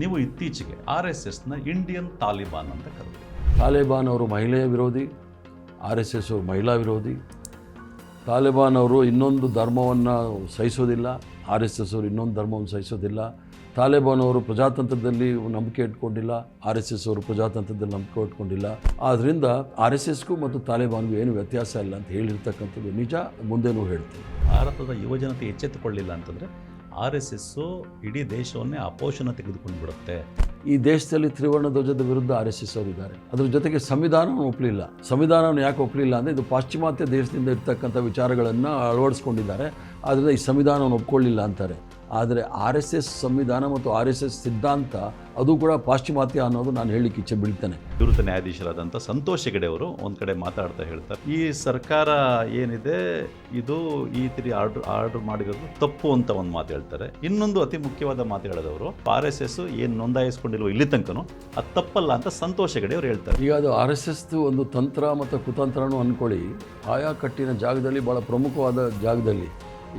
ನೀವು ಇತ್ತೀಚೆಗೆ RSSನ ಇಂಡಿಯನ್ ತಾಲಿಬಾನ್ ಅಂತ ಕರೆದ್ರಿ. ತಾಲಿಬಾನ್ ಅವರು ಮಹಿಳೆಯ ವಿರೋಧಿ, RSS ಅವರು ಮಹಿಳಾ ವಿರೋಧಿ. ತಾಲಿಬಾನ್ ಅವರು ಇನ್ನೊಂದು ಧರ್ಮವನ್ನು ಸಹಿಸೋದಿಲ್ಲ, RSS ಅವರು ಇನ್ನೊಂದು ಧರ್ಮವನ್ನು ಸಹಿಸೋದಿಲ್ಲ. ತಾಲಿಬಾನ್ ಅವರು ಪ್ರಜಾತಂತ್ರದಲ್ಲಿ ನಂಬಿಕೆ ಇಟ್ಕೊಂಡಿಲ್ಲ, RSS ಅವರು ಪ್ರಜಾತಂತ್ರದಲ್ಲಿ ನಂಬಿಕೆ ಇಟ್ಕೊಂಡಿಲ್ಲ. ಆದ್ದರಿಂದ RSSಗೂ ಮತ್ತು ತಾಲಿಬಾನ್ಗೂ ಏನು ವ್ಯತ್ಯಾಸ ಇಲ್ಲ ಅಂತ ಹೇಳಿರ್ತಕ್ಕಂಥದ್ದು ನಿಜ, ಮುಂದೆನೂ ಹೇಳ್ತೀವಿ. ಭಾರತದ ಯುವಜನತೆ ಎಚ್ಚೆತ್ತುಕೊಳ್ಳಿಲ್ಲ ಅಂತಂದರೆ RSS ಇಡೀ ದೇಶವನ್ನೇ ಅಪೋಷಣ ತೆಗೆದುಕೊಂಡು ಬಿಡುತ್ತೆ. ಈ ದೇಶದಲ್ಲಿ ತ್ರಿವರ್ಣ ಧ್ವಜದ ವಿರುದ್ಧ RSS ಅವರು ಇದ್ದಾರೆ. ಅದ್ರ ಜೊತೆಗೆ ಸಂವಿಧಾನವನ್ನು ಒಪ್ಪಲಿಲ್ಲ. ಸಂವಿಧಾನವನ್ನು ಯಾಕೆ ಒಪ್ಪಲಿಲ್ಲ ಅಂದರೆ ಇದು ಪಾಶ್ಚಿಮಾತ್ಯ ದೇಶದಿಂದ ಇರ್ತಕ್ಕಂಥ ವಿಚಾರಗಳನ್ನು ಅಳವಡಿಸ್ಕೊಂಡಿದ್ದಾರೆ, ಆದ್ದರಿಂದ ಈ ಸಂವಿಧಾನವನ್ನು ಒಪ್ಕೊಳ್ಳಿಲ್ಲ ಅಂತಾರೆ. ಆದರೆ RSS ಸಂವಿಧಾನ ಮತ್ತು RSS ಸಿದ್ಧಾಂತ ಅದು ಕೂಡ ಪಾಶ್ಚಿಮಾತ್ಯ ಅನ್ನೋದು ನಾನು ಹೇಳಲಿಕ್ಕೆ ಇಚ್ಛೆ ಬೀಳ್ತೇನೆ. ನಿವೃತ್ತ ನ್ಯಾಯಾಧೀಶರಾದಂಥ ಸಂತೋಷ್ ಹೆಗಡೆ ಅವರು ಒಂದು ಕಡೆ ಮಾತಾಡ್ತಾ ಹೇಳ್ತಾರೆ, ಈ ಸರ್ಕಾರ ಏನಿದೆ ಇದು ಈ ತಿರಿ ಆರ್ಡರ್ ಮಾಡಿರೋದು ತಪ್ಪು ಅಂತ ಒಂದು ಮಾತು ಹೇಳ್ತಾರೆ. ಇನ್ನೊಂದು ಅತಿ ಮುಖ್ಯವಾದ ಮಾತು ಹೇಳಿದವರು, RSS ಏನು ನೋಂದಾಯಿಸ್ಕೊಂಡಿಲ್ವೋ ಇಲ್ಲಿ ತನಕನೂ ಅದು ತಪ್ಪಲ್ಲ ಅಂತ ಸಂತೋಷ್ ಹೆಗಡೆ ಅವರು ಹೇಳ್ತಾರೆ. ಈಗ ಅದು RSSದು ಒಂದು ತಂತ್ರ ಮತ್ತು ಕುತಂತ್ರನೂ ಅಂದ್ಕೊಳ್ಳಿ. ಆಯಾ ಕಟ್ಟಿನ ಜಾಗದಲ್ಲಿ ಭಾಳ ಪ್ರಮುಖವಾದ ಜಾಗದಲ್ಲಿ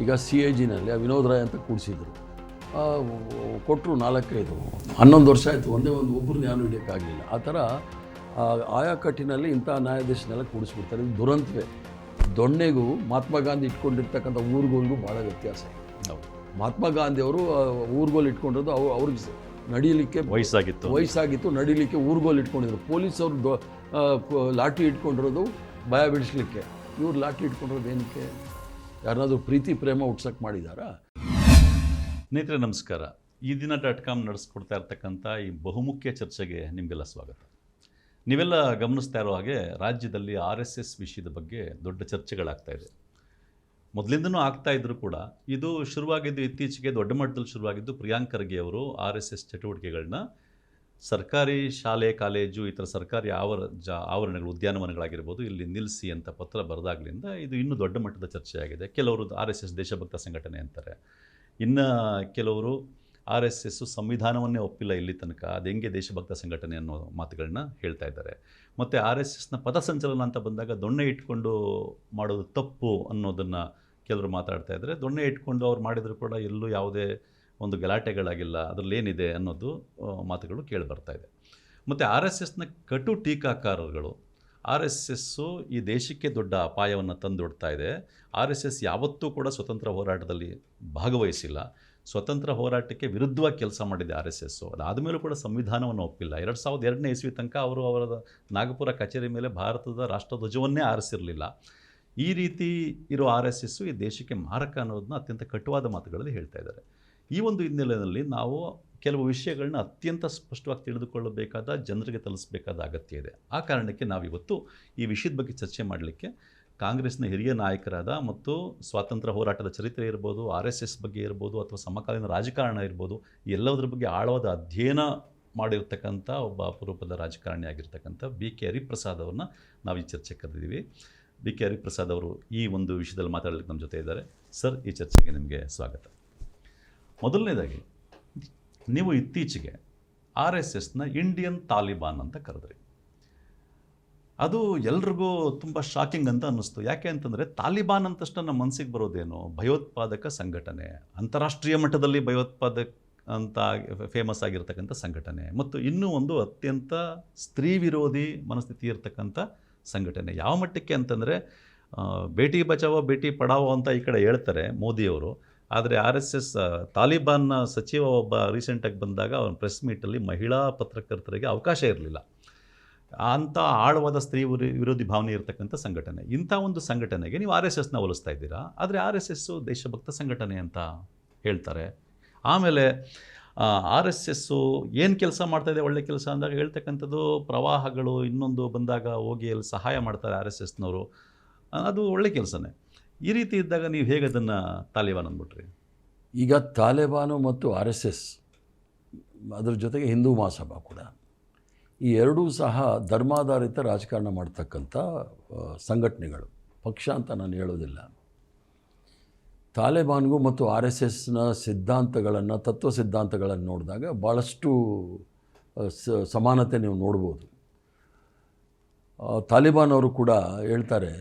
ಈಗ CIGನಲ್ಲಿ ವಿನೋದ್ ರಾಯ್ ಅಂತ ಕೂಡಿಸಿದ್ರು, ಕೊಟ್ಟರು 4-5 11 ವರ್ಷ ಆಯಿತು, ಒಬ್ಬರನ್ನ ಯಾರು ಹಿಡಿಯೋಕ್ಕಾಗಲಿಲ್ಲ. ಆ ಥರ ಆಯಾ ಕಟ್ಟಿನಲ್ಲಿ ಇಂಥ ನ್ಯಾಯಾಧೀಶನೆಲ್ಲ ಕೂಡಿಸ್ಬಿಡ್ತಾರೆ. ಇದು ದುರಂತವೇ. ದೊಣ್ಣೆಗೂ ಮಹಾತ್ಮ ಗಾಂಧಿ ಇಟ್ಕೊಂಡಿರ್ತಕ್ಕಂಥ ಊರುಗಳಿಗೂ ಭಾಳ ವ್ಯತ್ಯಾಸ ಇದೆ. ಮಹಾತ್ಮ ಗಾಂಧಿ ಅವರು ಊರುಗೋಲು ಇಟ್ಕೊಂಡಿರೋದು ಅವ್ರಿಗೆ ನಡೀಲಿಕ್ಕೆ ವಯಸ್ಸಾಗಿತ್ತು, ನಡೀಲಿಕ್ಕೆ ಊರುಗೋಲು ಇಟ್ಕೊಂಡಿದ್ರು. ಪೊಲೀಸವರು ಲಾಠಿ ಇಟ್ಕೊಂಡಿರೋದು ಭಯ ಬಿಡಿಸ್ಲಿಕ್ಕೆ, ಇವ್ರು ಲಾಠಿ ಇಟ್ಕೊಂಡಿರೋದು ಏನಕ್ಕೆ? ಯಾರನ್ನಾದ್ರೂ ಪ್ರೀತಿ ಪ್ರೇಮ ಹುಟ್ಸಕ್ಕೆ ಮಾಡಿದಾರಾ? ಸ್ನೇಹಿತರೆ ನಮಸ್ಕಾರ. ಈ ದಿನ .com ನಡೆಸ್ಕೊಡ್ತಾ ಇರ್ತಕ್ಕಂಥ ಈ ಬಹುಮುಖ್ಯ ಚರ್ಚೆಗೆ ನಿಮಗೆಲ್ಲ ಸ್ವಾಗತ. ನೀವೆಲ್ಲ ಗಮನಿಸ್ತಾ ಇರೋ ಹಾಗೆ ರಾಜ್ಯದಲ್ಲಿ RSS ವಿಷಯದ ಬಗ್ಗೆ ದೊಡ್ಡ ಚರ್ಚೆಗಳಾಗ್ತಾ ಇದೆ. ಮೊದಲಿಂದನೂ ಆಗ್ತಾ ಇದ್ದರೂ ಕೂಡ ಇದು ಶುರುವಾಗಿದ್ದು ಇತ್ತೀಚೆಗೆ ದೊಡ್ಡ ಮಟ್ಟದಲ್ಲಿ ಶುರುವಾಗಿದ್ದು ಪ್ರಿಯಾಂಕ್ ಖರ್ಗೆ ಅವರು RSS ಚಟುವಟಿಕೆಗಳನ್ನ ಸರ್ಕಾರಿ ಶಾಲೆ ಕಾಲೇಜು ಈ ಥರ ಸರ್ಕಾರಿ ಆವರಣಗಳು ಉದ್ಯಾನವನಗಳಾಗಿರ್ಬೋದು ಇಲ್ಲಿ ನಿಲ್ಲಿಸಿ ಅಂತ ಪತ್ರ ಬರೆದಾಗ್ಲಿಂದ ಇದು ಇನ್ನೂ ದೊಡ್ಡ ಮಟ್ಟದ ಚರ್ಚೆಯಾಗಿದೆ. ಕೆಲವರು RSS ದೇಶಭಕ್ತ ಸಂಘಟನೆ ಅಂತಾರೆ, ಇನ್ನು ಕೆಲವರು RSS ಸಂವಿಧಾನವನ್ನೇ ಒಪ್ಪಿಲ್ಲ ಇಲ್ಲಿ ತನಕ, ಅದು ಹೆಂಗೆ ದೇಶಭಕ್ತ ಸಂಘಟನೆ ಅನ್ನೋ ಮಾತುಗಳನ್ನ ಹೇಳ್ತಾ ಇದ್ದಾರೆ. ಮತ್ತು RSSನ ಪಥಸಂಚಲನ ಅಂತ ಬಂದಾಗ ದೊಣ್ಣೆ ಇಟ್ಕೊಂಡು ಮಾಡೋದು ತಪ್ಪು ಅನ್ನೋದನ್ನು ಕೆಲವರು ಮಾತಾಡ್ತಾ ಇದ್ದಾರೆ. ದೊಣ್ಣೆ ಇಟ್ಕೊಂಡು ಅವ್ರು ಮಾಡಿದರೂ ಕೂಡ ಎಲ್ಲೂ ಯಾವುದೇ ಒಂದು ಗಲಾಟೆಗಳಾಗಿಲ್ಲ, ಅದರಲ್ಲಿ ಏನಿದೆ ಅನ್ನೋದು ಮಾತುಗಳು ಕೇಳಿ ಬರ್ತಾ ಇದೆ. ಮತ್ತು RSSನ ಕಟು ಟೀಕಾಕಾರರುಗಳು RSS ಈ ದೇಶಕ್ಕೆ ದೊಡ್ಡ ಅಪಾಯವನ್ನು ತಂದೊಡ್ತಾ ಇದೆ, RSS ಯಾವತ್ತೂ ಕೂಡ ಸ್ವತಂತ್ರ ಹೋರಾಟದಲ್ಲಿ ಭಾಗವಹಿಸಿಲ್ಲ, ಸ್ವತಂತ್ರ ಹೋರಾಟಕ್ಕೆ ವಿರುದ್ಧವಾಗಿ ಕೆಲಸ ಮಾಡಿದೆ RSS. ಅದಾದಮೇಲೂ ಕೂಡ ಸಂವಿಧಾನವನ್ನು ಒಪ್ಪಿಲ್ಲ. 2002ನೇ ಇಸ್ವಿ ತನಕ ಅವರು ಅವರ ನಾಗಪುರ ಕಚೇರಿ ಮೇಲೆ ಭಾರತದ ರಾಷ್ಟ್ರಧ್ವಜವನ್ನೇ ಆರಿಸಿರಲಿಲ್ಲ. ಈ ರೀತಿ ಇರೋ RSS ಈ ದೇಶಕ್ಕೆ ಮಾರಕ ಅನ್ನೋದನ್ನ ಅತ್ಯಂತ ಕಟುವಾದ ಮಾತುಗಳಲ್ಲಿ ಹೇಳ್ತಾ ಇದ್ದಾರೆ. ಈ ಒಂದು ಹಿನ್ನೆಲೆಯಲ್ಲಿ ನಾವು ಕೆಲವು ವಿಷಯಗಳನ್ನ ಅತ್ಯಂತ ಸ್ಪಷ್ಟವಾಗಿ ತಿಳಿದುಕೊಳ್ಳಬೇಕಾದ, ಜನರಿಗೆ ತಲುಪಿಸಬೇಕಾದ ಅಗತ್ಯ ಇದೆ. ಆ ಕಾರಣಕ್ಕೆ ನಾವಿವತ್ತು ಈ ವಿಷಯದ ಬಗ್ಗೆ ಚರ್ಚೆ ಮಾಡಲಿಕ್ಕೆ ಕಾಂಗ್ರೆಸ್ನ ಹಿರಿಯ ನಾಯಕರಾದ ಮತ್ತು ಸ್ವಾತಂತ್ರ್ಯ ಹೋರಾಟದ ಚರಿತ್ರೆ ಇರ್ಬೋದು, RSS ಬಗ್ಗೆ ಇರ್ಬೋದು ಅಥವಾ ಸಮಕಾಲೀನ ರಾಜಕಾರಣ ಇರ್ಬೋದು, ಎಲ್ಲದರ ಬಗ್ಗೆ ಆಳವಾದ ಅಧ್ಯಯನ ಮಾಡಿರ್ತಕ್ಕಂಥ ಒಬ್ಬ ಅಪರೂಪದ ರಾಜಕಾರಣಿ ಆಗಿರ್ತಕ್ಕಂಥ BK ಹರಿಪ್ರಸಾದ್ ಅವ್ರನ್ನ ನಾವು ಈ ಚರ್ಚೆ ಕರೆದಿದ್ದೀವಿ. BK ಹರಿಪ್ರಸಾದ್ ಅವರು ಈ ಒಂದು ವಿಷಯದಲ್ಲಿ ಮಾತಾಡಲಿಕ್ಕೆ ನಮ್ಮ ಜೊತೆ ಇದ್ದಾರೆ. ಸರ್, ಈ ಚರ್ಚೆಗೆ ನಿಮಗೆ ಸ್ವಾಗತ. ಮೊದಲನೇದಾಗಿ ನೀವು ಇತ್ತೀಚೆಗೆ RSSನ ಇಂಡಿಯನ್ ತಾಲಿಬಾನ್ ಅಂತ ಕರೆದ್ರಿ. ಅದು ಎಲ್ರಿಗೂ ತುಂಬ ಶಾಕಿಂಗ್ ಅಂತ ಅನ್ನಿಸ್ತು. ಯಾಕೆ ಅಂತಂದರೆ ತಾಲಿಬಾನ್ ಅಂತಷ್ಟು ನಮ್ಮ ಮನಸ್ಸಿಗೆ ಬರೋದೇನು, ಭಯೋತ್ಪಾದಕ ಸಂಘಟನೆ, ಅಂತಾರಾಷ್ಟ್ರೀಯ ಮಟ್ಟದಲ್ಲಿ ಭಯೋತ್ಪಾದಕ ಅಂತ ಫೇಮಸ್ ಆಗಿರ್ತಕ್ಕಂಥ ಸಂಘಟನೆ, ಮತ್ತು ಇನ್ನೂ ಒಂದು ಅತ್ಯಂತ ಸ್ತ್ರೀ ವಿರೋಧಿ ಮನಸ್ಥಿತಿ ಇರತಕ್ಕಂಥ ಸಂಘಟನೆ. ಯಾವ ಮಟ್ಟಕ್ಕೆ ಅಂತಂದರೆ ಬೇಟಿ ಬಚಾವೋ ಬೇಟಿ ಪಡಾವೋ ಅಂತ ಈ ಕಡೆ ಹೇಳ್ತಾರೆ ಮೋದಿಯವರು, ಆದರೆ RSS ತಾಲಿಬಾನ್ನ ಸಚಿವ ಒಬ್ಬ ರೀಸೆಂಟಾಗಿ ಬಂದಾಗ ಅವನ ಪ್ರೆಸ್ ಮೀಟಲ್ಲಿ ಮಹಿಳಾ ಪತ್ರಕರ್ತರಿಗೆ ಅವಕಾಶ ಇರಲಿಲ್ಲ. ಅಂಥ ಆಳವಾದ ಸ್ತ್ರೀ ವಿರೋಧಿ ಭಾವನೆ ಇರತಕ್ಕಂಥ ಸಂಘಟನೆ. ಇಂಥ ಒಂದು ಸಂಘಟನೆಗೆ ನೀವು RSSನ ಹೋಲಿಸ್ತಾ ಇದ್ದೀರಾ. ಆದರೆ RSS ದೇಶಭಕ್ತ ಸಂಘಟನೆ ಅಂತ ಹೇಳ್ತಾರೆ. ಆಮೇಲೆ RSS ಏನು ಕೆಲಸ ಮಾಡ್ತಾಯಿದೆ, ಒಳ್ಳೆ ಕೆಲಸ ಅಂದಾಗ ಹೇಳ್ತಕ್ಕಂಥದ್ದು ಪ್ರವಾಹಗಳು ಇನ್ನೊಂದು ಬಂದಾಗ ಹೋಗಿ ಅಲ್ಲಿ ಸಹಾಯ ಮಾಡ್ತಾರೆ RSSನವರು, ಅದು ಒಳ್ಳೆ ಕೆಲಸನೇ. ಈ ರೀತಿ ಇದ್ದಾಗ ನೀವು ಹೇಗೆ ಅದನ್ನು ತಾಲಿಬಾನ್ ಅಂದ್ಬಿಟ್ರಿ? ಈಗ ತಾಲಿಬಾನು ಮತ್ತು RSS ಅದರ ಜೊತೆಗೆ ಹಿಂದೂ ಮಹಾಸಭಾ ಕೂಡ, ಈ ಎರಡೂ ಸಹ ಧರ್ಮಾಧಾರಿತ ರಾಜಕಾರಣ ಮಾಡ್ತಕ್ಕಂಥ ಸಂಘಟನೆಗಳು, ಪಕ್ಷ ಅಂತ ನಾನು ಹೇಳೋದಿಲ್ಲ. ತಾಲಿಬಾನ್ಗೂ ಮತ್ತು RSSನ ಸಿದ್ಧಾಂತಗಳನ್ನು, ತತ್ವ ಸಿದ್ಧಾಂತಗಳನ್ನು ನೋಡಿದಾಗ ಭಾಳಷ್ಟು ಸಮಾನತೆ ನೀವು ನೋಡ್ಬೋದು. ತಾಲಿಬಾನ್ ಅವರು ಕೂಡ ಹೇಳ್ತಾರೆ,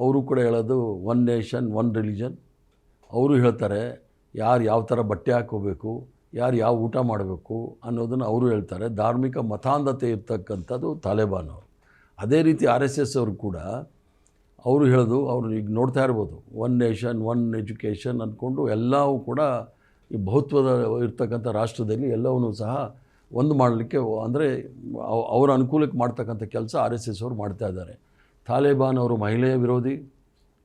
ಅವರು ಕೂಡ ಹೇಳೋದು ಒನ್ ನೇಷನ್ ಒನ್ ರಿಲಿಜನ್. ಅವರು ಹೇಳ್ತಾರೆ ಯಾರು ಯಾವ ಥರ ಬಟ್ಟೆ ಹಾಕೋಬೇಕು, ಯಾರು ಯಾವ ಊಟ ಮಾಡಬೇಕು ಅನ್ನೋದನ್ನು ಅವರು ಹೇಳ್ತಾರೆ. ಧಾರ್ಮಿಕ ಮತಾಂಧತೆ ಇರ್ತಕ್ಕಂಥದ್ದು ತಾಲಿಬಾನ್ ಅವರು. ಅದೇ ರೀತಿ RSS ಅವರು ಕೂಡ ಅವರು ಹೇಳೋದು, ಅವರು ಈಗ ನೋಡ್ತಾ ಇರ್ಬೋದು, ಒನ್ ನೇಷನ್ ಒನ್ ಎಜುಕೇಷನ್ ಅಂದ್ಕೊಂಡು ಎಲ್ಲವೂ ಕೂಡ ಈ ಬಹುತ್ವದ ಇರ್ತಕ್ಕಂಥ ರಾಷ್ಟ್ರದಲ್ಲಿ ಎಲ್ಲವನ್ನೂ ಸಹ ಒಂದು ಮಾಡಲಿಕ್ಕೆ, ಅಂದರೆ ಅವರ ಅನುಕೂಲಕ್ಕೆ ಮಾಡ್ತಕ್ಕಂಥ ಕೆಲಸ RSS ಅವರು ಮಾಡ್ತಾ ಇದ್ದಾರೆ. ತಾಲಿಬಾನ್ ಅವರು ಮಹಿಳೆಯ ವಿರೋಧಿ,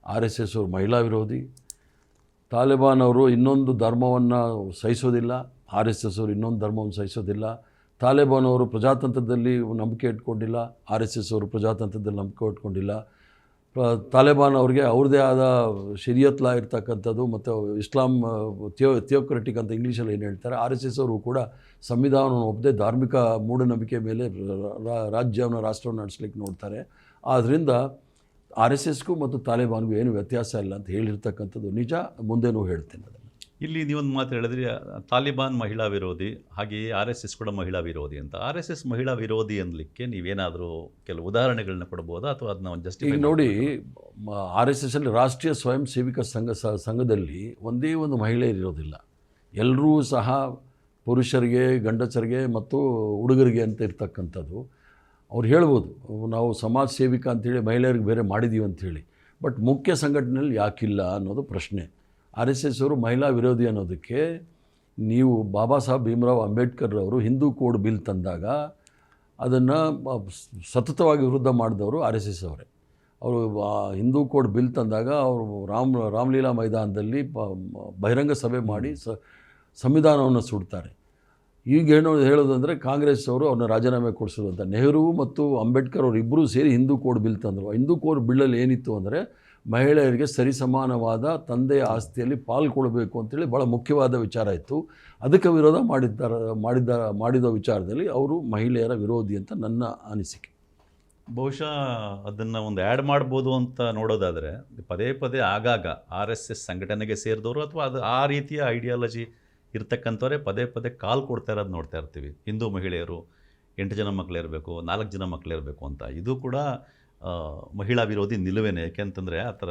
RSS ಅವರು ಮಹಿಳಾ ವಿರೋಧಿ. ತಾಲಿಬಾನ್ ಅವರು ಇನ್ನೊಂದು ಧರ್ಮವನ್ನು ಸಹಿಸೋದಿಲ್ಲ, RSS ಅವರು ಇನ್ನೊಂದು ಧರ್ಮವನ್ನು ಸಹಿಸೋದಿಲ್ಲ. ತಾಲಿಬಾನ್ ಅವರು ಪ್ರಜಾತಂತ್ರದಲ್ಲಿ ನಂಬಿಕೆ ಇಟ್ಕೊಂಡಿಲ್ಲ, RSS ಅವರು ಪ್ರಜಾತಂತ್ರದಲ್ಲಿ ನಂಬಿಕೆ ಇಟ್ಕೊಂಡಿಲ್ಲ. ತಾಲಿಬಾನ್ ಅವ್ರಿಗೆ ಅವ್ರದ್ದೇ ಆದ ಶರಿಯತ್ ಲಾ ಇರ್ತಕ್ಕಂಥದ್ದು ಮತ್ತು ಇಸ್ಲಾಂ ಥಿಯೋಕ್ರೆಟಿಕ್ ಅಂತ ಇಂಗ್ಲೀಷಲ್ಲಿ ಏನು ಹೇಳ್ತಾರೆ. RSS ಅವರು ಕೂಡ ಸಂವಿಧಾನವನ್ನು ಒಪ್ಪದೆ ಧಾರ್ಮಿಕ ಮೂಢನಂಬಿಕೆ ಮೇಲೆ ರಾಜ್ಯವನ್ನು ರಾಷ್ಟ್ರವನ್ನು ನಡೆಸಲಿಕ್ಕೆ ನೋಡ್ತಾರೆ. ಆದ್ದರಿಂದ RSSಗೂ ಮತ್ತು ತಾಲಿಬಾನ್ಗೂ ಏನು ವ್ಯತ್ಯಾಸ ಇಲ್ಲ ಅಂತ ಹೇಳಿರ್ತಕ್ಕಂಥದ್ದು ನಿಜ. ಮುಂದೆನೂ ಹೇಳ್ತೇನೆ ಅದನ್ನು. ಇಲ್ಲಿ ನೀವೊಂದು ಮಾತು ಹೇಳಿದ್ರಿ, ತಾಲಿಬಾನ್ ಮಹಿಳಾ ವಿರೋಧಿ, ಹಾಗೆಯೇ RSS ಕೂಡ ಮಹಿಳಾ ವಿರೋಧಿ ಅಂತ. RSS ಮಹಿಳಾ ವಿರೋಧಿ ಅನ್ನಲಿಕ್ಕೆ ನೀವೇನಾದರೂ ಕೆಲವು ಉದಾಹರಣೆಗಳನ್ನ ಕೊಡ್ಬೋದಾ, ಅಥವಾ ಅದನ್ನ ಒಂದು ಜಸ್ಟಿಫೈ? ಈಗ ನೋಡಿ, RSS ಅಲ್ಲಿ ರಾಷ್ಟ್ರೀಯ ಸ್ವಯಂ ಸೇವಿಕ ಸಂಘದಲ್ಲಿ ಒಂದೇ ಒಂದು ಮಹಿಳೆ ಇರೋದಿಲ್ಲ. ಎಲ್ಲರೂ ಸಹ ಪುರುಷರಿಗೆ, ಗಂಡಸರಿಗೆ ಮತ್ತು ಹುಡುಗರಿಗೆ ಅಂತ ಇರ್ತಕ್ಕಂಥದ್ದು. ಅವ್ರು ಹೇಳ್ಬೋದು ನಾವು ಸಮಾಜ ಸೇವಿಕ ಅಂಥೇಳಿ ಮಹಿಳೆಯರಿಗೆ ಬೇರೆ ಮಾಡಿದ್ದೀವಿ ಅಂಥೇಳಿ, ಬಟ್ ಮುಖ್ಯ ಸಂಘಟನೆಯಲ್ಲಿ ಯಾಕಿಲ್ಲ ಅನ್ನೋದು ಪ್ರಶ್ನೆ. RSS ಅವರು ಮಹಿಳಾ ವಿರೋಧಿ ಅನ್ನೋದಕ್ಕೆ ನೀವು ಬಾಬಾ ಸಾಹೇಬ್ ಭೀಮರಾವ್ ಅಂಬೇಡ್ಕರ್ ಅವರು ಹಿಂದೂ ಕೋಡ್ ಬಿಲ್ ತಂದಾಗ ಅದನ್ನು ಸತತವಾಗಿ ವಿರುದ್ಧ ಮಾಡಿದವರು RSS ಅವರೇ. ಅವರು ಹಿಂದೂ ಕೋಡ್ ಬಿಲ್ ತಂದಾಗ ಅವರು ರಾಮಲೀಲಾ ಮೈದಾನದಲ್ಲಿ ಬಹಿರಂಗ ಸಭೆ ಮಾಡಿ ಸಂವಿಧಾನವನ್ನು ಸುಡ್ತಾರೆ. ಈಗ ಹೇಳೋದಂದರೆ ಕಾಂಗ್ರೆಸ್ ಅವರು ಅವ್ರನ್ನ ರಾಜೀನಾಮೆ ಕೊಡಿಸೋದು ಅಂತ. ನೆಹರು ಮತ್ತು ಅಂಬೇಡ್ಕರ್ ಅವರು ಇಬ್ಬರೂ ಸೇರಿ ಹಿಂದೂ ಕೋಡ್ ಬಿಲ್ ತಂದರು. ಹಿಂದೂ ಕೋಡ್ ಬಿಲ್ಲಲ್ಲಿ ಏನಿತ್ತು ಅಂದರೆ ಮಹಿಳೆಯರಿಗೆ ಸರಿಸಮಾನವಾದ ತಂದೆಯ ಆಸ್ತಿಯಲ್ಲಿ ಪಾಲ್ಗೊಳ್ಳಬೇಕು ಅಂತೇಳಿ ಭಾಳ ಮುಖ್ಯವಾದ ವಿಚಾರ ಇತ್ತು. ಅದಕ್ಕೆ ವಿರೋಧ ಮಾಡಿದ ವಿಚಾರದಲ್ಲಿ ಅವರು ಮಹಿಳೆಯರ ವಿರೋಧಿ ಅಂತ ನನ್ನ ಅನಿಸಿಕೆ. ಬಹುಶಃ ಅದನ್ನು ಒಂದು ಆ್ಯಡ್ ಮಾಡ್ಬೋದು ಅಂತ ನೋಡೋದಾದರೆ, ಪದೇ ಪದೇ ಆಗಾಗ RSS ಸಂಘಟನೆಗೆ ಸೇರಿದವರು ಅಥವಾ ಅದು ಆ ರೀತಿಯ ಐಡಿಯಾಲಜಿ ಇರ್ತಕ್ಕಂಥವರೇ ಪದೇ ಪದೇ ಕಾಲ್ ಕೊಡ್ತಾ ಇರೋದು ನೋಡ್ತಾ ಇರ್ತೀವಿ. ಹಿಂದೂ ಮಹಿಳೆಯರು 8 ಜನ ಮಕ್ಕಳಿರಬೇಕು, 4 ಜನ ಮಕ್ಕಳಿರಬೇಕು ಅಂತ. ಇದು ಕೂಡ ಮಹಿಳಾ ವಿರೋಧಿ ನಿಲುವೇನೆ. ಯಾಕೆಂತಂದರೆ ಆ ಥರ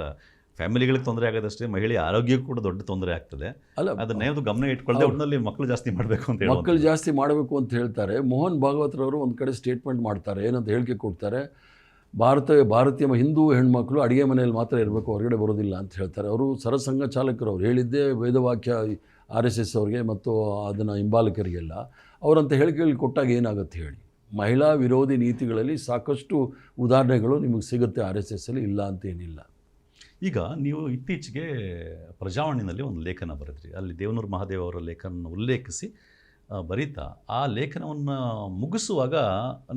ಫ್ಯಾಮಿಲಿಗಳಿಗೆ ತೊಂದರೆ ಆಗೋದಷ್ಟೇ, ಮಹಿಳೆಯ ಆರೋಗ್ಯಕ್ಕೂ ಕೂಡ ದೊಡ್ಡ ತೊಂದರೆ ಆಗ್ತದೆ. ಅಲ್ಲ, ಅದನ್ನ ಯಾವುದು ಗಮನ ಇಟ್ಕೊಳ್ಳದೆ ಒಟ್ಟಿನಲ್ಲಿ ಮಕ್ಕಳು ಜಾಸ್ತಿ ಮಾಡಬೇಕು ಅಂತ ಹೇಳಿ, ಮಕ್ಕಳು ಜಾಸ್ತಿ ಮಾಡಬೇಕು ಅಂತ ಹೇಳ್ತಾರೆ. ಮೋಹನ್ ಭಾಗವತರವರು ಒಂದು ಕಡೆ ಸ್ಟೇಟ್ಮೆಂಟ್ ಮಾಡ್ತಾರೆ, ಏನಂತ ಹೇಳಿಕೆ ಕೊಡ್ತಾರೆ, ಭಾರತೀಯ ಹಿಂದೂ ಹೆಣ್ಮಕ್ಳು ಅಡುಗೆ ಮನೆಯಲ್ಲಿ ಮಾತ್ರ ಇರಬೇಕು, ಹೊರಗಡೆ ಬರೋದಿಲ್ಲ ಅಂತ ಹೇಳ್ತಾರೆ. ಅವರು ಸರಸಂಘ ಚಾಲಕರು, ಅವ್ರು ಹೇಳಿದ್ದೇ ವೇದವಾಕ್ಯ RSS ಅವ್ರಿಗೆ ಮತ್ತು ಅದನ್ನು ಹಿಂಬಾಲಕರಿಗೆಲ್ಲ. ಅವರಂತ ಹೇಳಿಕೆಗಳು ಕೊಟ್ಟಾಗ ಏನಾಗುತ್ತೆ ಹೇಳಿ? ಮಹಿಳಾ ವಿರೋಧಿ ನೀತಿಗಳಲ್ಲಿ ಸಾಕಷ್ಟು ಉದಾಹರಣೆಗಳು ನಿಮಗೆ ಸಿಗುತ್ತೆ RSS ಅಲ್ಲಿ, ಇಲ್ಲ ಅಂತೇನಿಲ್ಲ. ಈಗ ನೀವು ಇತ್ತೀಚೆಗೆ ಪ್ರಜಾವಾಣಿನಲ್ಲಿ ಒಂದು ಲೇಖನ ಬರೆದ್ರಿ. ಅಲ್ಲಿ ದೇವನೂರು ಮಹಾದೇವ್ ಅವರ ಲೇಖನ ಉಲ್ಲೇಖಿಸಿ ಬರೀತಾ ಆ ಲೇಖನವನ್ನು ಮುಗಿಸುವಾಗ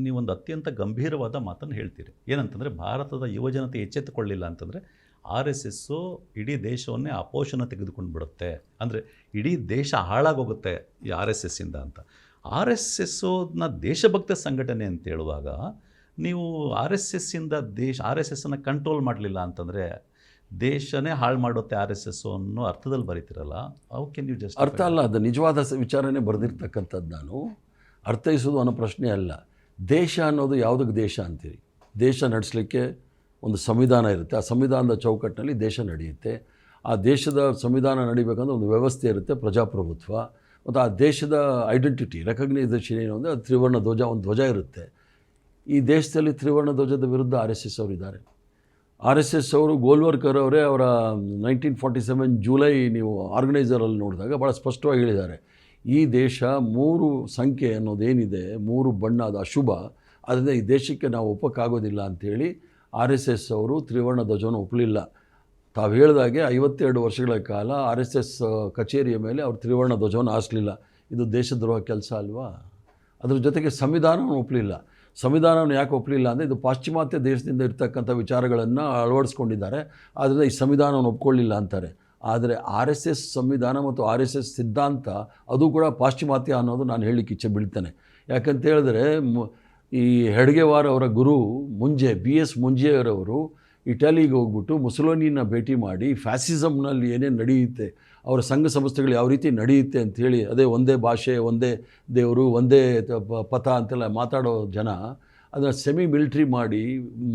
ನೀವೊಂದು ಅತ್ಯಂತ ಗಂಭೀರವಾದ ಮಾತನ್ನು ಹೇಳ್ತೀರಿ. ಏನಂತಂದರೆ, ಭಾರತದ ಯುವಜನತೆ ಎಚ್ಚೆತ್ತುಕೊಳ್ಳಿಲ್ಲ ಅಂತಂದರೆ RSS ಇಡೀ ದೇಶವನ್ನೇ ಅಪೋಷಣ ತೆಗೆದುಕೊಂಡು ಬಿಡುತ್ತೆ, ಅಂದರೆ ಇಡೀ ದೇಶ ಹಾಳಾಗೋಗುತ್ತೆ ಈ RSS ಇಂದ ಅಂತ. RSSನ ದೇಶಭಕ್ತ ಸಂಘಟನೆ ಅಂತ ಹೇಳುವಾಗ ನೀವು RSS ಇಂದ RSSನ ಕಂಟ್ರೋಲ್ ಮಾಡಲಿಲ್ಲ ಅಂತಂದರೆ ದೇಶನೇ ಹಾಳು ಮಾಡುತ್ತೆ RSS ಅನ್ನೋ ಅರ್ಥದಲ್ಲಿ ಬರೀತಿರಲ್ಲ. ಅವಕ್ಕೆ ನೀವು ಜಸ್ಟ್ ಅರ್ಥ ಅಲ್ಲ, ಅದು ನಿಜವಾದ ವಿಚಾರನೇ ಬರೆದಿರ್ತಕ್ಕಂಥದ್ದು. ನಾನು ಅರ್ಥೈಸೋದು ಅನ್ನೋ ಪ್ರಶ್ನೆ ಅಲ್ಲ. ದೇಶ ಅನ್ನೋದು ಯಾವುದಕ್ಕೆ ದೇಶ ಅಂತೀರಿ? ದೇಶ ನಡೆಸಲಿಕ್ಕೆ ಒಂದು ಸಂವಿಧಾನ ಇರುತ್ತೆ, ಆ ಸಂವಿಧಾನದ ಚೌಕಟ್ಟಿನಲ್ಲಿ ದೇಶ ನಡೆಯುತ್ತೆ. ಆ ದೇಶದ ಸಂವಿಧಾನ ನಡಿಬೇಕಂದ್ರೆ ಒಂದು ವ್ಯವಸ್ಥೆ ಇರುತ್ತೆ, ಪ್ರಜಾಪ್ರಭುತ್ವ. ಮತ್ತು ಆ ದೇಶದ ಐಡೆಂಟಿಟಿ ರೆಕಗ್ನೈಸೇಷನ್ ಏನು ಅಂದರೆ ಅದು ತ್ರಿವರ್ಣ ಧ್ವಜ, ಒಂದು ಧ್ವಜ ಇರುತ್ತೆ. ಈ ದೇಶದಲ್ಲಿ ತ್ರಿವರ್ಣ ಧ್ವಜದ ವಿರುದ್ಧ RSS ಅವರಿದ್ದಾರೆ. RSS ಅವರು ಗೋಲ್ವರ್ಕರ್ ಅವರೇ ಅವರ 1947 ಜುಲೈ ನೀವು ಆರ್ಗನೈಸರಲ್ಲಿ ನೋಡಿದಾಗ ಭಾಳ ಸ್ಪಷ್ಟವಾಗಿ ಹೇಳಿದ್ದಾರೆ, ಈ ದೇಶ 3 ಸಂಖ್ಯೆ ಅನ್ನೋದೇನಿದೆ, 3 ಬಣ್ಣ, ಅದು ಅಶುಭ, ಅದರಿಂದ ಈ ದೇಶಕ್ಕೆ ನಾವು ಒಪ್ಪಕ್ಕಾಗೋದಿಲ್ಲ ಅಂಥೇಳಿ RSS ಅವರು ತ್ರಿವರ್ಣ ಧ್ವಜವನ್ನು ಒಪ್ಪಲಿಲ್ಲ. ತಾವು ಹೇಳಿದಾಗೆ 52 ವರ್ಷಗಳ ಕಾಲ RSS ಕಚೇರಿಯ ಮೇಲೆ ಅವರು ತ್ರಿವರ್ಣ ಧ್ವಜವನ್ನು ಹಾರಿಸಲಿಲ್ಲ. ಇದು ದೇಶದ್ರೋಹ ಕೆಲಸ ಅಲ್ವಾ? ಅದ್ರ ಜೊತೆಗೆ ಸಂವಿಧಾನವನ್ನು ಒಪ್ಪಲಿಲ್ಲ. ಸಂವಿಧಾನವನ್ನು ಯಾಕೆ ಒಪ್ಪಲಿಲ್ಲ ಅಂದರೆ ಇದು ಪಾಶ್ಚಿಮಾತ್ಯ ದೇಶದಿಂದ ಇರ್ತಕ್ಕಂಥ ವಿಚಾರಗಳನ್ನು ಅಳವಡಿಸ್ಕೊಂಡಿದ್ದಾರೆ, ಆದ್ದರಿಂದ ಈ ಸಂವಿಧಾನವನ್ನು ಒಪ್ಕೊಳ್ಳಿಲ್ಲ ಅಂತಾರೆ. ಆದರೆ RSS ಸಂವಿಧಾನ ಮತ್ತು RSS ಸಿದ್ಧಾಂತ ಅದು ಕೂಡ ಪಾಶ್ಚಿಮಾತ್ಯ ಅನ್ನೋದು ನಾನು ಹೇಳಲಿಕ್ಕೆ ಇಚ್ಛೆ ಬೀಳ್ತೇನೆ. ಯಾಕಂತ ಹೇಳಿದ್ರೆ ಈ ಹೆಡ್ಗೆವಾರ್ ಅವರ ಗುರು BS ಮುಂಜೆಯವರವರು ಇಟಲಿಗೆ ಹೋಗ್ಬಿಟ್ಟು ಮುಸೋಲಿನಿನ ಭೇಟಿ ಮಾಡಿ ಫ್ಯಾಸಿಸಮ್ನಲ್ಲಿ ಏನೇನು ನಡೆಯುತ್ತೆ, ಅವರ ಸಂಘ ಸಂಸ್ಥೆಗಳು ಯಾವ ರೀತಿ ನಡೆಯುತ್ತೆ ಅಂಥೇಳಿ, ಅದೇ ಒಂದೇ ಭಾಷೆ, ಒಂದೇ ದೇವರು, ಒಂದೇ ಪಥ ಅಂತೆಲ್ಲ ಮಾತಾಡೋ ಜನ, ಅದನ್ನು ಸೆಮಿ ಮಿಲಿಟ್ರಿ ಮಾಡಿ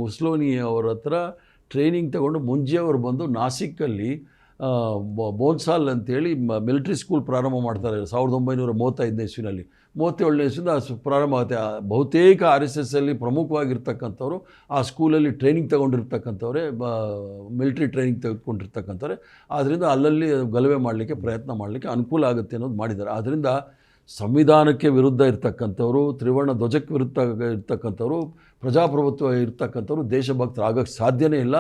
ಮುಸೋಲಿನಿ ಅವರ ಹತ್ರ ಟ್ರೈನಿಂಗ್ ತಗೊಂಡು ಮುಂಜೆಯವರು ಬಂದು ನಾಸಿಕ್ಕಲ್ಲಿ ಬೋನ್ಸಾಲ್ ಅಂತೇಳಿ ಮಿಲಿಟ್ರಿ ಸ್ಕೂಲ್ ಪ್ರಾರಂಭ ಮಾಡ್ತಾರೆ 1935ನೇ ಇಸ್ವಿನಲ್ಲಿ. 37ನೇ ಇಸ್ವಿಯಿಂದ ಪ್ರಾರಂಭ ಆಗುತ್ತೆ. ಬಹುತೇಕ RSSಲ್ಲಿ ಪ್ರಮುಖವಾಗಿರ್ತಕ್ಕಂಥವ್ರು ಆ ಸ್ಕೂಲಲ್ಲಿ ಟ್ರೈನಿಂಗ್ ತೊಗೊಂಡಿರ್ತಕ್ಕಂಥವ್ರೆ, ಮಿಲಿಟ್ರಿ ಟ್ರೈನಿಂಗ್ ತೆಗೆದುಕೊಂಡಿರ್ತಕ್ಕಂಥವ್ರೆ. ಆದ್ದರಿಂದ ಅಲ್ಲಲ್ಲಿ ಗಲಭೆ ಮಾಡಲಿಕ್ಕೆ ಪ್ರಯತ್ನ ಮಾಡಲಿಕ್ಕೆ ಅನುಕೂಲ ಆಗುತ್ತೆ ಅನ್ನೋದು ಮಾಡಿದ್ದಾರೆ. ಆದ್ದರಿಂದ ಸಂವಿಧಾನಕ್ಕೆ ವಿರುದ್ಧ ಇರ್ತಕ್ಕಂಥವ್ರು, ತ್ರಿವರ್ಣ ಧ್ವಜಕ್ಕೆ ವಿರುದ್ಧ ಇರ್ತಕ್ಕಂಥವ್ರು, ಪ್ರಜಾಪ್ರಭುತ್ವ ಇರ್ತಕ್ಕಂಥವ್ರು ದೇಶಭಕ್ತರು ಆಗೋಕ್ಕೆ ಸಾಧ್ಯನೇ ಇಲ್ಲ.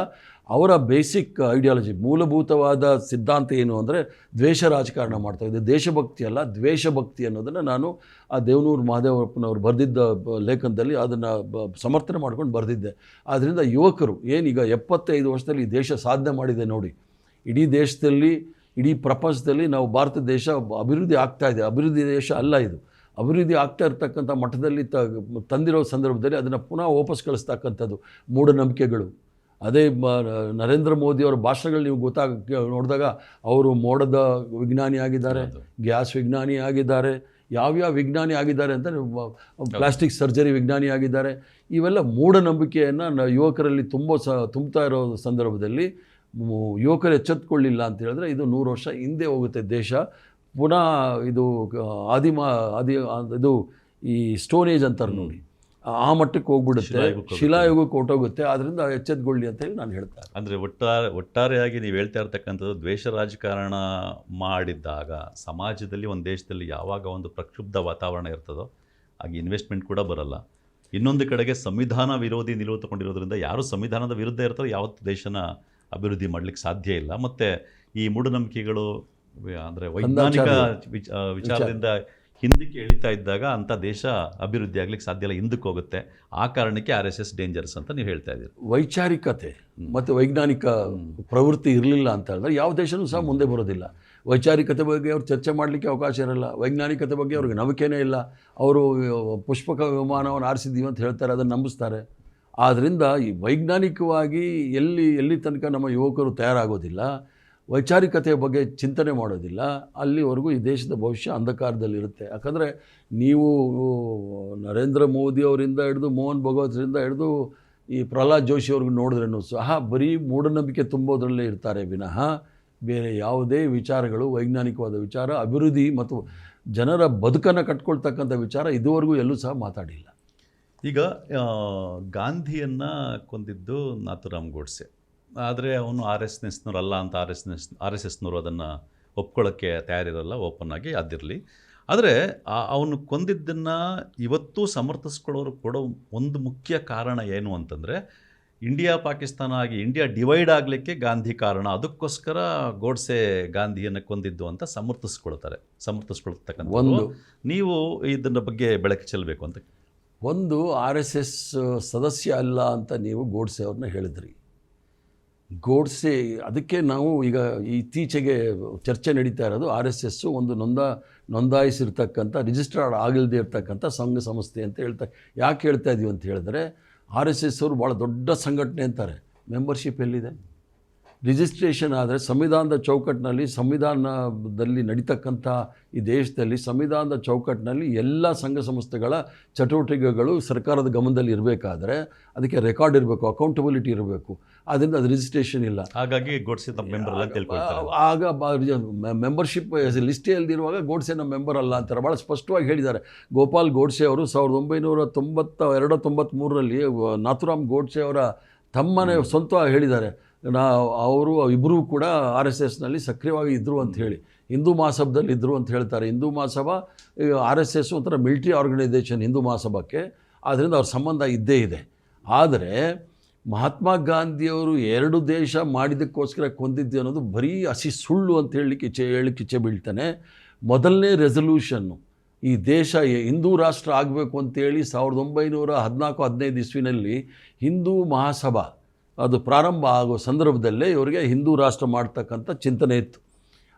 ಅವರ ಬೇಸಿಕ್ ಐಡಿಯಾಲಜಿ, ಮೂಲಭೂತವಾದ ಸಿದ್ಧಾಂತ ಏನು ಅಂದರೆ ದ್ವೇಷ ರಾಜಕಾರಣ ಮಾಡ್ತಾ ಇದೆ. ದೇಶಭಕ್ತಿ ಅಲ್ಲ, ದ್ವೇಷಭಕ್ತಿ ಅನ್ನೋದನ್ನು ನಾನು ಆ ದೇವನೂರು ಮಹದೇವಪ್ಪನವರು ಬರೆದಿದ್ದ ಲೇಖನದಲ್ಲಿ ಅದನ್ನು ಸಮರ್ಥನೆ ಮಾಡ್ಕೊಂಡು ಬರೆದಿದ್ದೆ. ಆದ್ದರಿಂದ ಯುವಕರು ಏನೀಗ 75 ವರ್ಷದಲ್ಲಿ ಈ ದೇಶ ಸಾಧನೆ ಮಾಡಿದೆ ನೋಡಿ. ಇಡೀ ದೇಶದಲ್ಲಿ, ಇಡೀ ಪ್ರಪಂಚದಲ್ಲಿ ನಾವು ಭಾರತ ದೇಶ ಅಭಿವೃದ್ಧಿ ಆಗ್ತಾ ಇದೆ. ಅಭಿವೃದ್ಧಿ ದೇಶ ಅಲ್ಲ ಇದು. ಅಭಿವೃದ್ಧಿ ಆಗ್ತಾ ಇರ್ತಕ್ಕಂಥ ಮಟ್ಟದಲ್ಲಿ ತಂದಿರೋ ಸಂದರ್ಭದಲ್ಲಿ ಅದನ್ನು ಪುನಃ ವಾಪಸ್ ಕಳಿಸ್ತಕ್ಕಂಥದ್ದು ಮೂಢನಂಬಿಕೆಗಳು. ಅದೇ ನರೇಂದ್ರ ಮೋದಿಯವರ ಭಾಷಣಗಳು ನೀವು ನೋಡಿದಾಗ ಅವರು ಮೋಡದ ವಿಜ್ಞಾನಿ ಆಗಿದ್ದಾರೆ, ಗ್ಯಾಸ್ ವಿಜ್ಞಾನಿ ಆಗಿದ್ದಾರೆ, ಯಾವ್ಯಾವ ವಿಜ್ಞಾನಿ ಆಗಿದ್ದಾರೆ ಅಂತ, ಪ್ಲಾಸ್ಟಿಕ್ ಸರ್ಜರಿ ವಿಜ್ಞಾನಿ ಆಗಿದ್ದಾರೆ. ಇವೆಲ್ಲ ಮೂಢನಂಬಿಕೆಯನ್ನು ಯುವಕರಲ್ಲಿ ತುಂಬ್ತಾ ಇರೋ ಸಂದರ್ಭದಲ್ಲಿ ಯುವಕರು ಎಚ್ಚೆತ್ತುಕೊಳ್ಳಿಲ್ಲ ಅಂತ ಹೇಳಿದ್ರೆ ಇದು 100 ವರ್ಷ ಹಿಂದೆ ಹೋಗುತ್ತೆ ದೇಶ. ಪುನಃ ಇದು ಇದು ಈ ಸ್ಟೋನ್ ಏಜ್ ಅಂತಾರೆ ನೋಡಿ, ಆ ಮಟ್ಟಕ್ಕೆ ಹೋಗ್ಬಿಡುತ್ತೆ, ಶಿಲಾಯುಗಕ್ಕೆ ಹೊಟ್ಟೋಗುತ್ತೆ. ಆದ್ದರಿಂದ ಎಚ್ಚೆತ್ತುಕೊಳ್ಳಿ ಅಂತ ಹೇಳಿ ನಾನು ಹೇಳ್ತಾರೆ. ಅಂದರೆ ಒಟ್ಟಾರೆಯಾಗಿ ನೀವು ಹೇಳ್ತಾ ಇರ್ತಕ್ಕಂಥದ್ದು ದ್ವೇಷ ರಾಜಕಾರಣ ಮಾಡಿದ್ದಾಗ ಸಮಾಜದಲ್ಲಿ ಒಂದು ದೇಶದಲ್ಲಿ ಯಾವಾಗ ಒಂದು ಪ್ರಕ್ಷುಬ್ಧ ವಾತಾವರಣ ಇರ್ತದೋ ಆಗ ಇನ್ವೆಸ್ಟ್ಮೆಂಟ್ ಕೂಡ ಬರಲ್ಲ. ಇನ್ನೊಂದು ಕಡೆಗೆ ಸಂವಿಧಾನ ವಿರೋಧಿ ನಿಲುವು ತಗೊಂಡಿರೋದ್ರಿಂದ ಯಾರು ಸಂವಿಧಾನದ ವಿರುದ್ಧ ಇರ್ತಾರೋ ಯಾವತ್ತು ದೇಶನ ಅಭಿವೃದ್ಧಿ ಮಾಡಲಿಕ್ಕೆ ಸಾಧ್ಯ ಇಲ್ಲ. ಮತ್ತು ಈ ಮೂಢನಂಬಿಕೆಗಳು ಅಂದರೆ ವೈಜ್ಞಾನಿಕ ವಿಚಾರದಿಂದ ಹಿಂದಕ್ಕೆ ಎಳಿತಾ ಇದ್ದಾಗ ಅಂಥ ದೇಶ ಅಭಿವೃದ್ಧಿ ಆಗ್ಲಿಕ್ಕೆ ಸಾಧ್ಯ ಇಲ್ಲ, ಹಿಂದಕ್ಕೆ ಹೋಗುತ್ತೆ. ಆ ಕಾರಣಕ್ಕೆ RSS ಡೇಂಜರ್ಸ್ ಅಂತ ನೀವು ಹೇಳ್ತಾ ಇದ್ದೀರಿ. ವೈಚಾರಿಕತೆ ಮತ್ತು ವೈಜ್ಞಾನಿಕ ಪ್ರವೃತ್ತಿ ಇರಲಿಲ್ಲ ಅಂತ ಹೇಳಿದ್ರೆ ಯಾವ ದೇಶನೂ ಸಹ ಮುಂದೆ ಬರೋದಿಲ್ಲ. ವೈಚಾರಿಕತೆ ಬಗ್ಗೆ ಅವ್ರು ಚರ್ಚೆ ಮಾಡಲಿಕ್ಕೆ ಅವಕಾಶ ಇರಲ್ಲ. ವೈಜ್ಞಾನಿಕತೆ ಬಗ್ಗೆ ಅವ್ರಿಗೆ ನಂಬಿಕೆನೇ ಇಲ್ಲ. ಅವರು ಪುಷ್ಪಕ ವಿಮಾನವನ್ನು ಆರಿಸಿದ್ದೀವಿ ಅಂತ ಹೇಳ್ತಾರೆ, ಅದನ್ನು ನಂಬಿಸ್ತಾರೆ. ಆದ್ದರಿಂದ ಈ ವೈಜ್ಞಾನಿಕವಾಗಿ ಎಲ್ಲಿ ತನಕ ನಮ್ಮ ಯುವಕರು ತಯಾರಾಗೋದಿಲ್ಲ, ವೈಚಾರಿಕತೆಯ ಬಗ್ಗೆ ಚಿಂತನೆ ಮಾಡೋದಿಲ್ಲ, ಅಲ್ಲಿವರೆಗೂ ಈ ದೇಶದ ಭವಿಷ್ಯ ಅಂಧಕಾರದಲ್ಲಿರುತ್ತೆ. ಯಾಕಂದರೆ ನೀವು ನರೇಂದ್ರ ಮೋದಿಯವರಿಂದ ಹಿಡಿದು ಮೋಹನ್ ಭಗವತ್ರಿಂದ ಹಿಡಿದು ಈ ಪ್ರಹ್ಲಾದ್ ಜೋಶಿಯವ್ರಿಗೆ ನೋಡಿದ್ರೂ ಸಹ ಬರೀ ಮೂಢನಂಬಿಕೆ ತುಂಬೋದ್ರಲ್ಲೇ ಇರ್ತಾರೆ ವಿನಃ ಬೇರೆ ಯಾವುದೇ ವಿಚಾರಗಳು, ವೈಜ್ಞಾನಿಕವಾದ ವಿಚಾರ, ಅಭಿವೃದ್ಧಿ ಮತ್ತು ಜನರ ಬದುಕನ್ನು ಕಟ್ಕೊಳ್ತಕ್ಕಂಥ ವಿಚಾರ ಇದುವರೆಗೂ ಎಲ್ಲೂ ಸಹ ಮಾತಾಡಿಲ್ಲ. ಈಗ ಗಾಂಧಿಯನ್ನು ಕೊಂದಿದ್ದು ನಾಥುರಾಮ್ ಗೋಡ್ಸೆ, ಆದರೆ ಅವನು RSSನವರಲ್ಲ ಅಂತ RSSನವರು ಅದನ್ನು ಒಪ್ಕೊಳ್ಳೋಕ್ಕೆ ತಯಾರಿರಲ್ಲ, ಓಪನ್ ಆಗಿ ಅದಿರಲಿ. ಆದರೆ ಅವನು ಕೊಂದಿದ್ದನ್ನು ಇವತ್ತು ಸಮರ್ಥಿಸ್ಕೊಳ್ಳೋರು ಕೊಡೋ ಒಂದು ಮುಖ್ಯ ಕಾರಣ ಏನು ಅಂತಂದರೆ ಇಂಡಿಯಾ ಪಾಕಿಸ್ತಾನ ಆಗಿ ಇಂಡಿಯಾ ಡಿವೈಡ್ ಆಗಲಿಕ್ಕೆ ಗಾಂಧಿ ಕಾರಣ, ಅದಕ್ಕೋಸ್ಕರ ಗೋಡ್ಸೆ ಗಾಂಧಿಯನ್ನು ಕೊಂದಿದ್ದು ಅಂತ ಸಮರ್ಥಿಸ್ಕೊಳ್ತಕ್ಕಂಥ ಒಂದು ನೀವು ಇದನ್ನ ಬಗ್ಗೆ ಬೆಳಕು ಚೆಲ್ಲಬೇಕು ಅಂತ. ಒಂದು RSS ಸದಸ್ಯ ಅಲ್ಲ ಅಂತ ನೀವು ಗೋಡ್ಸೆ ಅವ್ರನ್ನ ಹೇಳಿದ್ರಿ. ಗೋಡ್ಸೆ ಅದಕ್ಕೆ ನಾವು ಈಗ ಇತ್ತೀಚೆಗೆ ಚರ್ಚೆ ನಡೀತಾ ಇರೋದು RSS ಒಂದು ನೋಂದಾಯಿಸಿರ್ತಕ್ಕಂಥ ರಿಜಿಸ್ಟರ್ಡ್ ಆಗಿಲ್ಲದೆ ಇರ್ತಕ್ಕಂಥ ಸಂಘ ಸಂಸ್ಥೆ ಅಂತ ಯಾಕೆ ಹೇಳ್ತಾ ಇದ್ದೀವಿ ಅಂತ ಹೇಳಿದ್ರೆ RSS ಅವರು ಭಾಳ ದೊಡ್ಡ ಸಂಘಟನೆ ಅಂತಾರೆ. ಮೆಂಬರ್ಶಿಪ್ ಎಲ್ಲಿದೆ? ರಿಜಿಸ್ಟ್ರೇಷನ್ ಆದರೆ ಸಂವಿಧಾನದ ಚೌಕಟ್ಟಿನಲ್ಲಿ, ಸಂವಿಧಾನದಲ್ಲಿ ನಡೀತಕ್ಕಂಥ ಈ ದೇಶದಲ್ಲಿ ಸಂವಿಧಾನದ ಚೌಕಟ್ಟಿನಲ್ಲಿ ಎಲ್ಲ ಸಂಘ ಸಂಸ್ಥೆಗಳ ಚಟುವಟಿಕೆಗಳು ಸರ್ಕಾರದ ಗಮನದಲ್ಲಿ ಇರಬೇಕಾದ್ರೆ ಅದಕ್ಕೆ ರೆಕಾರ್ಡ್ ಇರಬೇಕು, ಅಕೌಂಟಬಿಲಿಟಿ ಇರಬೇಕು. ಆದ್ದರಿಂದ ಅದು ರಿಜಿಸ್ಟ್ರೇಷನ್ ಇಲ್ಲ. ಹಾಗಾಗಿ ಗೋಡ್ಸೆ ಮೆಂಬರ್ ಅಲ್ಲ ಅಂತ ಹೇಳ್ಕೊಳ್ತಾರೆ. ಆಗ ಮೆಂಬರ್ಶಿಪ್ ಲಿಸ್ಟೇ ಇಲ್ದಿರುವಾಗ ಗೋಡ್ಸೆ ನಮ್ಮ ಮೆಂಬರ್ ಅಲ್ಲ ಅಂತಾರೆ. ಭಾಳ ಸ್ಪಷ್ಟವಾಗಿ ಹೇಳಿದ್ದಾರೆ. ಗೋಪಾಲ್ ಗೋಡ್ಸೆ ಅವರು 1992-93ರಲ್ಲಿ ನಾಥುರಾಮ್ ಗೋಡ್ಸೆ ಅವರ ತಮ್ಮನೇ ಸ್ವಂತವಾಗಿ ಹೇಳಿದ್ದಾರೆ, ಅವರು ಇಬ್ಬರೂ ಕೂಡ RSSನಲ್ಲಿ ಸಕ್ರಿಯವಾಗಿ ಇದ್ದರು ಅಂತ ಹೇಳಿ. ಹಿಂದೂ ಮಹಾಸಭಾದಲ್ಲಿ ಇದ್ದರು ಅಂತ ಹೇಳ್ತಾರೆ. ಹಿಂದೂ ಮಹಾಸಭಾ RSS ಒಂಥರ ಮಿಲಿಟ್ರಿ ಆರ್ಗನೈಸೇಷನ್ ಹಿಂದೂ ಮಹಾಸಭಾಕ್ಕೆ, ಆದ್ದರಿಂದ ಅವ್ರ ಸಂಬಂಧ ಇದ್ದೇ ಇದೆ. ಆದರೆ ಮಹಾತ್ಮ ಗಾಂಧಿಯವರು 2 ದೇಶ ಮಾಡಿದ್ದಕ್ಕೋಸ್ಕರ ಕೊಂದಿದ್ದು ಅನ್ನೋದು ಬರೀ ಹಸಿ ಸುಳ್ಳು ಅಂತ ಹೇಳಲಿಕ್ಕೆ ಇಚ್ಛೆ ಬೀಳ್ತಾನೆ. ಮೊದಲನೇ ರೆಸಲ್ಯೂಷನ್ನು ಈ ದೇಶ ಹಿಂದೂ ರಾಷ್ಟ್ರ ಆಗಬೇಕು ಅಂತೇಳಿ 1914-15 ಇಸ್ವಿನಲ್ಲಿ ಹಿಂದೂ ಮಹಾಸಭಾ ಅದು ಪ್ರಾರಂಭ ಆಗೋ ಸಂದರ್ಭದಲ್ಲೇ ಇವರಿಗೆ ಹಿಂದೂ ರಾಷ್ಟ್ರ ಮಾಡ್ತಕ್ಕಂಥ ಚಿಂತನೆ ಇತ್ತು.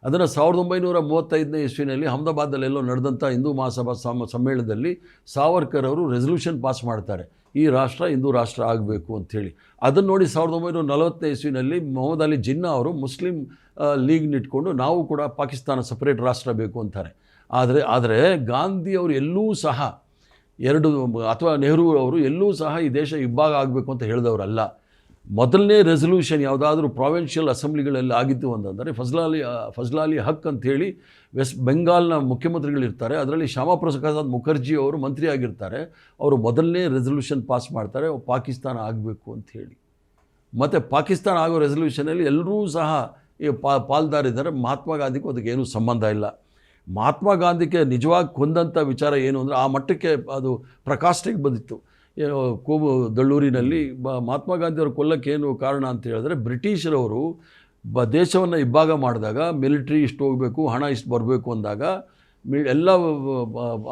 ಅದನ್ನು 1935ನೇ ಇಸ್ವಿನಲ್ಲಿ ಅಹಮದಾಬಾದಲ್ಲೆಲ್ಲೋ ನಡೆದಂಥ ಹಿಂದೂ ಮಹಾಸಭಾ ಸಮ್ಮೇಳನದಲ್ಲಿ ಸಾವರ್ಕರ್ ಅವರು ರೆಸಲ್ಯೂಷನ್ ಪಾಸ್ ಮಾಡ್ತಾರೆ, ಈ ರಾಷ್ಟ್ರ ಹಿಂದೂ ರಾಷ್ಟ್ರ ಆಗಬೇಕು ಅಂಥೇಳಿ. ಅದನ್ನು ನೋಡಿ 1940ನೇ ಇಸ್ವಿನಲ್ಲಿ ಮೊಹಮ್ಮದ್ ಅಲಿ ಜಿನ್ನಾ ಅವರು ಮುಸ್ಲಿಂ ಲೀಗ್ನಿಟ್ಕೊಂಡು ನಾವು ಕೂಡ ಪಾಕಿಸ್ತಾನ ಸಪರೇಟ್ ರಾಷ್ಟ್ರ ಬೇಕು ಅಂತಾರೆ. ಆದರೆ ಗಾಂಧಿ ಅವರು ಎಲ್ಲೂ ಸಹ ಅಥವಾ ನೆಹರು ಅವರು ಎಲ್ಲೂ ಸಹ ಈ ದೇಶ ಇಬ್ಬಾಗ ಆಗಬೇಕು ಅಂತ ಹೇಳಿದವರಲ್ಲ. ಮೊದಲನೇ ರೆಸಲ್ಯೂಷನ್ ಯಾವುದಾದ್ರೂ ಪ್ರಾವಿನ್ಷಿಯಲ್ ಅಸೆಂಬ್ಲಿಗಳಲ್ಲಿ ಆಗಿತ್ತು ಅಂತಂದರೆ ಫಜ್ಲಾಲಿ ಹಕ್ ಅಂಥೇಳಿ ವೆಸ್ಟ್ ಬೆಂಗಾಲ್ನ ಮುಖ್ಯಮಂತ್ರಿಗಳಿರ್ತಾರೆ, ಅದರಲ್ಲಿ ಶ್ಯಾಮಾ ಪ್ರಸಾದ್ ಮುಖರ್ಜಿ ಅವರು ಮಂತ್ರಿ ಆಗಿರ್ತಾರೆ. ಅವರು ಮೊದಲನೇ ರೆಸಲ್ಯೂಷನ್ ಪಾಸ್ ಮಾಡ್ತಾರೆ, ಪಾಕಿಸ್ತಾನ ಆಗಬೇಕು ಅಂಥೇಳಿ. ಮತ್ತು ಪಾಕಿಸ್ತಾನ ಆಗೋ ರೆಸಲ್ಯೂಷನಲ್ಲಿ ಎಲ್ಲರೂ ಸಹ ಈ ಪಾಲ್ದಾರಿದ್ದಾರೆ. ಮಹಾತ್ಮ ಗಾಂಧಿಗೂ ಅದಕ್ಕೇನೂ ಸಂಬಂಧ ಇಲ್ಲ. ಮಹಾತ್ಮ ಗಾಂಧಿಗೆ ನಿಜವಾಗಿ ಕೊಂದಂಥ ವಿಚಾರ ಏನು ಅಂದರೆ ಆ ಮಟ್ಟಕ್ಕೆ ಅದು ಪ್ರಕಾಷ್ಠೆಗೆ ಬಂದಿತ್ತು. ಏನೋ ಕೋಮು ದಳ್ಳೂರಿನಲ್ಲಿ ಮಹಾತ್ಮ ಗಾಂಧಿಯವರು ಕೊಲ್ಲಕ್ಕೇನು ಕಾರಣ ಅಂತ ಹೇಳಿದ್ರೆ, ಬ್ರಿಟಿಷರವರು ದೇಶವನ್ನು ಇಬ್ಬಾಗ ಮಾಡಿದಾಗ ಮಿಲಿಟ್ರಿ ಇಷ್ಟು ಹೋಗಬೇಕು, ಹಣ ಇಷ್ಟು ಬರಬೇಕು ಅಂದಾಗ ಎಲ್ಲ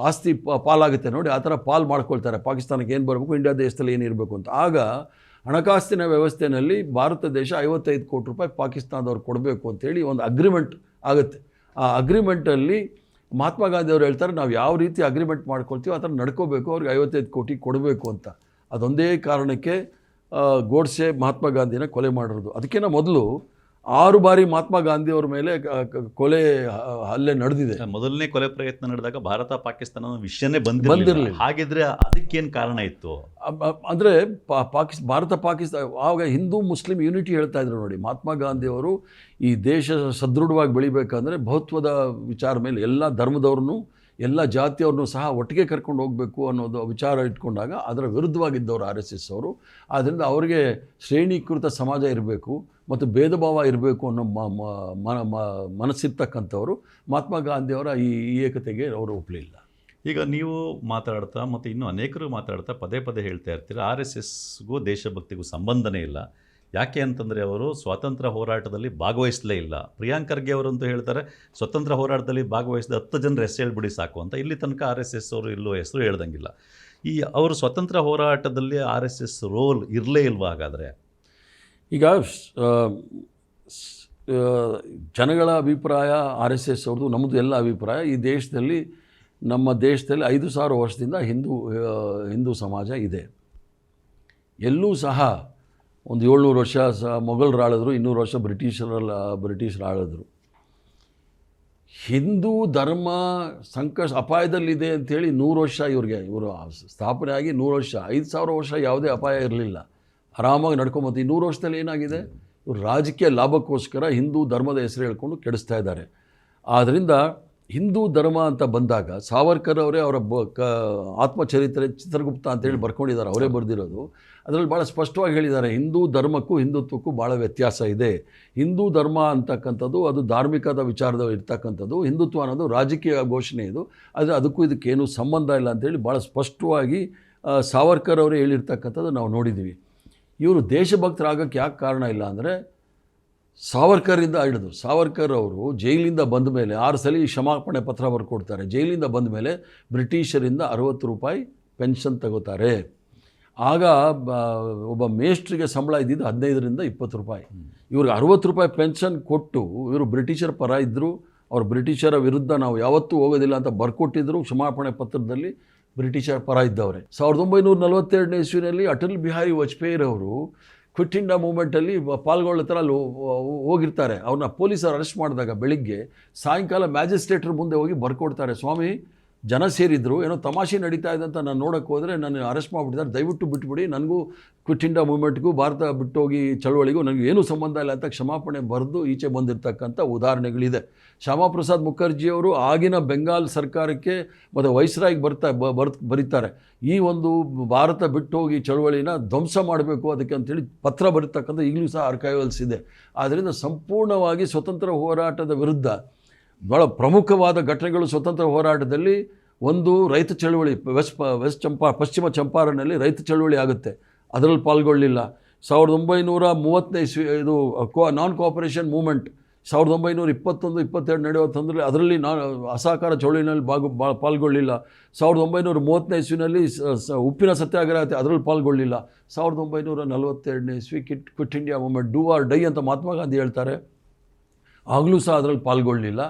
ಆಸ್ತಿ ಪಾಲಾಗುತ್ತೆ ನೋಡಿ, ಆ ಥರ ಪಾಲು ಮಾಡ್ಕೊಳ್ತಾರೆ. ಪಾಕಿಸ್ತಾನಕ್ಕೆ ಏನು ಬರಬೇಕು, ಇಂಡಿಯಾ ದೇಶದಲ್ಲಿ ಏನಿರಬೇಕು ಅಂತ. ಆಗ ಹಣಕಾಸಿನ ವ್ಯವಸ್ಥೆಯಲ್ಲಿ ಭಾರತ ದೇಶ 55 ಕೋಟಿ ರೂಪಾಯಿ ಪಾಕಿಸ್ತಾನದವ್ರು ಕೊಡಬೇಕು ಅಂತೇಳಿ ಒಂದು ಅಗ್ರಿಮೆಂಟ್ ಆಗುತ್ತೆ. ಆ ಅಗ್ರಿಮೆಂಟಲ್ಲಿ ಮಹಾತ್ಮ ಗಾಂಧಿ ಅವರು ಹೇಳ್ತಾರೆ, ನಾವು ಯಾವ ರೀತಿ ಅಗ್ರಿಮೆಂಟ್ ಮಾಡ್ಕೊಳ್ತೀವಿ ಆ ಥರ ನಡ್ಕೋಬೇಕು, ಅವ್ರಿಗೆ 55 ಕೋಟಿ ಕೊಡಬೇಕು ಅಂತ. ಅದೊಂದೇ ಕಾರಣಕ್ಕೆ ಗೋಡ್ಸೆ ಮಹಾತ್ಮ ಗಾಂಧಿನ ಕೊಲೆ ಮಾಡಿರೋದು. ಅದಕ್ಕಿಂತ ಮೊದಲು 6 ಬಾರಿ ಮಹಾತ್ಮ ಗಾಂಧಿಯವ್ರ ಮೇಲೆ ಕೊಲೆ ಹಲ್ಲೆ ನಡೆದಿದೆ. ಮೊದಲನೇ ಕೊಲೆ ಪ್ರಯತ್ನ ನಡೆದಾಗ ಭಾರತ ಪಾಕಿಸ್ತಾನ ವಿಷಯನೇ ಬಂದಿರಲಿಲ್ಲ. ಹಾಗಿದ್ರೆ ಅದಕ್ಕೇನು ಕಾರಣ ಇತ್ತು ಅಂದರೆ ಭಾರತ ಪಾಕಿಸ್ತಾನ ಆವಾಗ ಹಿಂದೂ ಮುಸ್ಲಿಂ ಯೂನಿಟಿ ಹೇಳ್ತಾ ಇದ್ರು ನೋಡಿ. ಮಹಾತ್ಮ ಗಾಂಧಿಯವರು ಈ ದೇಶ ಸದೃಢವಾಗಿ ಬೆಳಿಬೇಕಂದ್ರೆ ಬಹುತ್ವದ ವಿಚಾರ ಮೇಲೆ ಎಲ್ಲ ಧರ್ಮದವ್ರನ್ನೂ ಎಲ್ಲ ಜಾತಿಯವ್ರನ್ನೂ ಸಹ ಒಟ್ಟಿಗೆ ಕರ್ಕೊಂಡು ಹೋಗಬೇಕು ಅನ್ನೋದು ವಿಚಾರ ಇಟ್ಕೊಂಡಾಗ ಅದರ ವಿರುದ್ಧವಾಗಿದ್ದವರು RSS ಅವರು. ಆದ್ದರಿಂದ ಅವರಿಗೆ ಶ್ರೇಣೀಕೃತ ಸಮಾಜ ಇರಬೇಕು ಮತ್ತು ಭೇದ ಭಾವ ಇರಬೇಕು ಅನ್ನೋ ಮನಸ್ಸಿರ್ತಕ್ಕಂಥವ್ರು ಮಹಾತ್ಮ ಗಾಂಧಿಯವರ ಈ ಏಕತೆಗೆ ಅವರು ಒಪ್ಪಲಿಲ್ಲ. ಈಗ ನೀವು ಮಾತಾಡ್ತಾ ಮತ್ತು ಇನ್ನೂ ಅನೇಕರು ಮಾತಾಡ್ತಾ ಪದೇ ಪದೇ ಹೇಳ್ತಾ ಇರ್ತೀರ RSSಗೂ ದೇಶಭಕ್ತಿಗೂ ಸಂಬಂಧನೇ ಇಲ್ಲ. ಯಾಕೆ ಅಂತಂದರೆ ಅವರು ಸ್ವಾತಂತ್ರ್ಯ ಹೋರಾಟದಲ್ಲಿ ಭಾಗವಹಿಸಲೇ ಇಲ್ಲ. ಪ್ರಿಯಾಂಕ್ ಖರ್ಗೆ ಅವರಂತೂ ಹೇಳ್ತಾರೆ, ಸ್ವತಂತ್ರ ಹೋರಾಟದಲ್ಲಿ ಭಾಗವಹಿಸಿದ 10 ಜನರ ಹೆಸರು ಹೇಳ್ಬಿಡಿ ಸಾಕು ಅಂತ. ಇಲ್ಲಿ ತನಕ RSS ಅವರು ಇಲ್ಲೋ ಹೆಸರು ಹೇಳ್ದಂಗಿಲ್ಲ. ಈ ಅವರು ಸ್ವತಂತ್ರ ಹೋರಾಟದಲ್ಲಿ RSS ರೋಲ್ ಇರಲೇ ಇಲ್ವಾ ಹಾಗಾದರೆ? ಈಗ ಜನಗಳ ಅಭಿಪ್ರಾಯ RSS ಅವ್ರದ್ದು, ನಮ್ಮದು ಎಲ್ಲ ಅಭಿಪ್ರಾಯ, ಈ ದೇಶದಲ್ಲಿ ನಮ್ಮ ದೇಶದಲ್ಲಿ 5,000 ವರ್ಷದಿಂದ ಹಿಂದೂ ಸಮಾಜ ಇದೆ. ಎಲ್ಲೂ ಸಹ ಒಂದು 700 ವರ್ಷ ಮೊಘಲರು ಆಳಿದ್ರು, 200 ವರ್ಷ ಬ್ರಿಟಿಷರು ಆಳಿದ್ರು. ಹಿಂದೂ ಧರ್ಮ ಅಪಾಯದಲ್ಲಿದೆ ಅಂಥೇಳಿ 100 ವರ್ಷ ಇವರು ಸ್ಥಾಪನೆ ಆಗಿ 100 ವರ್ಷ, 5,000 ವರ್ಷ ಯಾವುದೇ ಅಪಾಯ ಇರಲಿಲ್ಲ, ಆರಾಮಾಗಿ ನಡ್ಕೊಂಬತ್ತು. ಈ 100 ವರ್ಷದಲ್ಲಿ ಏನಾಗಿದೆ, ಇವರು ರಾಜಕೀಯ ಲಾಭಕ್ಕೋಸ್ಕರ ಹಿಂದೂ ಧರ್ಮದ ಹೆಸರು ಹೇಳ್ಕೊಂಡು ಕೆಡಿಸ್ತಾ ಇದ್ದಾರೆ. ಆದ್ದರಿಂದ ಹಿಂದೂ ಧರ್ಮ ಅಂತ ಬಂದಾಗ ಸಾವರ್ಕರ್ ಅವರೇ ಅವರ ಆತ್ಮಚರಿತ್ರೆ ಚಿತ್ರಗುಪ್ತ ಅಂತೇಳಿ ಬರ್ಕೊಂಡಿದ್ದಾರೆ, ಅವರೇ ಬರೆದಿರೋದು. ಅದರಲ್ಲಿ ಭಾಳ ಸ್ಪಷ್ಟವಾಗಿ ಹೇಳಿದ್ದಾರೆ, ಹಿಂದೂ ಧರ್ಮಕ್ಕೂ ಹಿಂದುತ್ವಕ್ಕೂ ಭಾಳ ವ್ಯತ್ಯಾಸ ಇದೆ. ಹಿಂದೂ ಧರ್ಮ ಅಂತಕ್ಕಂಥದ್ದು ಅದು ಧಾರ್ಮಿಕದ ವಿಚಾರದ ಇರ್ತಕ್ಕಂಥದ್ದು, ಹಿಂದುತ್ವ ಅನ್ನೋದು ರಾಜಕೀಯ ಘೋಷಣೆ ಇದು. ಆದರೆ ಅದಕ್ಕೂ ಇದಕ್ಕೇನು ಸಂಬಂಧ ಇಲ್ಲ ಅಂತೇಳಿ ಭಾಳ ಸ್ಪಷ್ಟವಾಗಿ ಸಾವರ್ಕರ್ ಅವರೇ ಹೇಳಿರ್ತಕ್ಕಂಥದ್ದು ನಾವು ನೋಡಿದ್ದೀವಿ. ಇವರು ದೇಶಭಕ್ತರಾಗಕ್ಕೆ ಯಾಕೆ ಕಾರಣ ಇಲ್ಲ ಅಂದರೆ, ಸಾವರ್ಕರಿಂದ ಹಿಡಿದು ಸಾವರ್ಕರ್ ಅವರು ಜೈಲಿಂದ ಬಂದ ಮೇಲೆ 6 ಸಲ ಕ್ಷಮಾಪಣೆ ಪತ್ರ ಬರ್ಕೊಡ್ತಾರೆ. ಜೈಲಿಂದ ಬಂದ ಮೇಲೆ ಬ್ರಿಟಿಷರಿಂದ 60 ರೂಪಾಯಿ ಪೆನ್ಷನ್ ತಗೋತಾರೆ. ಆಗ ಒಬ್ಬ ಮೇಸ್ಟ್ರಿಗೆ ಸಂಬಳ ಇದ್ದಿದ್ದು 15ರಿಂದ 20 ರೂಪಾಯಿ. ಇವ್ರಿಗೆ 60 ರೂಪಾಯಿ ಪೆನ್ಷನ್ ಕೊಟ್ಟು ಇವರು ಬ್ರಿಟಿಷರ ಪರ ಇದ್ದರು. ಅವರು ಬ್ರಿಟಿಷರ ವಿರುದ್ಧ ನಾವು ಯಾವತ್ತೂ ಹೋಗೋದಿಲ್ಲ ಅಂತ ಬರ್ಕೊಟ್ಟಿದ್ರು ಕ್ಷಮಾಪಣೆ ಪತ್ರದಲ್ಲಿ. ಬ್ರಿಟಿಷರ ಪರ ಇದ್ದವರೇ. 1942ನೇ ಇಸ್ವಿನಲ್ಲಿ ಅಟಲ್ ಬಿಹಾರಿ ವಾಜಪೇಯಿರವರು ಕ್ವಿಟ್ ಇಂಡಿಯಾ ಮೂವ್ಮೆಂಟಲ್ಲಿ ಪಾಲ್ಗೊಳ್ಳೋ ಥರ ಅಲ್ಲಿ ಹೋಗಿರ್ತಾರೆ. ಅವ್ರನ್ನ ಪೊಲೀಸರು ಅರೆಸ್ಟ್ ಮಾಡಿದಾಗ ಬೆಳಿಗ್ಗೆ ಸಾಯಂಕಾಲ ಮ್ಯಾಜಿಸ್ಟ್ರೇಟ್ರ ಮುಂದೆ ಹೋಗಿ ಬರ್ಕೊಡ್ತಾರೆ, ಸ್ವಾಮಿ ಜನ ಸೇರಿದ್ರು, ಏನೋ ತಮಾಷೆ ನಡೀತಾ ಇದೆ ಅಂತ ನಾನು ನೋಡೋಕ್ಕೆ ಹೋದರೆ ನನ್ನ ಅರೆಸ್ಟ್ ಮಾಡಿಬಿಟ್ಟಿದ್ದಾರೆ, ದಯವಿಟ್ಟು ಬಿಟ್ಬಿಡಿ, ನನಗೂ ಕ್ವಿಟ್ ಇಂಡಿಯಾ ಮೂವ್ಮೆಂಟ್ಗೂ ಭಾರತ ಬಿಟ್ಟೋಗಿ ಚಳವಳಿಗೂ ನನಗೂ ಏನೂ ಸಂಬಂಧ ಇಲ್ಲ ಅಂತ ಕ್ಷಮಾಪಣೆ ಬರೆದು ಈಚೆ ಬಂದಿರತಕ್ಕಂಥ ಉದಾಹರಣೆಗಳಿದೆ. ಶ್ಯಾಮಾ ಪ್ರಸಾದ್ ಮುಖರ್ಜಿಯವರು ಆಗಿನ ಬೆಂಗಾಲ್ ಸರ್ಕಾರಕ್ಕೆ ಮತ್ತು ವೈಸ್ರಾಯ್ಗೆ ಬರೀತಾರೆ, ಈ ಒಂದು ಭಾರತ ಬಿಟ್ಟೋಗಿ ಚಳವಳಿನ ಧ್ವಂಸ ಮಾಡಬೇಕು ಅದಕ್ಕೆ ಅಂಥೇಳಿ ಪತ್ರ ಬರೀತಕ್ಕಂಥ ಈಗಲೂ ಸಹ ಆರ್ಕೈವಲ್ಸ್ ಇದೆ. ಆದ್ದರಿಂದ ಸಂಪೂರ್ಣವಾಗಿ ಸ್ವತಂತ್ರ ಹೋರಾಟದ ವಿರುದ್ಧ ಭಾಳ ಪ್ರಮುಖವಾದ ಘಟನೆಗಳು ಸ್ವತಂತ್ರ ಹೋರಾಟದಲ್ಲಿ ಒಂದು ರೈತ ಚಳವಳಿ, ಪಶ್ಚಿಮ ಚಂಪಾರಣ್ನಲ್ಲಿ ರೈತ ಚಳವಳಿ ಆಗುತ್ತೆ, ಅದರಲ್ಲಿ ಪಾಲ್ಗೊಳ್ಳಿಲ್ಲ. 1930ನೇ ಇಸ್ವಿ ಇದು ನಾನ್ ಕೋಆಪರೇಷನ್ ಮೂವ್ಮೆಂಟ್ 1921-22 ನಡೆಯೋ ತೊಂದರೆ, ಅದರಲ್ಲಿ ಅಸಹಕಾರ ಚಳವಳಿನಲ್ಲಿ ಪಾಲ್ಗೊಳ್ಳಿಲ್ಲ. 1930ನೇ ಇಸ್ವಿನಲ್ಲಿ ಉಪ್ಪಿನ ಸತ್ಯಾಗ್ರಹ ಅದರಲ್ಲಿ ಪಾಲ್ಗೊಳ್ಳಿಲ್ಲ. 1942ನೇ ಇಸ್ವಿ Quit India movement, do or die ಅಂತ ಮಹಾತ್ಮ ಗಾಂಧಿ ಹೇಳ್ತಾರೆ, ಆಗಲೂ ಸಹ ಅದರಲ್ಲಿ ಪಾಲ್ಗೊಳ್ಳಿಲ್ಲ.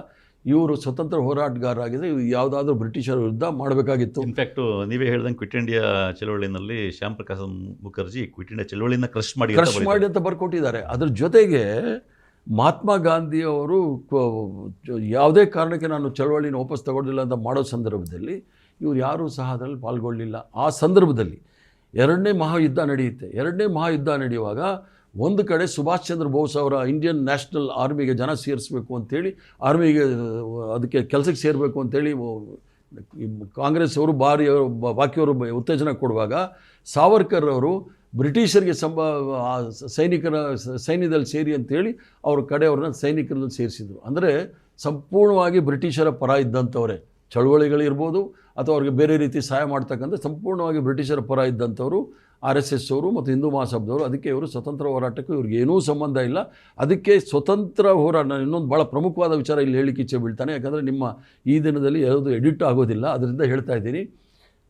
ಇವರು ಸ್ವತಂತ್ರ ಹೋರಾಟಗಾರರಾಗಿದ್ದರೆ ಯಾವುದಾದ್ರೂ ಬ್ರಿಟಿಷರ ವಿರುದ್ಧ ಮಾಡಬೇಕಾಗಿತ್ತು. ಇನ್ಫ್ಯಾಕ್ಟು ನೀವೇ ಹೇಳ್ದಂಗೆ ಕ್ವಿಟ್ ಇಂಡಿಯಾ ಚಳವಳಿನಲ್ಲಿ ಶ್ಯಾಮ್ ಪ್ರಸಾದ್ ಮುಖರ್ಜಿ ಕ್ವಿಟ್ ಇಂಡಿಯಾ ಚಳವಳಿನ ಕ್ರಶ್ ಮಾಡಿ ಅಂತ ಬರ್ಕೊಟ್ಟಿದ್ದಾರೆ. ಅದ್ರ ಜೊತೆಗೆ ಮಹಾತ್ಮ ಗಾಂಧಿಯವರು ಯಾವುದೇ ಕಾರಣಕ್ಕೆ ನಾನು ಚಳವಳಿನ ವಾಪಸ್ ತಗೊಳ್ಳಿಲ್ಲ ಅಂತ ಮಾಡೋ ಸಂದರ್ಭದಲ್ಲಿ ಇವರು ಯಾರೂ ಸಹ ಅದರಲ್ಲಿ ಪಾಲ್ಗೊಳ್ಳಿಲ್ಲ. ಆ ಸಂದರ್ಭದಲ್ಲಿ ಎರಡನೇ ಮಹಾಯುದ್ಧ ನಡೆಯುತ್ತೆ. ಎರಡನೇ ಮಹಾಯುದ್ಧ ನಡೆಯುವಾಗ ಒಂದು ಕಡೆ ಸುಭಾಷ್ ಚಂದ್ರ ಬೋಸ್ ಅವರ ಇಂಡಿಯನ್ ನ್ಯಾಷನಲ್ ಆರ್ಮಿಗೆ ಜನ ಸೇರಿಸಬೇಕು ಅಂತೇಳಿ, ಆರ್ಮಿಗೆ ಅದಕ್ಕೆ ಕೆಲಸಕ್ಕೆ ಸೇರಬೇಕು ಅಂತೇಳಿ ಕಾಂಗ್ರೆಸ್ ಅವರು ಬಾಕಿಯವರು ಉತ್ತೇಜನ ಕೊಡುವಾಗ ಸಾವರ್ಕರ್ ಅವರು ಬ್ರಿಟಿಷರಿಗೆ ಸೈನ್ಯದಲ್ಲಿ ಸೇರಿ ಅಂತೇಳಿ ಅವ್ರ ಕಡೆಯವ್ರನ್ನ ಸೈನಿಕರಲ್ಲಿ ಸೇರಿಸಿದರು. ಅಂದರೆ ಸಂಪೂರ್ಣವಾಗಿ ಬ್ರಿಟಿಷರ ಪರ ಇದ್ದಂಥವರೇ, ಚಳುವಳಿಗಳಿರ್ಬೋದು ಅಥವಾ ಅವ್ರಿಗೆ ಬೇರೆ ರೀತಿ ಸಹಾಯ ಮಾಡ್ತಕ್ಕಂಥ ಸಂಪೂರ್ಣವಾಗಿ ಬ್ರಿಟಿಷರ ಪರ ಇದ್ದಂಥವರು RSS ಅವರು ಮತ್ತು ಹಿಂದೂ ಮಹಾಸಭಾದವರು. ಅದಕ್ಕೆ ಇವರು ಸ್ವತಂತ್ರ ಹೋರಾಟಕ್ಕೂ ಇವ್ರಿಗೆ ಏನೂ ಸಂಬಂಧ ಇಲ್ಲ. ಅದಕ್ಕೆ ಸ್ವತಂತ್ರ ಹೋರಾಟ ಇನ್ನೊಂದು ಭಾಳ ಪ್ರಮುಖವಾದ ವಿಚಾರ ಇಲ್ಲಿ ಹೇಳಿಕ್ಕೆ ಇಚ್ಛೆ ಬೀಳ್ತಾನೆ, ಯಾಕಂದರೆ ನಿಮ್ಮ ಈ ದಿನದಲ್ಲಿ ಯಾವುದು ಎಡಿಟ್ ಆಗೋದಿಲ್ಲ, ಅದರಿಂದ ಹೇಳ್ತಾ ಇದ್ದೀನಿ.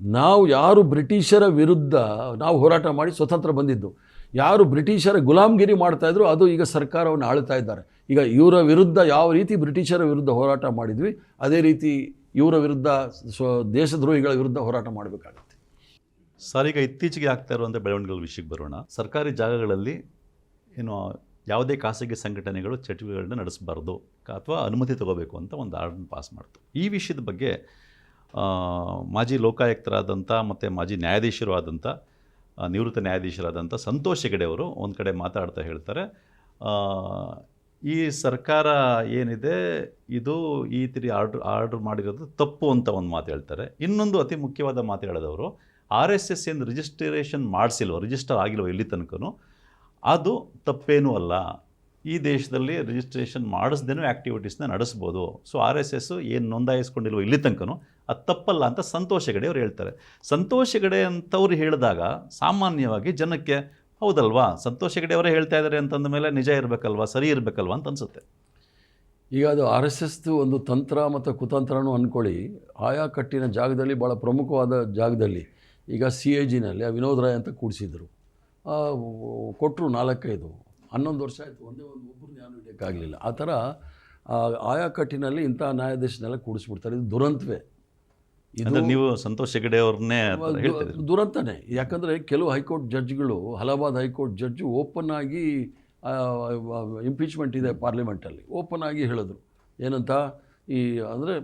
ನಾವು ಯಾರು ಬ್ರಿಟಿಷರ ವಿರುದ್ಧ ನಾವು ಹೋರಾಟ ಮಾಡಿ ಸ್ವತಂತ್ರ ಬಂದಿದ್ದು, ಯಾರು ಬ್ರಿಟಿಷರ ಗುಲಾಮ್ಗಿರಿ ಮಾಡ್ತಾಯಿದ್ರು ಅದು ಈಗ ಸರ್ಕಾರವನ್ನು ಆಳ್ತಾ ಇದ್ದಾರೆ. ಈಗ ಇವರ ವಿರುದ್ಧ ಯಾವ ರೀತಿ ಬ್ರಿಟಿಷರ ವಿರುದ್ಧ ಹೋರಾಟ ಮಾಡಿದ್ವಿ, ಅದೇ ರೀತಿ ಇವರ ವಿರುದ್ಧ ದೇಶದ್ರೋಹಿಗಳ ವಿರುದ್ಧ ಹೋರಾಟ ಮಾಡಬೇಕಾಗುತ್ತೆ. ಸರ್, ಈಗ ಇತ್ತೀಚೆಗೆ ಆಗ್ತಾ ಇರುವಂಥ ಬೆಳವಣಿಗೆಗಳ ವಿಷಯಕ್ಕೆ ಬರೋಣ. ಸರ್ಕಾರಿ ಜಾಗಗಳಲ್ಲಿ ಏನು ಯಾವುದೇ ಖಾಸಗಿ ಸಂಘಟನೆಗಳು ಚಟುವಟಿಕೆಗಳನ್ನ ನಡೆಸಬಾರ್ದು ಅಥವಾ ಅನುಮತಿ ತಗೋಬೇಕು ಅಂತ ಒಂದು ಆರ್ಡರ್ ಪಾಸ್ ಮಾಡ್ತು. ಈ ವಿಷಯದ ಬಗ್ಗೆ ಮಾಜಿ ಲೋಕಾಯುಕ್ತರಾದಂಥ ಮತ್ತು ಮಾಜಿ ನ್ಯಾಯಾಧೀಶರು ಆದಂಥ ನಿವೃತ್ತ ನ್ಯಾಯಾಧೀಶರಾದಂಥ ಸಂತೋಷ್ ಹೆಗಡೆ ಅವರು ಒಂದು ಕಡೆ ಮಾತಾಡ್ತಾ ಹೇಳ್ತಾರೆ, ಈ ಸರ್ಕಾರ ಏನಿದೆ ಇದು ಈ ತಿರಿ ಆರ್ಡ್ರ್ ಮಾಡಿರೋದು ತಪ್ಪು ಅಂತ ಒಂದು ಮಾತು ಹೇಳ್ತಾರೆ. ಇನ್ನೊಂದು ಅತಿ ಮುಖ್ಯವಾದ ಮಾತು ಹೇಳಿದವರು, RSS ಏನು ರಿಜಿಸ್ಟ್ರೇಷನ್ ಮಾಡಿಸಿಲ್ವೋ, ರಿಜಿಸ್ಟರ್ ಆಗಿಲ್ವೋ ಇಲ್ಲಿ ತನಕನೂ, ಅದು ತಪ್ಪೇನೂ ಅಲ್ಲ. ಈ ದೇಶದಲ್ಲಿ ರಿಜಿಸ್ಟ್ರೇಷನ್ ಮಾಡಿಸ್ದೇನೂ ಆ್ಯಕ್ಟಿವಿಟೀಸ್ನ ನಡೆಸ್ಬೋದು. ಸೊ RSS ಏನು ನೋಂದಾಯಿಸ್ಕೊಂಡಿಲ್ವೋ ಇಲ್ಲಿ ತನಕನೂ ಅದು ತಪ್ಪಲ್ಲ ಅಂತ ಸಂತೋಷ್ ಹೆಗಡೆ ಅವ್ರು ಹೇಳ್ತಾರೆ. ಸಂತೋಷ್ ಹೆಗಡೆ ಅಂತವ್ರು ಹೇಳಿದಾಗ ಸಾಮಾನ್ಯವಾಗಿ ಜನಕ್ಕೆ ಹೌದಲ್ವಾ, ಸಂತೋಷ್ ಹೆಗಡೆ ಅವರೇ ಹೇಳ್ತಾ ಇದ್ದಾರೆ ಅಂತಂದ ಮೇಲೆ ನಿಜ ಇರಬೇಕಲ್ವಾ, ಸರಿ ಇರಬೇಕಲ್ವಾ ಅಂತ ಅನಿಸುತ್ತೆ. ಈಗ ಅದು RSSದು ಒಂದು ತಂತ್ರ ಮತ್ತು ಕುತಂತ್ರನೂ ಅಂದ್ಕೊಳ್ಳಿ. ಆಯಾ ಕಟ್ಟಿನ ಜಾಗದಲ್ಲಿ ಭಾಳ ಪ್ರಮುಖವಾದ ಜಾಗದಲ್ಲಿ ಈಗ CAGನಲ್ಲಿ ವಿನೋದ್ ರಾಯ್ ಅಂತ ಕೂಡಿಸಿದ್ರು, ಕೊಟ್ಟರು 4-5 11 ವರ್ಷ ಆಯಿತು, ಒಬ್ಬರನ್ನ ಯಾರು ಹಿಡಿಯೋಕ್ಕಾಗಲಿಲ್ಲ. ಆ ಥರ ಆಯಾ ಕಟ್ಟಿನಲ್ಲಿ ಇಂಥ ನ್ಯಾಯಾಧೀಶನೆಲ್ಲ ಕೂಡಿಸ್ಬಿಡ್ತಾರೆ. ಇದು ದುರಂತವೇ. ಇದು ನೀವು ಸಂತೋಷ್ ಹೆಗಡೆ ಅವ್ರನ್ನೇ ದುರಂತನೇ. ಯಾಕಂದರೆ ಕೆಲವು ಹೈಕೋರ್ಟ್ ಜಡ್ಜ್ಗಳು, ಅಲಹಾಬಾದ್ ಹೈಕೋರ್ಟ್ ಜಡ್ಜು ಓಪನ್ ಆಗಿ ಇಂಪೀಚ್ಮೆಂಟ್ ಇದೆ ಪಾರ್ಲಿಮೆಂಟಲ್ಲಿ, ಓಪನ್ ಆಗಿ ಹೇಳಿದ್ರು ಏನಂತ, ಈ ಅಂದರೆ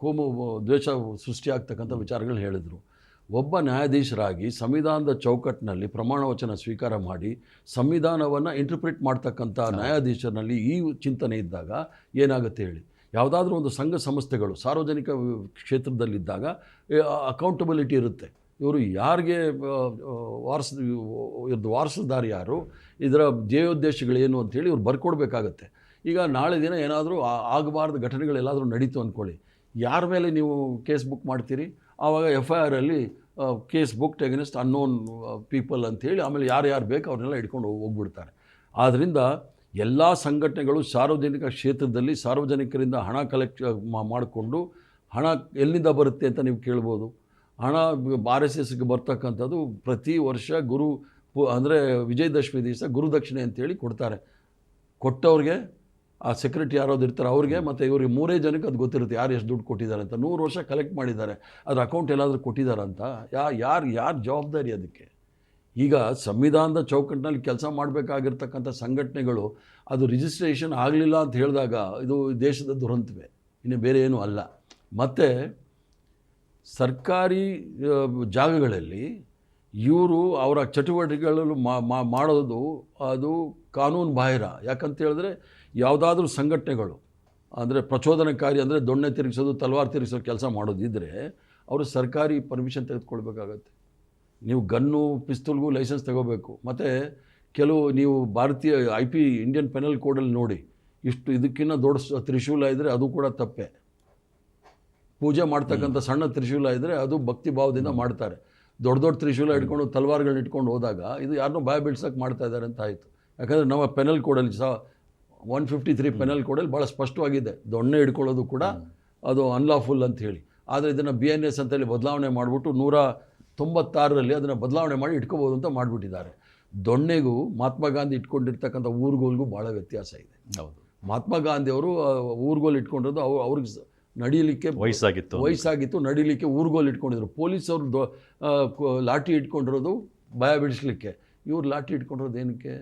ಕೋಮು ದ್ವೇಷ ಸೃಷ್ಟಿಯಾಗ್ತಕ್ಕಂಥ ವಿಚಾರಗಳು ಹೇಳಿದರು. ಒಬ್ಬ ನ್ಯಾಯಾಧೀಶರಾಗಿ ಸಂವಿಧಾನದ ಚೌಕಟ್ಟಿನಲ್ಲಿ ಪ್ರಮಾಣ ವಚನ ಸ್ವೀಕಾರ ಮಾಡಿ ಸಂವಿಧಾನವನ್ನು ಇಂಟರ್ಪ್ರಿಟ್ ಮಾಡ್ತಕ್ಕಂಥ ನ್ಯಾಯಾಧೀಶರಲ್ಲಿ ಈ ಚಿಂತನೆ ಇದ್ದಾಗ ಏನಾಗುತ್ತೆ ಹೇಳಿ. ಯಾವುದಾದ್ರೂ ಒಂದು ಸಂಘ ಸಂಸ್ಥೆಗಳು ಸಾರ್ವಜನಿಕ ಕ್ಷೇತ್ರದಲ್ಲಿದ್ದಾಗ ಅಕೌಂಟಬಿಲಿಟಿ ಇರುತ್ತೆ. ಇವರು ಯಾರಿಗೆ ಇವ್ರದ್ದು ವಾರಸುದಾರ ಯಾರು, ಇದರ ಧ್ಯೇಯೋದ್ದೇಶಗಳೇನು ಅಂಥೇಳಿ ಇವ್ರು ಬರ್ಕೊಡ್ಬೇಕಾಗತ್ತೆ. ಈಗ ನಾಳೆ ದಿನ ಏನಾದರೂ ಆಗಬಾರ್ದು ಘಟನೆಗಳೆಲ್ಲಾದರೂ ನಡೀತು ಅಂದ್ಕೊಳ್ಳಿ, ಯಾರ ಮೇಲೆ ನೀವು ಕೇಸ್ ಬುಕ್ ಮಾಡ್ತೀರಿ? ಆವಾಗ FIRಲ್ಲಿ case booked against unknown people ಅಂಥೇಳಿ ಆಮೇಲೆ ಯಾರು ಬೇಕು ಅವ್ರನ್ನೆಲ್ಲ ಹಿಡ್ಕೊಂಡು ಹೋಗ್ಬಿಡ್ತಾರೆ. ಆದ್ದರಿಂದ ಎಲ್ಲ ಸಂಘಟನೆಗಳು ಸಾರ್ವಜನಿಕ ಕ್ಷೇತ್ರದಲ್ಲಿ ಸಾರ್ವಜನಿಕರಿಂದ ಹಣ ಕಲೆಕ್ಟ್ ಮಾಡಿಕೊಂಡು, ಹಣ ಎಲ್ಲಿಂದ ಬರುತ್ತೆ ಅಂತ ನೀವು ಕೇಳ್ಬೋದು. ಹಣ RSSಗೆ ಬರ್ತಕ್ಕಂಥದ್ದು ಪ್ರತಿ ವರ್ಷ ಅಂದರೆ ವಿಜಯದಶಮಿ ದಿವಸ ಗುರುದಕ್ಷಿಣೆ ಅಂತೇಳಿ ಕೊಡ್ತಾರೆ. ಕೊಟ್ಟವ್ರಿಗೆ ಆ ಸೆಕ್ರೆಟರಿ ಯಾರಾದ್ರು ಇರ್ತಾರೆ ಅವ್ರಿಗೆ, ಮತ್ತು ಇವ್ರಿಗೆ 3 ಜನಕ್ಕೆ ಅದು ಗೊತ್ತಿರುತ್ತೆ ಯಾರು ಎಷ್ಟು ದುಡ್ಡು ಕೊಟ್ಟಿದ್ದಾರೆ ಅಂತ. 100 ವರ್ಷ ಕಲೆಕ್ಟ್ ಮಾಡಿದ್ದಾರೆ, ಅದ್ರ ಅಕೌಂಟ್ ಎಲ್ಲಾದರೂ ಕೊಟ್ಟಿದ್ದಾರಂತ ಯಾರು ಜವಾಬ್ದಾರಿ ಅದಕ್ಕೆ? ಈಗ ಸಂವಿಧಾನದ ಚೌಕಟ್ಟಿನಲ್ಲಿ ಕೆಲಸ ಮಾಡಬೇಕಾಗಿರ್ತಕ್ಕಂಥ ಸಂಘಟನೆಗಳು ಅದು ರಿಜಿಸ್ಟ್ರೇಷನ್ ಆಗಲಿಲ್ಲ ಅಂತ ಹೇಳಿದಾಗ ಇದು ದೇಶದ ದುರಂತವೇ, ಇನ್ನು ಬೇರೆ ಏನೂ ಅಲ್ಲ. ಮತ್ತು ಸರ್ಕಾರಿ ಜಾಗಗಳಲ್ಲಿ ಇವರು ಅವರ ಚಟುವಟಿಕೆಗಳು ಮಾಡೋದು ಅದು ಕಾನೂನು ಬಾಹಿರ. ಯಾಕಂತ ಹೇಳಿದ್ರೆ ಯಾವುದಾದ್ರೂ ಸಂಘಟನೆಗಳು ಅಂದರೆ ಪ್ರಚೋದನಕಾರಿ, ಅಂದರೆ ದೊಣ್ಣೆ ತಿರುಗಿಸೋದು, ತಲವಾರು ತಿರುಗಿಸೋದು ಕೆಲಸ ಮಾಡೋದಿದ್ದರೆ ಅವರು ಸರ್ಕಾರಿ ಪರ್ಮಿಷನ್ ತೆಗೆದುಕೊಳ್ಬೇಕಾಗತ್ತೆ. ನೀವು ಗನ್ನು ಪಿಸ್ತೂಲ್ಗೂ ಲೈಸೆನ್ಸ್ ತಗೋಬೇಕು. ಮತ್ತು ಕೆಲವು ನೀವು ಭಾರತೀಯ IP ಇಂಡಿಯನ್ ಪೆನಲ್ ಕೋಡಲ್ಲಿ ನೋಡಿ, ಇಷ್ಟು ಇದಕ್ಕಿಂತ ದೊಡ್ಡ ತ್ರಿಶೂಲ ಇದ್ದರೆ ಅದು ಕೂಡ ತಪ್ಪೆ. ಪೂಜೆ ಮಾಡ್ತಕ್ಕಂಥ ಸಣ್ಣ ತ್ರಿಶೂಲ ಇದ್ದರೆ ಅದು ಭಕ್ತಿ ಭಾವದಿಂದ ಮಾಡ್ತಾರೆ. ದೊಡ್ಡ ತ್ರಿಶೂಲ ಇಟ್ಕೊಂಡು ತಲವಾರುಗಳನ್ನ ಇಟ್ಕೊಂಡು ಹೋದಾಗ ಇದು ಯಾರನ್ನೂ ಭಯ ಬೀಳ್ಸೋಕ್ಕೆ ಮಾಡ್ತಾ ಇದ್ದಾರೆ ಅಂತ ಆಯಿತು. ಯಾಕಂದರೆ ನಮ್ಮ ಪೆನಲ್ ಕೋಡಲ್ಲಿ 153 ಪೆನಲ್ ಕೋಡಲ್ಲಿ ಭಾಳ ಸ್ಪಷ್ಟವಾಗಿದೆ, ದೊಣ್ಣೆ ಹಿಡ್ಕೊಳ್ಳೋದು ಕೂಡ ಅದು ಅನ್ಲಾಫುಲ್ ಅಂತ ಹೇಳಿ. ಆದರೆ ಇದನ್ನು BNS ಅಂತೇಳಿ ಬದಲಾವಣೆ ಮಾಡಿಬಿಟ್ಟು 196ರಲ್ಲಿ ಅದನ್ನು ಬದಲಾವಣೆ ಮಾಡಿ ಇಟ್ಕೋಬೋದು ಅಂತ ಮಾಡಿಬಿಟ್ಟಿದ್ದಾರೆ. ದೊಣ್ಣೆಗೂ ಮಹಾತ್ಮ ಗಾಂಧಿ ಇಟ್ಕೊಂಡಿರ್ತಕ್ಕಂಥ ಊರುಗೋಲ್ಗೂ ಭಾಳ ವ್ಯತ್ಯಾಸ ಇದೆ. ಹೌದು, ಮಹಾತ್ಮ ಗಾಂಧಿಯವರು ಊರುಗೋಲು ಇಟ್ಕೊಂಡಿರೋದು ಅವ್ರಿಗೆ ನಡೀಲಿಕ್ಕೆ ವಯಸ್ಸಾಗಿತ್ತು, ನಡೀಲಿಕ್ಕೆ ಊರುಗೋಲು ಇಟ್ಕೊಂಡಿದ್ರು. ಪೊಲೀಸವ್ರು ಲಾಠಿ ಇಟ್ಕೊಂಡಿರೋದು ಭಯ ಬಿಡಿಸ್ಲಿಕ್ಕೆ, ಇವ್ರು ಲಾಠಿ ಇಟ್ಕೊಂಡಿರೋದು ಏನಕ್ಕೆ?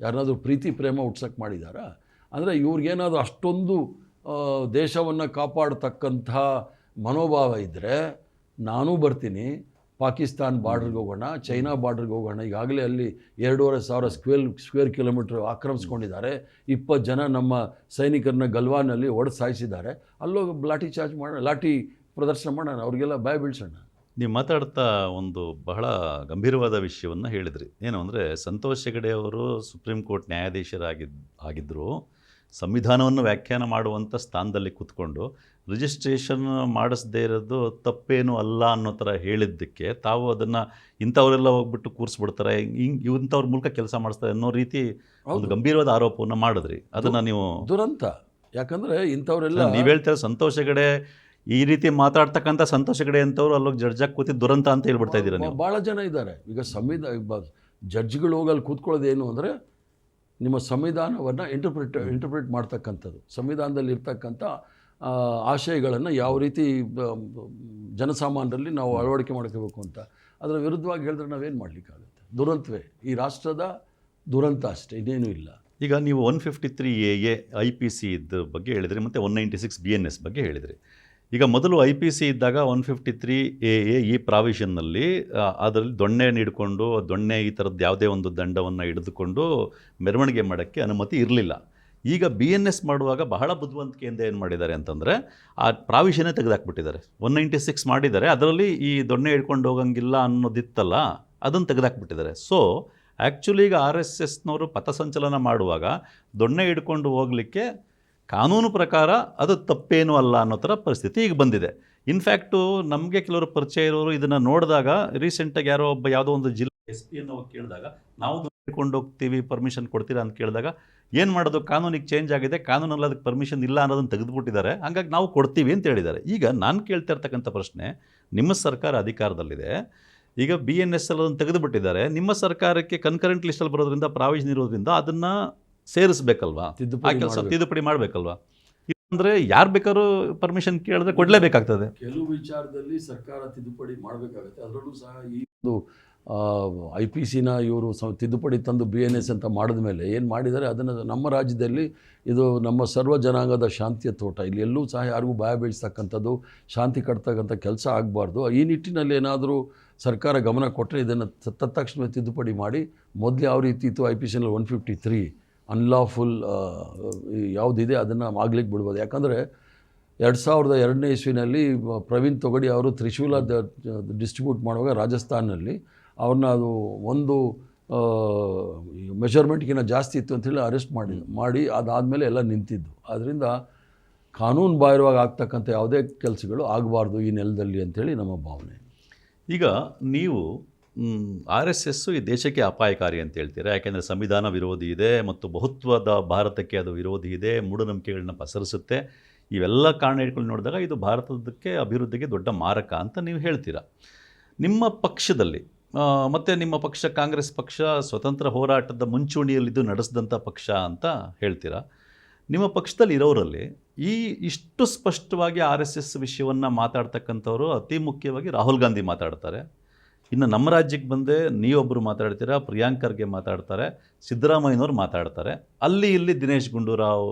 ಯಾರನ್ನಾದ್ರೂ ಪ್ರೀತಿ ಪ್ರೇಮ ಹುಟ್ಸಕ್ಕೆ ಮಾಡಿದಾರಾ? ಅಂದರೆ ಇವ್ರಿಗೇನಾದರೂ ಅಷ್ಟೊಂದು ದೇಶವನ್ನು ಕಾಪಾಡ್ತಕ್ಕಂಥ ಮನೋಭಾವ ಇದ್ದರೆ ನಾನೂ ಬರ್ತೀನಿ, ಪಾಕಿಸ್ತಾನ್ ಬಾರ್ಡ್ರಿಗೆ ಹೋಗೋಣ, ಚೈನಾ ಬಾರ್ಡ್ರಿಗೆ ಹೋಗೋಣ. ಈಗಾಗಲೇ ಅಲ್ಲಿ 2,500 ಸ್ಕ್ವೇರ್ ಕಿಲೋಮೀಟ್ರ್ ಆಕ್ರಮಿಸ್ಕೊಂಡಿದ್ದಾರೆ. 20 ಜನ ನಮ್ಮ ಸೈನಿಕರನ್ನ ಗಲ್ವಾನಲ್ಲಿ ಹೊಡೆದು ಸಾಯಿಸಿದ್ದಾರೆ. ಅಲ್ಲೋಗಿ ಲಾಠಿ ಪ್ರದರ್ಶನ ಮಾಡೋಣ, ಅವ್ರಿಗೆಲ್ಲ ಬಾಯ್ ಬೀಳ್ಸೋಣ. ನೀವು ಮಾತಾಡ್ತಾ ಒಂದು ಬಹಳ ಗಂಭೀರವಾದ ವಿಷಯವನ್ನು ಹೇಳಿದ್ರಿ. ಏನು ಅಂದರೆ, ಸಂತೋಷ್ ಹೆಗಡೆ ಅವರು ಸುಪ್ರೀಂ ಕೋರ್ಟ್ ಆಗಿದ್ದರು, ಸಂವಿಧಾನವನ್ನು ವ್ಯಾಖ್ಯಾನ ಮಾಡುವಂಥ ಸ್ಥಾನದಲ್ಲಿ ಕೂತ್ಕೊಂಡು ರಿಜಿಸ್ಟ್ರೇಷನ್ ಮಾಡಿಸದೇ ಇರೋದು ತಪ್ಪೇನೂ ಅಲ್ಲ ಅನ್ನೋ ಥರ ಹೇಳಿದ್ದಕ್ಕೆ ತಾವು ಅದನ್ನು ಇಂಥವರೆಲ್ಲ ಹೋಗ್ಬಿಟ್ಟು ಕೂರಿಸ್ಬಿಡ್ತಾರೆ, ಇಂಥವ್ರ ಮೂಲಕ ಕೆಲಸ ಮಾಡಿಸ್ತಾರೆ ಅನ್ನೋ ರೀತಿ ಒಂದು ಗಂಭೀರವಾದ ಆರೋಪವನ್ನು ಮಾಡಿದ್ರಿ. ಅದನ್ನು ನೀವು ದುರಂತ. ಯಾಕಂದರೆ ಇಂಥವರೆಲ್ಲ ನೀವು ಹೇಳ್ತಾರೆ ಸಂತೋಷ್ ಹೆಗಡೆ ಈ ರೀತಿ ಮಾತಾಡ್ತಕ್ಕಂಥ ಸಂತೋಷ್ ಹೆಗಡೆ ಅಂತವ್ರು ಅಲ್ಲೋಗಿ ಜಡ್ಜಾಗಿ ಕೂತಿದ್ದು ದುರಂತ ಅಂತ ಹೇಳ್ಬಿಡ್ತಾ ಇದ್ದೀರಾ ನೀವು. ಭಾಳ ಜನ ಇದ್ದಾರೆ. ಈಗ ಜಡ್ಜ್ಗಳು ಹೋಗಲ್ಲಿ ಕೂತ್ಕೊಳ್ಳೋದೇನು ಅಂದರೆ ನಿಮ್ಮ ಸಂವಿಧಾನವನ್ನು ಇಂಟರ್ಪ್ರಿಟ್ ಮಾಡ್ತಕ್ಕಂಥದ್ದು, ಸಂವಿಧಾನದಲ್ಲಿ ಇರ್ತಕ್ಕಂಥ ಆಶಯಗಳನ್ನು ಯಾವ ರೀತಿ ಜನಸಾಮಾನ್ಯರಲ್ಲಿ ನಾವು ಅಳವಡಿಕೆ ಮಾಡ್ಕೋಬೇಕು ಅಂತ. ಅದರ ವಿರುದ್ಧವಾಗಿ ಹೇಳಿದ್ರೆ ನಾವೇನು ಮಾಡಲಿಕ್ಕಾಗುತ್ತೆ? ದುರಂತವೇ, ಈ ರಾಷ್ಟ್ರದ ದುರಂತ ಅಷ್ಟೇ, ಇನ್ನೇನೂ ಇಲ್ಲ. ಈಗ ನೀವು 153AA IPC ಇದ್ರ ಬಗ್ಗೆ ಹೇಳಿದ್ರಿ, ಮತ್ತು 196 BNS ಬಗ್ಗೆ ಹೇಳಿದ್ರಿ. ಈಗ ಮೊದಲು IPC ಇದ್ದಾಗ 153AA ಈ ಪ್ರಾವಿಷನ್ನಲ್ಲಿ ಅದರಲ್ಲಿ ದೊಣ್ಣೆ ಹಿಡ್ಕೊಂಡು ದೊಣ್ಣೆ ಈ ಥರದ್ದು ಯಾವುದೇ ಒಂದು ದಂಡವನ್ನು ಹಿಡಿದುಕೊಂಡು ಮೆರವಣಿಗೆ ಮಾಡೋಕ್ಕೆ ಅನುಮತಿ ಇರಲಿಲ್ಲ. ಈಗ BNS ಮಾಡುವಾಗ ಬಹಳ ಬುದ್ಧಿವಂತಿಕೆಯಿಂದ ಏನು ಮಾಡಿದ್ದಾರೆ ಅಂತಂದರೆ ಆ ಪ್ರಾವಿಷನ್ನೇ ತೆಗೆದಾಕ್ಬಿಟ್ಟಿದ್ದಾರೆ. 196 ಮಾಡಿದ್ದಾರೆ, ಅದರಲ್ಲಿ ಈ ದೊಣ್ಣೆ ಹಿಡ್ಕೊಂಡು ಹೋಗಂಗಿಲ್ಲ ಅನ್ನೋದಿತ್ತಲ್ಲ, ಅದನ್ನು ತೆಗೆದಾಕ್ಬಿಟ್ಟಿದ್ದಾರೆ. ಸೊ ಆ್ಯಕ್ಚುಲಿ ಈಗ RSSನವರು ಪಥಸಂಚಲನ ಮಾಡುವಾಗ ದೊಣ್ಣೆ ಹಿಡ್ಕೊಂಡು ಹೋಗಲಿಕ್ಕೆ ಕಾನೂನು ಪ್ರಕಾರ ಅದು ತಪ್ಪೇನೂ ಅಲ್ಲ ಅನ್ನೋ ಥರ ಪರಿಸ್ಥಿತಿ ಈಗ ಬಂದಿದೆ. ಇನ್ಫ್ಯಾಕ್ಟು ನಮಗೆ ಕೆಲವರು ಪರಿಚಯ ಇರೋರು ಇದನ್ನು ನೋಡಿದಾಗ, ರೀಸೆಂಟಾಗಿ ಯಾವುದೋ ಒಂದು ಜಿಲ್ಲೆ SP ಅನ್ನೋ ಕೇಳಿದಾಗ ನಾವು ಹಿಡ್ಕೊಂಡು ಹೋಗ್ತೀವಿ, ಪರ್ಮಿಷನ್ ಕೊಡ್ತೀರಾ ಅಂತ ಕೇಳಿದಾಗ ಏನು ಮಾಡೋದು, ಕಾನೂನಿಗೆ ಚೇಂಜ್ ಆಗಿದೆ, ಕಾನೂನಲ್ಲಿ ಅದಕ್ಕೆ ಪರ್ಮಿಷನ್ ಇಲ್ಲ ಅನ್ನೋದನ್ನು ತೆಗೆದುಬಿಟ್ಟಿದ್ದಾರೆ, ಹಾಗಾಗಿ ನಾವು ಕೊಡ್ತೀವಿ ಅಂತ ಹೇಳಿದ್ದಾರೆ. ಈಗ ನಾನು ಕೇಳ್ತಾ ಇರ್ತಕ್ಕಂಥ ಪ್ರಶ್ನೆ, ನಿಮ್ಮ ಸರ್ಕಾರ ಅಧಿಕಾರದಲ್ಲಿದೆ, ಈಗ BNS ಅದನ್ನು ತೆಗೆದುಬಿಟ್ಟಿದ್ದಾರೆ, ನಿಮ್ಮ ಸರ್ಕಾರಕ್ಕೆ ಕನ್ಕರೆಂಟ್ ಲಿಸ್ಟಲ್ಲಿ ಬರೋದ್ರಿಂದ ಪ್ರಾವಿಷನ್ ಇರೋದ್ರಿಂದ ಅದನ್ನು ಸೇರಿಸ್ಬೇಕಲ್ವಾ, ಆ ಕೆಲಸ ತಿದ್ದುಪಡಿ ಮಾಡಬೇಕಲ್ವಾ? ಅಂದರೆ ಯಾರು ಬೇಕಾದ್ರೂ ಪರ್ಮಿಷನ್ ಕೇಳಿದ್ರೆ ಕೊಡಲೇಬೇಕಾಗ್ತದೆ. ಕೆಲವು ವಿಚಾರದಲ್ಲಿ ಸರ್ಕಾರ ತಿದ್ದುಪಡಿ ಮಾಡಬೇಕಾಗುತ್ತೆ. ಅದರಲ್ಲೂ ಸಹ ಈ ಒಂದು IPCನ ಇವರು ತಿದ್ದುಪಡಿ ತಂದು BNS ಅಂತ ಮಾಡಿದ ಮೇಲೆ ಏನು ಮಾಡಿದ್ದಾರೆ, ಅದನ್ನು ನಮ್ಮ ರಾಜ್ಯದಲ್ಲಿ ಇದು ನಮ್ಮ ಸರ್ವ ಜನಾಂಗದ ಶಾಂತಿಯ ತೋಟ, ಇಲ್ಲಿ ಎಲ್ಲೂ ಸಹ ಯಾರಿಗೂ ಭಯ ಬೀಳಿಸ್ತಕ್ಕಂಥದ್ದು, ಶಾಂತಿ ಕಟ್ತಕ್ಕಂಥ ಕೆಲಸ ಆಗಬಾರ್ದು. ಈ ನಿಟ್ಟಿನಲ್ಲಿ ಏನಾದರೂ ಸರ್ಕಾರ ಗಮನ ಕೊಟ್ಟರೆ ಇದನ್ನು ತತ್ಕ್ಷಣ ತಿದ್ದುಪಡಿ ಮಾಡಿ, ಮೊದಲು ಯಾವ ರೀತಿ ಇತ್ತು IPCನಲ್ಲಿ 153 ಅನ್ಲಾಫುಲ್ ಯಾವುದಿದೆ ಅದನ್ನು ಆಗ್ಲಿಕ್ಕೆ ಬಿಡ್ಬೋದು. ಯಾಕಂದರೆ 2002ನೇ ಇಸ್ವಿನಲ್ಲಿ ಪ್ರವೀಣ್ ತೊಗಡಿ ಅವರು ತ್ರಿಶೂಲ ಡಿಸ್ಟ್ರಿಬ್ಯೂಟ್ ಮಾಡುವಾಗ ರಾಜಸ್ಥಾನಲ್ಲಿ ಅವ್ರನ್ನ ಅದು ಒಂದು ಮೆಷರ್ಮೆಂಟ್ಗಿಂತ ಜಾಸ್ತಿ ಇತ್ತು ಅಂಥೇಳಿ ಅರೆಸ್ಟ್ ಮಾಡಿ ಅದಾದಮೇಲೆ ಎಲ್ಲ ನಿಂತಿದ್ದು. ಆದ್ದರಿಂದ ಕಾನೂನು ಬಾಹಿರವಾಗಿ ಆಗ್ತಕ್ಕಂಥ ಯಾವುದೇ ಕೆಲಸಗಳು ಆಗಬಾರ್ದು ಈ ನೆಲದಲ್ಲಿ ಅಂಥೇಳಿ ನಮ್ಮ ಭಾವನೆ. ಈಗ ನೀವು RSS ಈ ದೇಶಕ್ಕೆ ಅಪಾಯಕಾರಿ ಅಂತ ಹೇಳ್ತೀರಾ, ಯಾಕೆಂದರೆ ಸಂವಿಧಾನ ವಿರೋಧಿ ಇದೆ ಮತ್ತು ಬಹುತ್ವದ ಭಾರತಕ್ಕೆ ಅದು ವಿರೋಧಿ ಇದೆ, ಮೂಢನಂಬಿಕೆಗಳನ್ನ ಪಸರಿಸುತ್ತೆ, ಇವೆಲ್ಲ ಕಾರಣ ಇಟ್ಕೊಂಡು ನೋಡಿದಾಗ ಇದು ಭಾರತದಕ್ಕೆ ಅಭಿವೃದ್ಧಿಗೆ ದೊಡ್ಡ ಮಾರಕ ಅಂತ ನೀವು ಹೇಳ್ತೀರಾ. ನಿಮ್ಮ ಪಕ್ಷದಲ್ಲಿ ಮತ್ತು ನಿಮ್ಮ ಪಕ್ಷ ಕಾಂಗ್ರೆಸ್ ಪಕ್ಷ ಸ್ವತಂತ್ರ ಹೋರಾಟದ ಮುಂಚೂಣಿಯಲ್ಲಿದ್ದು ನಡೆಸಿದಂಥ ಪಕ್ಷ ಅಂತ ಹೇಳ್ತೀರಾ. ನಿಮ್ಮ ಪಕ್ಷದಲ್ಲಿ ಇರೋರಲ್ಲಿ ಇಷ್ಟು ಸ್ಪಷ್ಟವಾಗಿ RSS ವಿಷಯವನ್ನು ಮಾತಾಡ್ತಕ್ಕಂಥವ್ರು ಅತಿ ಮುಖ್ಯವಾಗಿ ರಾಹುಲ್ ಗಾಂಧಿ ಮಾತಾಡ್ತಾರೆ. ಇನ್ನು ನಮ್ಮ ರಾಜ್ಯಕ್ಕೆ ಬಂದೆ ನೀವೊಬ್ಬರು ಮಾತಾಡ್ತೀರಾ, ಪ್ರಿಯಾಂಕ್ ಖರ್ಗೆ ಮಾತಾಡ್ತಾರೆ, ಸಿದ್ದರಾಮಯ್ಯನವ್ರು ಮಾತಾಡ್ತಾರೆ, ಅಲ್ಲಿ ಇಲ್ಲಿ ದಿನೇಶ್ ಗುಂಡೂರಾವ್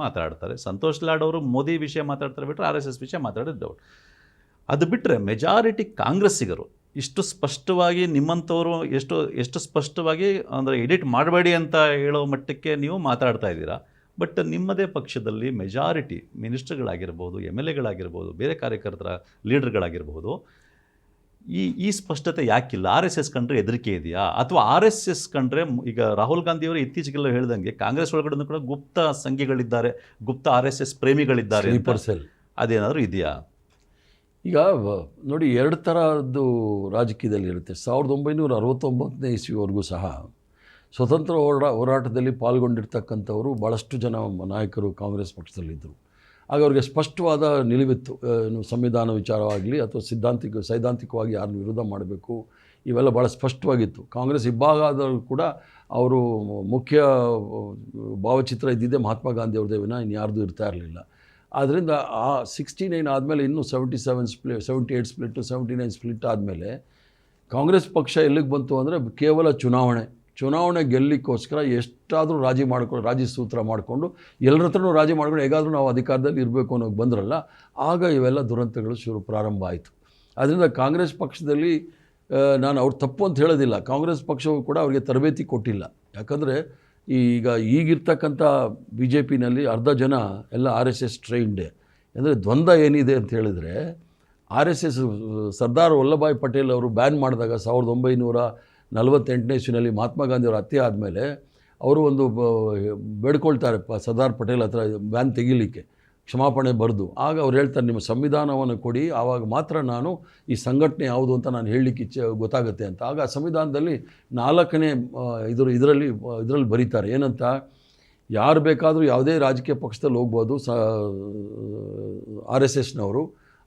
ಮಾತಾಡ್ತಾರೆ, ಸಂತೋಷ್ ಲಾಡ್ ಅವರು ಮೋದಿ ವಿಷಯ ಮಾತಾಡ್ತಾರೆ, ಬಿಟ್ಟರೆ RSS ವಿಷಯ ಮಾತಾಡಿದ್ದು. ಅದು ಬಿಟ್ಟರೆ ಮೆಜಾರಿಟಿ ಕಾಂಗ್ರೆಸ್ಸಿಗರು ಇಷ್ಟು ಸ್ಪಷ್ಟವಾಗಿ ನಿಮ್ಮಂಥವರು ಎಷ್ಟು ಸ್ಪಷ್ಟವಾಗಿ ಅಂದರೆ ಎಡಿಟ್ ಮಾಡಬೇಡಿ ಅಂತ ಹೇಳೋ ಮಟ್ಟಕ್ಕೆ ನೀವು ಮಾತಾಡ್ತಾ ಇದ್ದೀರಾ. ಬಟ್ ನಿಮ್ಮದೇ ಪಕ್ಷದಲ್ಲಿ ಮೆಜಾರಿಟಿ ಮಿನಿಸ್ಟರ್ಗಳಾಗಿರ್ಬೋದು, MLAಗಳಾಗಿರ್ಬೋದು, ಬೇರೆ ಕಾರ್ಯಕರ್ತರ ಲೀಡರ್ಗಳಾಗಿರ್ಬೋದು, ಈ ಸ್ಪಷ್ಟತೆ ಯಾಕಿಲ್ಲ? RSS ಕಂಡ್ರೆ ಹೆದರಿಕೆ ಇದೆಯಾ, ಅಥವಾ RSS ಕಂಡ್ರೆ ಈಗ ರಾಹುಲ್ ಗಾಂಧಿಯವರು ಇತ್ತೀಚೆಗೆಲ್ಲ ಹೇಳ್ದಂಗೆ ಕಾಂಗ್ರೆಸ್ ಒಳಗಡೆ ಕೂಡ ಗುಪ್ತ ಸಂಘಿಗಳಿದ್ದಾರೆ, ಗುಪ್ತ RSS ಪ್ರೇಮಿಗಳಿದ್ದಾರೆ, ಅದೇನಾದರೂ ಇದೆಯಾ? ಈಗ ನೋಡಿ, ಎರಡು ಥರದ್ದು ರಾಜಕೀಯದಲ್ಲಿ ಇರುತ್ತೆ. 1969ನೇ ಇಸ್ವಿವರೆಗೂ ಸಹ ಸ್ವತಂತ್ರ ಹೋರಾಟದಲ್ಲಿ ಪಾಲ್ಗೊಂಡಿರ್ತಕ್ಕಂಥವರು ಭಾಳಷ್ಟು ಜನ ನಾಯಕರು ಕಾಂಗ್ರೆಸ್ ಪಕ್ಷದಲ್ಲಿದ್ದರು. ಆಗ ಅವ್ರಿಗೆ ಸ್ಪಷ್ಟವಾದ ನಿಲುವಿತ್ತು, ಸಂವಿಧಾನ ವಿಚಾರವಾಗಲಿ ಅಥವಾ ಸೈದ್ಧಾಂತಿಕವಾಗಿ ಯಾರನ್ನು ವಿರೋಧ ಮಾಡಬೇಕು, ಇವೆಲ್ಲ ಭಾಳ ಸ್ಪಷ್ಟವಾಗಿತ್ತು. ಕಾಂಗ್ರೆಸ್ ಇಬ್ಬಾಗ ಆದರೂ ಕೂಡ ಅವರು ಮುಖ್ಯ ಭಾವಚಿತ್ರ ಇದ್ದಿದ್ದೇ ಮಹಾತ್ಮ ಗಾಂಧಿ ಅವ್ರದ್ದೇ ವಿನ ಇನ್ಯಾರ್ದು ಇರ್ತಾ ಇರಲಿಲ್ಲ. ಆದ್ದರಿಂದ ಆ 69 ಆದಮೇಲೆ ಇನ್ನೂ 78 ಸ್ಪ್ಲಿಟ್ಟು 79 ಸ್ಪ್ಲಿಟ್ ಆದಮೇಲೆ ಕಾಂಗ್ರೆಸ್ ಪಕ್ಷ ಎಲ್ಲಿಗೆ ಬಂತು ಅಂದರೆ ಕೇವಲ ಚುನಾವಣೆ ಗೆಲ್ಲಲಿಕ್ಕೋಸ್ಕರ ಎಷ್ಟಾದರೂ ರಾಜಿ ಸೂತ್ರ ಮಾಡಿಕೊಂಡು ಎಲ್ಲರ ಹತ್ರನೂ ರಾಜಿ ಮಾಡ್ಕೊಂಡು ಹೇಗಾದರೂ ನಾವು ಅಧಿಕಾರದಲ್ಲಿ ಇರಬೇಕು ಅನ್ನೋಕೆ ಬಂದ್ರಲ್ಲ, ಆಗ ಇವೆಲ್ಲ ದುರಂತಗಳು ಪ್ರಾರಂಭ ಆಯಿತು. ಆದ್ದರಿಂದ ಕಾಂಗ್ರೆಸ್ ಪಕ್ಷದಲ್ಲಿ ನಾನು ಅವ್ರು ತಪ್ಪು ಅಂತ ಹೇಳೋದಿಲ್ಲ. ಕಾಂಗ್ರೆಸ್ ಪಕ್ಷವು ಕೂಡ ಅವರಿಗೆ ತರಬೇತಿ ಕೊಟ್ಟಿಲ್ಲ. ಯಾಕಂದರೆ ಈಗಿರ್ತಕ್ಕಂಥ ಬಿ ಜೆ ಪಿನಲ್ಲಿ ಅರ್ಧ ಜನ ಎಲ್ಲ RSS ಟ್ರೈನ್ಡೇ. ಅಂದರೆ ದ್ವಂದ್ವ ಏನಿದೆ ಅಂತ ಹೇಳಿದರೆ, RSS ಸರ್ದಾರ್ ವಲ್ಲಭಾಯ್ ಪಟೇಲ್ ಅವರು ಬ್ಯಾನ್ ಮಾಡಿದಾಗ 1948ನೇ ಇಸ್ವಿನಲ್ಲಿ ಮಹಾತ್ಮ ಗಾಂಧಿಯವರ ಹತ್ಯೆ ಆದಮೇಲೆ ಅವರು ಒಂದು ಬೇಡ್ಕೊಳ್ತಾರೆ ಸರ್ದಾರ್ ಪಟೇಲ್ ಹತ್ರ ಬ್ಯಾನ್ ತೆಗಿಲಿಕ್ಕೆ, ಕ್ಷಮಾಪಣೆ ಬರೆದು. ಆಗ ಅವ್ರು ಹೇಳ್ತಾರೆ, ನಿಮ್ಮ ಸಂವಿಧಾನವನ್ನು ಕೊಡಿ, ಆವಾಗ ಮಾತ್ರ ನಾನು ಈ ಸಂಘಟನೆ ಯಾವುದು ಅಂತ ನಾನು ಹೇಳಲಿಕ್ಕೆ ಗೊತ್ತಾಗುತ್ತೆ ಅಂತ. ಆಗ ಸಂವಿಧಾನದಲ್ಲಿ 4ನೇ ಇದರಲ್ಲಿ ಬರೀತಾರೆ ಏನಂತ, ಯಾರು ಬೇಕಾದರೂ ಯಾವುದೇ ರಾಜಕೀಯ ಪಕ್ಷದಲ್ಲಿ ಹೋಗ್ಬೋದು RSSನವರು,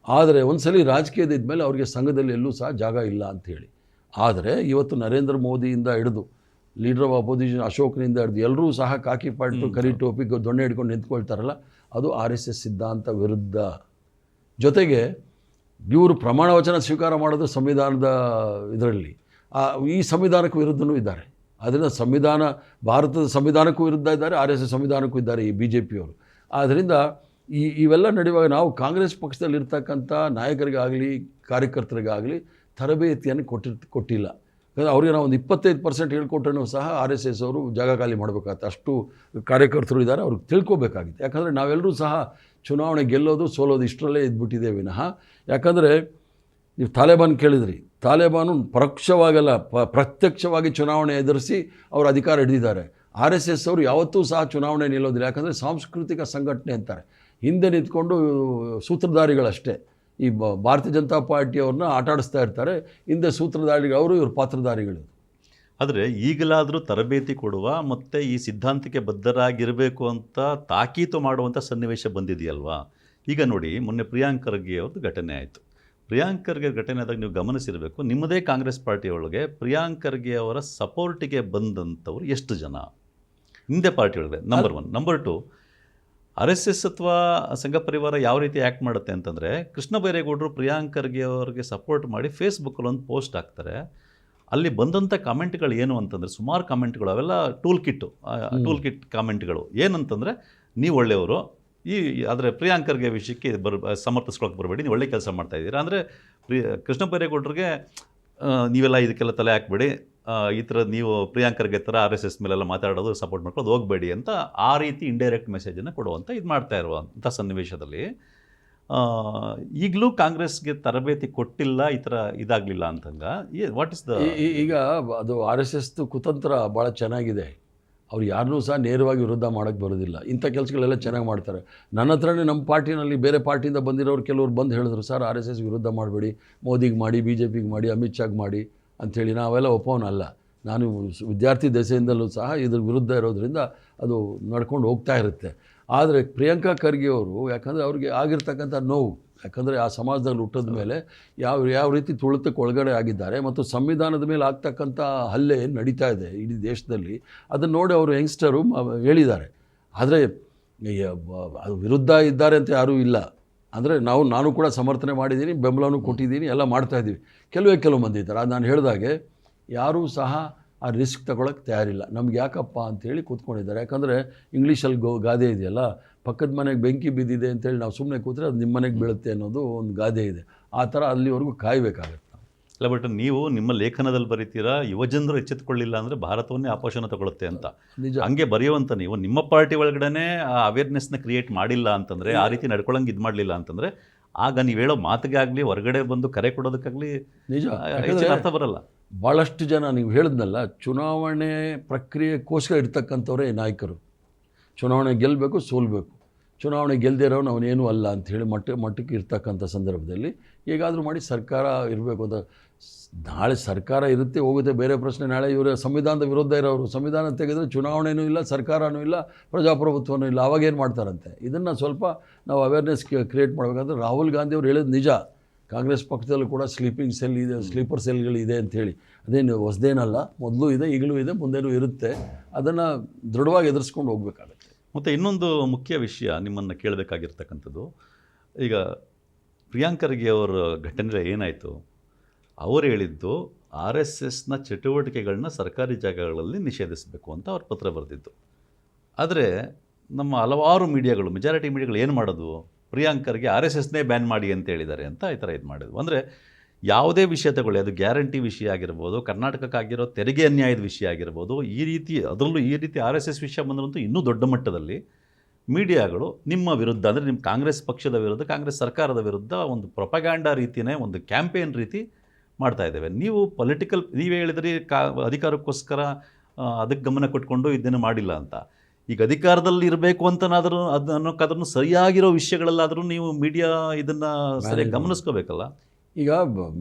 ಆದರೆ ಒಂದ್ಸಲಿ ರಾಜಕೀಯದ ಇದ್ಮೇಲೆ ಅವರಿಗೆ ಸಂಘದಲ್ಲಿ ಎಲ್ಲೂ ಸಹ ಜಾಗ ಇಲ್ಲ ಅಂಥೇಳಿ. ಆದರೆ ಇವತ್ತು ನರೇಂದ್ರ ಮೋದಿಯಿಂದ ಹಿಡಿದು ಲೀಡರ್ ಆಫ್ ಅಪೋಸಿಷನ್ ಅಶೋಕ್ನಿಂದ ಹಿಡಿದು ಎಲ್ಲರೂ ಸಹ ಕಾಕಿ ಪಾಟು ಕರಿ ಟೋಪಿ ದೊಣ್ಣೆ ಹಿಡ್ಕೊಂಡು ನಿಂತ್ಕೊಳ್ತಾರಲ್ಲ, ಅದು RSS ಸಿದ್ಧಾಂತ ವಿರುದ್ಧ. ಜೊತೆಗೆ ಇವರು ಪ್ರಮಾಣ ವಚನ ಸ್ವೀಕಾರ ಮಾಡೋದು ಸಂವಿಧಾನದ ಇದರಲ್ಲಿ, ಈ ಸಂವಿಧಾನಕ್ಕೆ ವಿರುದ್ಧವೂ ಇದ್ದಾರೆ. ಆದ್ದರಿಂದ ಭಾರತದ ಸಂವಿಧಾನಕ್ಕೂ ವಿರುದ್ಧ ಇದ್ದಾರೆ, RSS ಸಂವಿಧಾನಕ್ಕೂ ಇದ್ದಾರೆ ಈ BJPಯವರು. ಆದ್ದರಿಂದ ಇವೆಲ್ಲ ನಡೆಯುವಾಗ ನಾವು ಕಾಂಗ್ರೆಸ್ ಪಕ್ಷದಲ್ಲಿರ್ತಕ್ಕಂಥ ನಾಯಕರಿಗಾಗಲಿ ಕಾರ್ಯಕರ್ತರಿಗಾಗಲಿ ತರಬೇತಿಯನ್ನು ಕೊಟ್ಟಿಲ್ಲ. ಯಾಕಂದರೆ ಅವರಿಗೆ ನಾವು ಒಂದು 25% ಹೇಳ್ಕೊಟ್ರೂ ಸಹ RSS ಅವರು ಜಾಗ ಖಾಲಿ ಮಾಡಬೇಕಾಗತ್ತೆ. ಅಷ್ಟು ಕಾರ್ಯಕರ್ತರು ಇದ್ದಾರೆ, ಅವ್ರಿಗೆ ತಿಳ್ಕೊಬೇಕಾಗಿತ್ತು. ಯಾಕಂದರೆ ನಾವೆಲ್ಲರೂ ಸಹ ಚುನಾವಣೆ ಗೆಲ್ಲೋದು ಸೋಲೋದು ಇಷ್ಟರಲ್ಲೇ ಇದ್ಬಿಟ್ಟಿದೆ ವಿನಃ. ಯಾಕಂದರೆ ನೀವು ತಾಲಿಬಾನ್ ಕೇಳಿದ್ರಿ, ತಾಲಿಬಾನು ಪರೋಕ್ಷವಾಗಲ್ಲ ಪ್ರತ್ಯಕ್ಷವಾಗಿ ಚುನಾವಣೆ ಎದುರಿಸಿ ಅವರು ಅಧಿಕಾರ ಹಿಡಿದಿದ್ದಾರೆ. RSS ಅವರು ಯಾವತ್ತೂ ಸಹ ಚುನಾವಣೆ ನಿಲ್ಲೋದಿಲ್ಲ. ಯಾಕಂದರೆ ಸಾಂಸ್ಕೃತಿಕ ಸಂಘಟನೆ ಅಂತಾರೆ, ಹಿಂದೆ ನಿಂತ್ಕೊಂಡು ಸೂತ್ರಧಾರಿಗಳಷ್ಟೇ. ಈ ಭಾರತೀಯ ಜನತಾ ಪಾರ್ಟಿಯವ್ರನ್ನ ಆಟಾಡಿಸ್ತಾ ಇರ್ತಾರೆ, ಹಿಂದೆ ಸೂತ್ರಧಾರಿಗಳು, ಇವರು ಪಾತ್ರಧಾರಿಗಳು. ಆದರೆ ಈಗಲಾದರೂ ತರಬೇತಿ ಕೊಡುವ ಮತ್ತು ಈ ಸಿದ್ಧಾಂತಕ್ಕೆ ಬದ್ಧರಾಗಿರಬೇಕು ಅಂತ ತಾಕೀತು ಮಾಡುವಂಥ ಸನ್ನಿವೇಶ ಬಂದಿದೆಯಲ್ವಾ. ಈಗ ನೋಡಿ, ಮೊನ್ನೆ ಪ್ರಿಯಾಂಕ್ ಖರ್ಗೆ ಅವ್ರದ್ದು ಘಟನೆ ಆಯಿತು. ಪ್ರಿಯಾಂಕ್ ಖರ್ಗೆ ಘಟನೆ ಆದಾಗ ನೀವು ಗಮನಿಸಿರಬೇಕು, ನಿಮ್ಮದೇ ಕಾಂಗ್ರೆಸ್ ಪಾರ್ಟಿಯೊಳಗೆ ಪ್ರಿಯಾಂಕ್ ಖರ್ಗೆ ಅವರ ಸಪೋರ್ಟಿಗೆ ಬಂದಂಥವ್ರು ಎಷ್ಟು ಜನ ಹಿಂದೆ ಪಾರ್ಟಿಯೊಳಗೆ? ನಂಬರ್ 1. ನಂಬರ್ 2, RSS ಅಥವಾ ಸಂಘ ಪರಿವಾರ ಯಾವ ರೀತಿ ಆ್ಯಕ್ಟ್ ಮಾಡುತ್ತೆ ಅಂತಂದರೆ, ಕೃಷ್ಣ ಬೈರೇಗೌಡರು ಪ್ರಿಯಾಂಕ್ ಖರ್ಗೆ ಅವ್ರಿಗೆ ಸಪೋರ್ಟ್ ಮಾಡಿ ಫೇಸ್ಬುಕ್ಕಲ್ಲಿ ಒಂದು ಪೋಸ್ಟ್ ಹಾಕ್ತಾರೆ. ಅಲ್ಲಿ ಬಂದಂಥ ಕಾಮೆಂಟ್ಗಳು ಏನು ಅಂತಂದರೆ, ಸುಮಾರು ಕಾಮೆಂಟ್ಗಳು, ಅವೆಲ್ಲ ಟೂಲ್ ಕಿಟ್ ಕಾಮೆಂಟ್ಗಳು. ಏನಂತಂದರೆ, ನೀವು ಒಳ್ಳೆಯವರು, ಆದರೆ ಪ್ರಿಯಾಂಕ್ ಖರ್ಗೆ ವಿಷಯಕ್ಕೆ ಸಮರ್ಥಿಸ್ಕೊಳಕ್ಕೆ ಬರಬೇಡಿ, ನೀವು ಒಳ್ಳೆ ಕೆಲಸ ಮಾಡ್ತಾಯಿದ್ದೀರಾ. ಅಂದರೆ ಕೃಷ್ಣ ಬೈರೇಗೌಡರಿಗೆ ನೀವೆಲ್ಲ ಇದಕ್ಕೆಲ್ಲ ತಲೆ ಹಾಕ್ಬೇಡಿ, ಈ ಥರ ನೀವು ಪ್ರಿಯಾಂಕ್ ಖರ್ಗೆ ಥರ RSS ಮೇಲೆಲ್ಲ ಮಾತಾಡೋದು ಸಪೋರ್ಟ್ ಮಾಡ್ಕೊಳ್ಳೋದು ಹೋಗಬೇಡಿ ಅಂತ ಆ ರೀತಿ ಇಂಡೈರೆಕ್ಟ್ ಮೆಸೇಜನ್ನು ಕೊಡುವಂಥ ಇದು ಮಾಡ್ತಾ ಇರುವಂಥ ಸನ್ನಿವೇಶದಲ್ಲಿ ಈಗಲೂ ಕಾಂಗ್ರೆಸ್ಗೆ ತರಬೇತಿ ಕೊಟ್ಟಿಲ್ಲ, ಈ ಥರ ಇದಾಗಲಿಲ್ಲ ಅಂತಂಗ ವಾಟ್ ಇಸ್ ದ ಈಗ ಅದು RSSದು ಕುತಂತ್ರ ಭಾಳ ಚೆನ್ನಾಗಿದೆ. ಅವ್ರು ಯಾರನ್ನೂ ಸಹ ನೇರವಾಗಿ ವಿರುದ್ಧ ಮಾಡೋಕ್ಕೆ ಬರೋದಿಲ್ಲ. ಇಂಥ ಕೆಲಸಗಳೆಲ್ಲ ಚೆನ್ನಾಗಿ ಮಾಡ್ತಾರೆ. ನನ್ನ ಹತ್ರನೇ ನಮ್ಮ ಪಾರ್ಟಿನಲ್ಲಿ ಬೇರೆ ಪಾರ್ಟಿಯಿಂದ ಬಂದಿರೋರು ಕೆಲವರು ಬಂದು ಹೇಳಿದ್ರು, ಸರ್ RSS ವಿರುದ್ಧ ಮಾಡಬೇಡಿ, ಮೋದಿಗೆ ಮಾಡಿ, BJPಗೆ ಮಾಡಿ, ಅಮಿತ್ ಶಾಗ್ ಮಾಡಿ ಅಂಥೇಳಿ. ನಾವೆಲ್ಲ ಒಪ್ಪೋನಲ್ಲ. ನಾನು ವಿದ್ಯಾರ್ಥಿ ದೆಸೆಯಿಂದಲೂ ಸಹ ಇದ್ರ ವಿರುದ್ಧ ಇರೋದರಿಂದ ಅದು ನಡ್ಕೊಂಡು ಹೋಗ್ತಾ ಇರುತ್ತೆ. ಆದರೆ ಪ್ರಿಯಾಂಕಾ ಖರ್ಗೆ ಅವರು, ಯಾಕಂದರೆ ಅವ್ರಿಗೆ ಆಗಿರ್ತಕ್ಕಂಥ ನೋವು, ಯಾಕಂದರೆ ಆ ಸಮಾಜದಲ್ಲಿ ಹುಟ್ಟಿದ ಮೇಲೆ ಯಾವ ರೀತಿ ತುಳಿತಕ್ಕೆ ಒಳಗಡೆ ಆಗಿದ್ದಾರೆ ಮತ್ತು ಸಂವಿಧಾನದ ಮೇಲೆ ಆಗ್ತಕ್ಕಂಥ ಹಲ್ಲೆ ನಡೀತಾ ಇದೆ ಇಡೀ ದೇಶದಲ್ಲಿ, ಅದನ್ನು ನೋಡಿ ಅವರು ಯಂಗ್ಸ್ಟರು ಹೇಳಿದ್ದಾರೆ. ಆದರೆ ಅದು ವಿರುದ್ಧ ಇದ್ದಾರೆ ಅಂತ ಯಾರೂ ಇಲ್ಲ. ಅಂದರೆ ನಾನು ಕೂಡ ಸಮರ್ಥನೆ ಮಾಡಿದ್ದೀನಿ, ಬೆಂಬಲನೂ ಕೊಟ್ಟಿದ್ದೀನಿ, ಎಲ್ಲ ಮಾಡ್ತಾಯಿದ್ದೀವಿ. ಕೆಲವು ಮಂದಿ ಇದ್ದಾರೆ. ಅದು ನಾನು ಹೇಳಿದಾಗೆ ಯಾರೂ ಸಹ ಆ ರಿಸ್ಕ್ ತಗೊಳ್ಳೋಕ್ಕೆ ತಯಾರಿಲ್ಲ. ನಮ್ಗೆ ಯಾಕಪ್ಪ ಅಂಥೇಳಿ ಕೂತ್ಕೊಂಡಿದ್ದಾರೆ. ಯಾಕಂದರೆ ಇಂಗ್ಲೀಷಲ್ಲಿ ಗಾದೆ ಇದೆಯಲ್ಲ, ಪಕ್ಕದ ಮನೆಗೆ ಬೆಂಕಿ ಬಿದ್ದಿದೆ ಅಂತೇಳಿ ನಾವು ಸುಮ್ಮನೆ ಕೂತ್ರೆ ಅದು ನಿಮ್ಮ ಮನೆಗೆ ಬೀಳುತ್ತೆ ಅನ್ನೋದು ಒಂದು ಗಾದೆ ಇದೆ. ಆ ಥರ ಅಲ್ಲಿವರೆಗೂ ಕಾಯಬೇಕಾಗತ್ತೆ. ಇಲ್ಲ, ಬಟ್ ನೀವು ನಿಮ್ಮ ಲೇಖನದಲ್ಲಿ ಬರೀತೀರಾ, ಯುವಜನರು ಎಚ್ಚೆತ್ತುಕೊಳ್ಳಿಲ್ಲ ಅಂದರೆ ಭಾರತವನ್ನೇ ಆಪೋಷಣ ತಗೊಳುತ್ತೆ ಅಂತ. ನಿಜ. ಹಂಗೆ ಬರೆಯುವಂಥ ನೀವು ನಿಮ್ಮ ಪಾರ್ಟಿ ಒಳಗಡೆ ಆ ಅವೇರ್ನೆಸ್ನ ಕ್ರಿಯೇಟ್ ಮಾಡಿಲ್ಲ ಅಂತಂದರೆ, ಆ ರೀತಿ ನಡ್ಕೊಳ್ಳೋಂಗೆ ಇದು ಮಾಡಲಿಲ್ಲ ಅಂತಂದರೆ, ಆಗ ನೀವು ಹೇಳೋ ಮಾತಿಗೆ ಆಗಲಿ, ಹೊರಗಡೆ ಬಂದು ಕರೆ ಕೊಡೋದಕ್ಕಾಗಲಿ ನಿಜ ಅರ್ಥ ಬರಲ್ಲ. ಭಾಳಷ್ಟು ಜನ ನೀವು ಹೇಳಿದ್ನಲ್ಲ, ಚುನಾವಣೆ ಪ್ರಕ್ರಿಯೆಗೋಸ್ಕರ ಇರ್ತಕ್ಕಂಥವರೇ ನಾಯಕರು. ಚುನಾವಣೆ ಗೆಲ್ಲಬೇಕು, ಸೋಲ್ಬೇಕು. ಚುನಾವಣೆ ಗೆಲ್ಲದೇ ಇರೋನು ಅವನೇನೂ ಅಲ್ಲ ಅಂಥೇಳಿ ಮಟ್ಟಕ್ಕೆ ಇರ್ತಕ್ಕಂಥ ಸಂದರ್ಭದಲ್ಲಿ ಹೇಗಾದರೂ ಮಾಡಿ ಸರ್ಕಾರ ಇರಬೇಕು ಅಂತ. ನಾಳೆ ಸರ್ಕಾರ ಇರುತ್ತೆ ಹೋಗುತ್ತೆ ಬೇರೆ ಪ್ರಶ್ನೆ. ನಾಳೆ ಇವರು ಸಂವಿಧಾನದ ವಿರುದ್ಧ ಇರೋರು ಸಂವಿಧಾನ ತೆಗೆದರೆ ಚುನಾವಣೆಯೂ ಇಲ್ಲ, ಸರ್ಕಾರನೂ ಇಲ್ಲ, ಪ್ರಜಾಪ್ರಭುತ್ವನೂ ಇಲ್ಲ. ಅವಾಗೇನು ಮಾಡ್ತಾರಂತೆ? ಇದನ್ನು ಸ್ವಲ್ಪ ನಾವು ಅವೇರ್ನೆಸ್ ಕ್ರಿಯೇಟ್ ಮಾಡಬೇಕಂದ್ರೆ, ರಾಹುಲ್ ಗಾಂಧಿ ಅವರು ಹೇಳಿದ ನಿಜ. ಕಾಂಗ್ರೆಸ್ ಪಕ್ಷದಲ್ಲೂ ಕೂಡ ಸ್ಲೀಪರ್ ಸೆಲ್ಗಳಿದೆ ಅಂಥೇಳಿ. ಅದೇನು ಹೊಸದೇನಲ್ಲ, ಮೊದಲು ಇದೆ, ಈಗಲೂ ಇದೆ, ಮುಂದೇನೂ ಇರುತ್ತೆ. ಅದನ್ನು ದೃಢವಾಗಿ ಎದುರಿಸ್ಕೊಂಡು ಹೋಗಬೇಕಾಗತ್ತೆ. ಮತ್ತು ಇನ್ನೊಂದು ಮುಖ್ಯ ವಿಷಯ ನಿಮ್ಮನ್ನು ಕೇಳಬೇಕಾಗಿರ್ತಕ್ಕಂಥದ್ದು, ಈಗ ಪ್ರಿಯಾಂಕ್ ಖರ್ಗೆ ಅವರ ಘಟನೆ ಏನಾಯಿತು, ಅವರು ಹೇಳಿದ್ದು RSSನ ಚಟುವಟಿಕೆಗಳನ್ನ ಸರ್ಕಾರಿ ಜಾಗಗಳಲ್ಲಿ ನಿಷೇಧಿಸಬೇಕು ಅಂತ ಅವ್ರು ಪತ್ರ ಬರೆದಿದ್ದು. ಆದರೆ ನಮ್ಮ ಹಲವಾರು ಮೀಡಿಯಾಗಳು, ಮೆಜಾರಿಟಿ ಮೀಡಿಯಾಗಳು ಏನು ಮಾಡೋದು, ಪ್ರಿಯಾಂಕ್ ಖರ್ಗೆ RSSನೇ ಬ್ಯಾನ್ ಮಾಡಿ ಅಂತ ಹೇಳಿದ್ದಾರೆ ಅಂತ ಈ ಥರ ಇದು ಮಾಡಿದ್ವು. ಅಂದರೆ ಯಾವುದೇ ವಿಷಯ ತಗೊಳ್ಳಿ, ಅದು ಗ್ಯಾರಂಟಿ ವಿಷಯ ಆಗಿರ್ಬೋದು, ಕರ್ನಾಟಕಕ್ಕಾಗಿರೋ ತೆರಿಗೆ ಅನ್ಯಾಯದ ವಿಷಯ ಆಗಿರ್ಬೋದು, ಈ ರೀತಿ ಅದರಲ್ಲೂ ಈ ರೀತಿ RSS ವಿಷಯ ಬಂದ್ರಂತೂ ಇನ್ನೂ ದೊಡ್ಡ ಮಟ್ಟದಲ್ಲಿ ಮೀಡಿಯಾಗಳು ನಿಮ್ಮ ವಿರುದ್ಧ, ಅಂದರೆ ನಿಮ್ಮ ಕಾಂಗ್ರೆಸ್ ಪಕ್ಷದ ವಿರುದ್ಧ, ಕಾಂಗ್ರೆಸ್ ಸರ್ಕಾರದ ವಿರುದ್ಧ ಒಂದು ಪ್ರೊಪಗ್ಯಾಂಡಾ ರೀತಿಯೇ, ಒಂದು ಕ್ಯಾಂಪೇನ್ ರೀತಿ ಮಾಡ್ತಾ ಇದ್ದೇವೆ. ನೀವು ನೀವೇ ಹೇಳಿದ್ರಿ ಅಧಿಕಾರಕ್ಕೋಸ್ಕರ ಅದಕ್ಕೆ ಗಮನ ಕೊಟ್ಕೊಂಡು ಇದನ್ನು ಮಾಡಿಲ್ಲ ಅಂತ. ಈಗ ಅಧಿಕಾರದಲ್ಲಿ ಇರಬೇಕು ಅಂತನಾದರೂ ಅನ್ನೋಕ್ಕಾದ್ರೂ ಸರಿಯಾಗಿರೋ ವಿಷಯಗಳಲ್ಲಾದರೂ ನೀವು ಮೀಡಿಯಾ ಇದನ್ನು ಸರಿಯಾಗಿ ಗಮನಿಸ್ಕೋಬೇಕಲ್ಲ. ಈಗ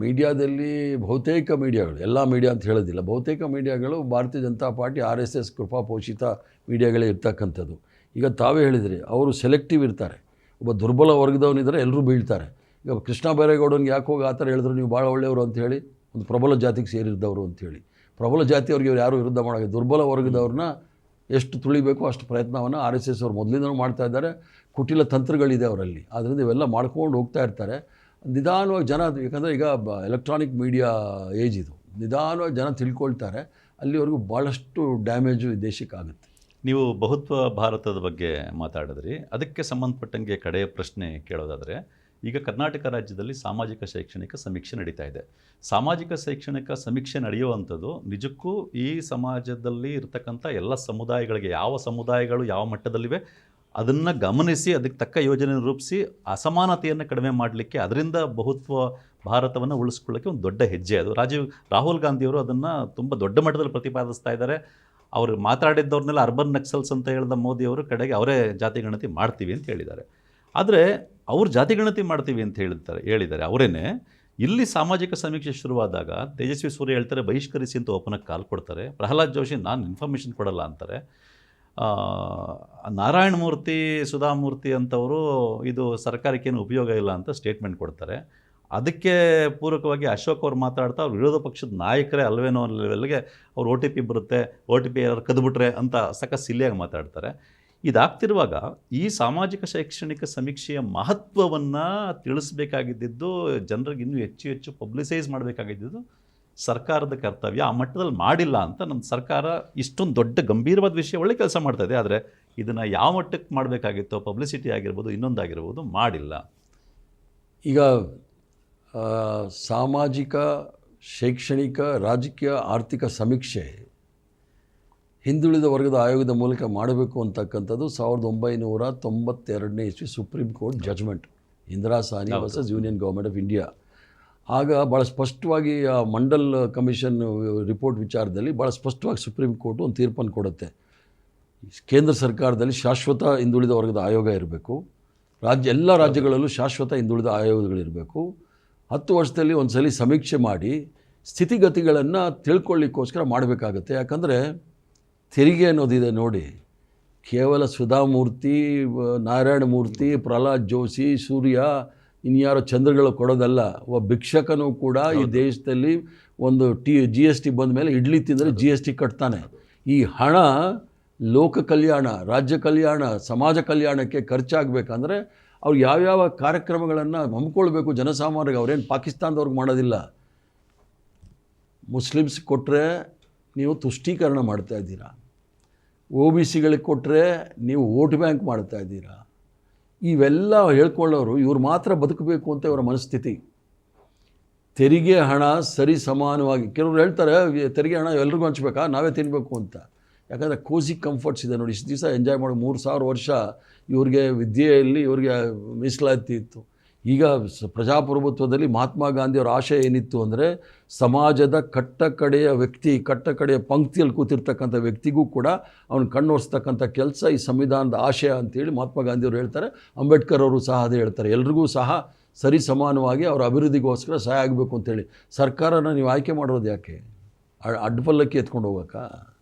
ಮೀಡಿಯಾದಲ್ಲಿ ಬಹುತೇಕ ಮೀಡಿಯಾಗಳು, ಎಲ್ಲ ಮೀಡಿಯಾ ಅಂತ ಹೇಳೋದಿಲ್ಲ, ಬಹುತೇಕ ಮೀಡಿಯಾಗಳು ಭಾರತೀಯ ಜನತಾ ಪಾರ್ಟಿ RSS ಕೃಪಾಪೋಷಿತ ಮೀಡಿಯಾಗಳೇ ಇರ್ತಕ್ಕಂಥದ್ದು. ಈಗ ತಾವೇ ಹೇಳಿದ್ರಿ, ಅವರು ಸೆಲೆಕ್ಟಿವ್ ಇರ್ತಾರೆ. ಒಬ್ಬ ದುರ್ಬಲ ವರ್ಗದವನಿದ್ದರೆ ಎಲ್ಲರೂ ಬೀಳ್ತಾರೆ. ಈಗ ಕೃಷ್ಣ ಬೈರೇಗೌಡನಿಗೆ ಯಾಕೆ ಹೋಗಿ ಆ ಥರ ಹೇಳಿದ್ರು, ನೀವು ಭಾಳ ಒಳ್ಳೆಯವರು ಅಂಥೇಳಿ, ಒಂದು ಪ್ರಬಲ ಜಾತಿಗೆ ಸೇರಿದ್ದವರು ಅಂಥೇಳಿ. ಪ್ರಬಲ ಜಾತಿಯವ್ರಿಗೆ ಇವ್ರು ಯಾರು ವಿರುದ್ಧ ಮಾಡೋದು, ದುರ್ಬಲ ವರ್ಗದವ್ರನ್ನ ಎಷ್ಟು ತುಳಿಬೇಕು ಅಷ್ಟು ಪ್ರಯತ್ನವನ್ನು RSS ಅವರು ಮೊದಲಿಂದನೂ ಮಾಡ್ತಾ ಇದ್ದಾರೆ. ಕುಟಿಲ ತಂತ್ರಗಳಿದೆ ಅವರಲ್ಲಿ. ಆದ್ದರಿಂದ ಇವೆಲ್ಲ ಮಾಡ್ಕೊಂಡು ಹೋಗ್ತಾ ಇರ್ತಾರೆ. ನಿಧಾನವಾಗಿ ಜನ, ಯಾಕಂದರೆ ಈಗ ಎಲೆಕ್ಟ್ರಾನಿಕ್ ಮೀಡಿಯಾ ಏಜ್ ಇದು, ನಿಧಾನವಾಗಿ ಜನ ತಿಳ್ಕೊಳ್ತಾರೆ. ಅಲ್ಲಿವರೆಗೂ ಭಾಳಷ್ಟು ಡ್ಯಾಮೇಜು ಈ ದೇಶಕ್ಕಾಗುತ್ತೆ. ನೀವು ಬಹುತ್ವ ಭಾರತದ ಬಗ್ಗೆ ಮಾತಾಡಿದ್ರಿ. ಅದಕ್ಕೆ ಸಂಬಂಧಪಟ್ಟಂಗೆ ಕಡೆಯ ಪ್ರಶ್ನೆ ಕೇಳೋದಾದರೆ, ಈಗ ಕರ್ನಾಟಕ ರಾಜ್ಯದಲ್ಲಿ ಸಾಮಾಜಿಕ ಶೈಕ್ಷಣಿಕ ಸಮೀಕ್ಷೆ ನಡೀತಾ ಇದೆ. ಸಾಮಾಜಿಕ ಶೈಕ್ಷಣಿಕ ಸಮೀಕ್ಷೆ ನಡೆಯುವಂಥದ್ದು ನಿಜಕ್ಕೂ ಈ ಸಮಾಜದಲ್ಲಿ ಇರತಕ್ಕಂಥ ಎಲ್ಲ ಸಮುದಾಯಗಳಿಗೆ, ಯಾವ ಸಮುದಾಯಗಳು ಯಾವ ಮಟ್ಟದಲ್ಲಿವೆ ಅದನ್ನು ಗಮನಿಸಿ ಅದಕ್ಕೆ ತಕ್ಕ ಯೋಜನೆ ರೂಪಿಸಿ ಅಸಮಾನತೆಯನ್ನು ಕಡಿಮೆ ಮಾಡಲಿಕ್ಕೆ, ಅದರಿಂದ ಬಹುತ್ವ ಭಾರತವನ್ನು ಉಳಿಸ್ಕೊಳ್ಳೋಕ್ಕೆ ಒಂದು ದೊಡ್ಡ ಹೆಜ್ಜೆ ಅದು. ರಾಹುಲ್ ಗಾಂಧಿಯವರು ಅದನ್ನು ತುಂಬ ದೊಡ್ಡ ಮಟ್ಟದಲ್ಲಿ ಪ್ರತಿಪಾದಿಸ್ತಾ ಇದ್ದಾರೆ. ಅವರು ಮಾತಾಡಿದ್ದವ್ರನ್ನೆಲ್ಲ ಅರ್ಬನ್ ನಕ್ಸಲ್ಸ್ ಅಂತ ಹೇಳಿದ ಮೋದಿಯವರು ಕಡೆಗೆ ಅವರೇ ಜಾತಿ ಗಣತಿ ಮಾಡ್ತೀವಿ ಅಂತ ಹೇಳಿದ್ದಾರೆ. ಆದರೆ ಅವ್ರು ಜಾತಿ ಗಣತಿ ಮಾಡ್ತೀವಿ ಅಂತ ಹೇಳಿದ್ದಾರೆ ಅವರೇನೆ. ಇಲ್ಲಿ ಸಾಮಾಜಿಕ ಸಮೀಕ್ಷೆ ಶುರುವಾದಾಗ ತೇಜಸ್ವಿ ಸೂರ್ಯ ಹೇಳ್ತಾರೆ ಬಹಿಷ್ಕರಿಸಿ ಅಂತ ಓಪನಾಗಿ ಕಾಲ್ ಕೊಡ್ತಾರೆ. ಪ್ರಹ್ಲಾದ್ ಜೋಶಿ ನಾನು ಇನ್ಫಾರ್ಮೇಷನ್ ಕೊಡಲ್ಲ ಅಂತಾರೆ. ನಾರಾಯಣ ಮೂರ್ತಿ, ಸುಧಾಮೂರ್ತಿ ಅಂತವರು ಇದು ಸರ್ಕಾರಕ್ಕೇನು ಉಪಯೋಗ ಇಲ್ಲ ಅಂತ ಸ್ಟೇಟ್ಮೆಂಟ್ ಕೊಡ್ತಾರೆ. ಅದಕ್ಕೆ ಪೂರಕವಾಗಿ ಅಶೋಕ್ ಅವ್ರು ಮಾತಾಡ್ತಾ ಅವ್ರು ವಿರೋಧ ಪಕ್ಷದ ನಾಯಕರೇ ಅಲ್ವೇನೋ ಲೆವೆಲ್ಗೆ ಅವ್ರು OTP ಬರುತ್ತೆ, OTP ಯಾರು ಕದ್ಬಿಟ್ರೆ ಅಂತ ಸಿಲ್ಲಿಯಾಗಿ ಮಾತಾಡ್ತಾರೆ. ಇದಾಗ್ತಿರುವಾಗ ಈ ಸಾಮಾಜಿಕ ಶೈಕ್ಷಣಿಕ ಸಮೀಕ್ಷೆಯ ಮಹತ್ವವನ್ನು ತಿಳಿಸ್ಬೇಕಾಗಿದ್ದು, ಜನರಿಗೆ ಇನ್ನೂ ಹೆಚ್ಚು ಪಬ್ಲಿಸೈಸ್ ಮಾಡಬೇಕಾಗಿದ್ದು ಸರ್ಕಾರದ ಕರ್ತವ್ಯ. ಆ ಮಟ್ಟದಲ್ಲಿ ಮಾಡಿಲ್ಲ ಅಂತ ನಮ್ಮ ಸರ್ಕಾರ ಇಷ್ಟೊಂದು ದೊಡ್ಡ ಗಂಭೀರವಾದ ವಿಷಯ ಒಳ್ಳೆ ಕೆಲಸ ಮಾಡ್ತಾಯಿದೆ. ಆದರೆ ಇದನ್ನು ಯಾವ ಮಟ್ಟಕ್ಕೆ ಮಾಡಬೇಕಾಗಿತ್ತೋ, ಪಬ್ಲಿಸಿಟಿ ಆಗಿರ್ಬೋದು, ಇನ್ನೊಂದಾಗಿರ್ಬೋದು, ಮಾಡಿಲ್ಲ. ಈಗ ಸಾಮಾಜಿಕ ಶೈಕ್ಷಣಿಕ ರಾಜಕೀಯ ಆರ್ಥಿಕ ಸಮೀಕ್ಷೆ ಹಿಂದುಳಿದ ವರ್ಗದ ಆಯೋಗದ ಮೂಲಕ ಮಾಡಬೇಕು ಅಂತಕ್ಕಂಥದ್ದು 1992ನೇ ಇಸ್ವಿ Supreme Court judgment, Indira Sawhney versus Union Government of India. ಆಗ ಭಾಳ ಸ್ಪಷ್ಟವಾಗಿ ಆ ಮಂಡಲ್ ಕಮಿಷನ್ ರಿಪೋರ್ಟ್ ವಿಚಾರದಲ್ಲಿ ಭಾಳ ಸ್ಪಷ್ಟವಾಗಿ ಸುಪ್ರೀಂ ಕೋರ್ಟು ಒಂದು ತೀರ್ಪನ್ನು ಕೊಡುತ್ತೆ. ಕೇಂದ್ರ ಸರ್ಕಾರದಲ್ಲಿ ಶಾಶ್ವತ ಹಿಂದುಳಿದ ವರ್ಗದ ಆಯೋಗ ಇರಬೇಕು, ಎಲ್ಲ ರಾಜ್ಯಗಳಲ್ಲೂ ಶಾಶ್ವತ ಹಿಂದುಳಿದ ಆಯೋಗಗಳಿರಬೇಕು. 10 ವರ್ಷದಲ್ಲಿ ಒಂದು ಸಲ ಸಮೀಕ್ಷೆ ಮಾಡಿ ಸ್ಥಿತಿಗತಿಗಳನ್ನು ತಿಳ್ಕೊಳ್ಳಿಕ್ಕೋಸ್ಕರ ಮಾಡಬೇಕಾಗತ್ತೆ. ಯಾಕಂದರೆ ತೆರಿಗೆ ಅನ್ನೋದಿದೆ ನೋಡಿ, ಕೇವಲ ಸುಧಾಮೂರ್ತಿ, ನಾರಾಯಣ ಮೂರ್ತಿ, ಪ್ರಹ್ಲಾದ್ ಜೋಶಿ, ಸೂರ್ಯ, ಇನ್ಯಾರೋ ಚಂದ್ರಗಳು ಕೊಡೋದಲ್ಲ. ಒಬ್ಬ ಭಿಕ್ಷಕನೂ ಕೂಡ ಈ ದೇಶದಲ್ಲಿ ಒಂದು GST ಬಂದ ಮೇಲೆ ಇಡ್ಲಿ ತಿಂದರೆ GST ಕಟ್ತಾನೆ. ಈ ಹಣ ಲೋಕ ಕಲ್ಯಾಣ, ರಾಜ್ಯ ಕಲ್ಯಾಣ, ಸಮಾಜ ಕಲ್ಯಾಣಕ್ಕೆ ಖರ್ಚಾಗಬೇಕಂದ್ರೆ ಅವ್ರು ಯಾವ್ಯಾವ ಕಾರ್ಯಕ್ರಮಗಳನ್ನು ಹಮ್ಮಿಕೊಳ್ಬೇಕು ಜನಸಾಮಾನ್ಯರಿಗೆ. ಅವ್ರೇನು ಪಾಕಿಸ್ತಾನದವ್ರಿಗೆ ಮಾಡೋದಿಲ್ಲ. ಮುಸ್ಲಿಮ್ಸ್ ಕೊಟ್ಟರೆ ನೀವು ತುಷ್ಟೀಕರಣ ಮಾಡ್ತಾಯಿದ್ದೀರಾ, OBCಗಳಿಗೆ ಕೊಟ್ಟರೆ ನೀವು ವೋಟ್ ಬ್ಯಾಂಕ್ ಮಾಡ್ತಾಯಿದ್ದೀರಾ. ಇವೆಲ್ಲ ಹೇಳ್ಕೊಳ್ಳೋರು ಇವ್ರು ಮಾತ್ರ ಬದುಕಬೇಕು ಅಂತ ಇವರ ಮನಸ್ಥಿತಿ. ತೆರಿಗೆ ಹಣ ಸರಿ ಸಮಾನವಾಗಿ, ಕೆಲವರು ಹೇಳ್ತಾರೆ ತೆರಿಗೆ ಹಣ ಎಲ್ರಿಗೂ ಹಂಚ್ಬೇಕಾ, ನಾವೇ ತಿನ್ನಬೇಕು ಅಂತ. ಯಾಕಂದರೆ ಕೋಸಿ ಕಂಫರ್ಟ್ಸ್ ಇದೆ ನೋಡಿ. ಇಷ್ಟು ದಿವಸ ಎಂಜಾಯ್ ಮಾಡಿ 3000 ವರ್ಷ ಇವ್ರಿಗೆ ವಿದ್ಯೆಯಲ್ಲಿ ಇವ್ರಿಗೆ ಮೀಸಲಾತಿ ಇತ್ತು. ಈಗ ಪ್ರಜಾಪ್ರಭುತ್ವದಲ್ಲಿ ಮಹಾತ್ಮ ಗಾಂಧಿಯವರ ಆಶಯ ಏನಿತ್ತು ಅಂದರೆ, ಸಮಾಜದ ಕಟ್ಟಕಡೆಯ ವ್ಯಕ್ತಿ, ಕಟ್ಟಕಡೆಯ ಪಂಕ್ತಿಯಲ್ಲಿ ಕೂತಿರ್ತಕ್ಕಂಥ ವ್ಯಕ್ತಿಗೂ ಕೂಡ ಅವನು ಕಣ್ಣೋರಿಸ್ತಕ್ಕಂಥ ಕೆಲಸ ಈ ಸಂವಿಧಾನದ ಆಶಯ ಅಂತೇಳಿ ಮಹಾತ್ಮ ಗಾಂಧಿಯವರು ಹೇಳ್ತಾರೆ. ಅಂಬೇಡ್ಕರ್ ಅವರು ಸಹ ಅದೇ ಹೇಳ್ತಾರೆ. ಎಲ್ರಿಗೂ ಸಹ ಸರಿ ಸಮಾನವಾಗಿ ಅವರ ಅಭಿವೃದ್ಧಿಗೋಸ್ಕರ ಸಹಾಯ ಆಗಬೇಕು ಅಂತೇಳಿ. ಸರ್ಕಾರನ ನೀವು ಆಯ್ಕೆ ಮಾಡೋದು ಯಾಕೆ? ಅಡ್ಡಪಲ್ಲಕ್ಕಿ ಎತ್ಕೊಂಡು ಹೋಗೋಕ್ಕಾ?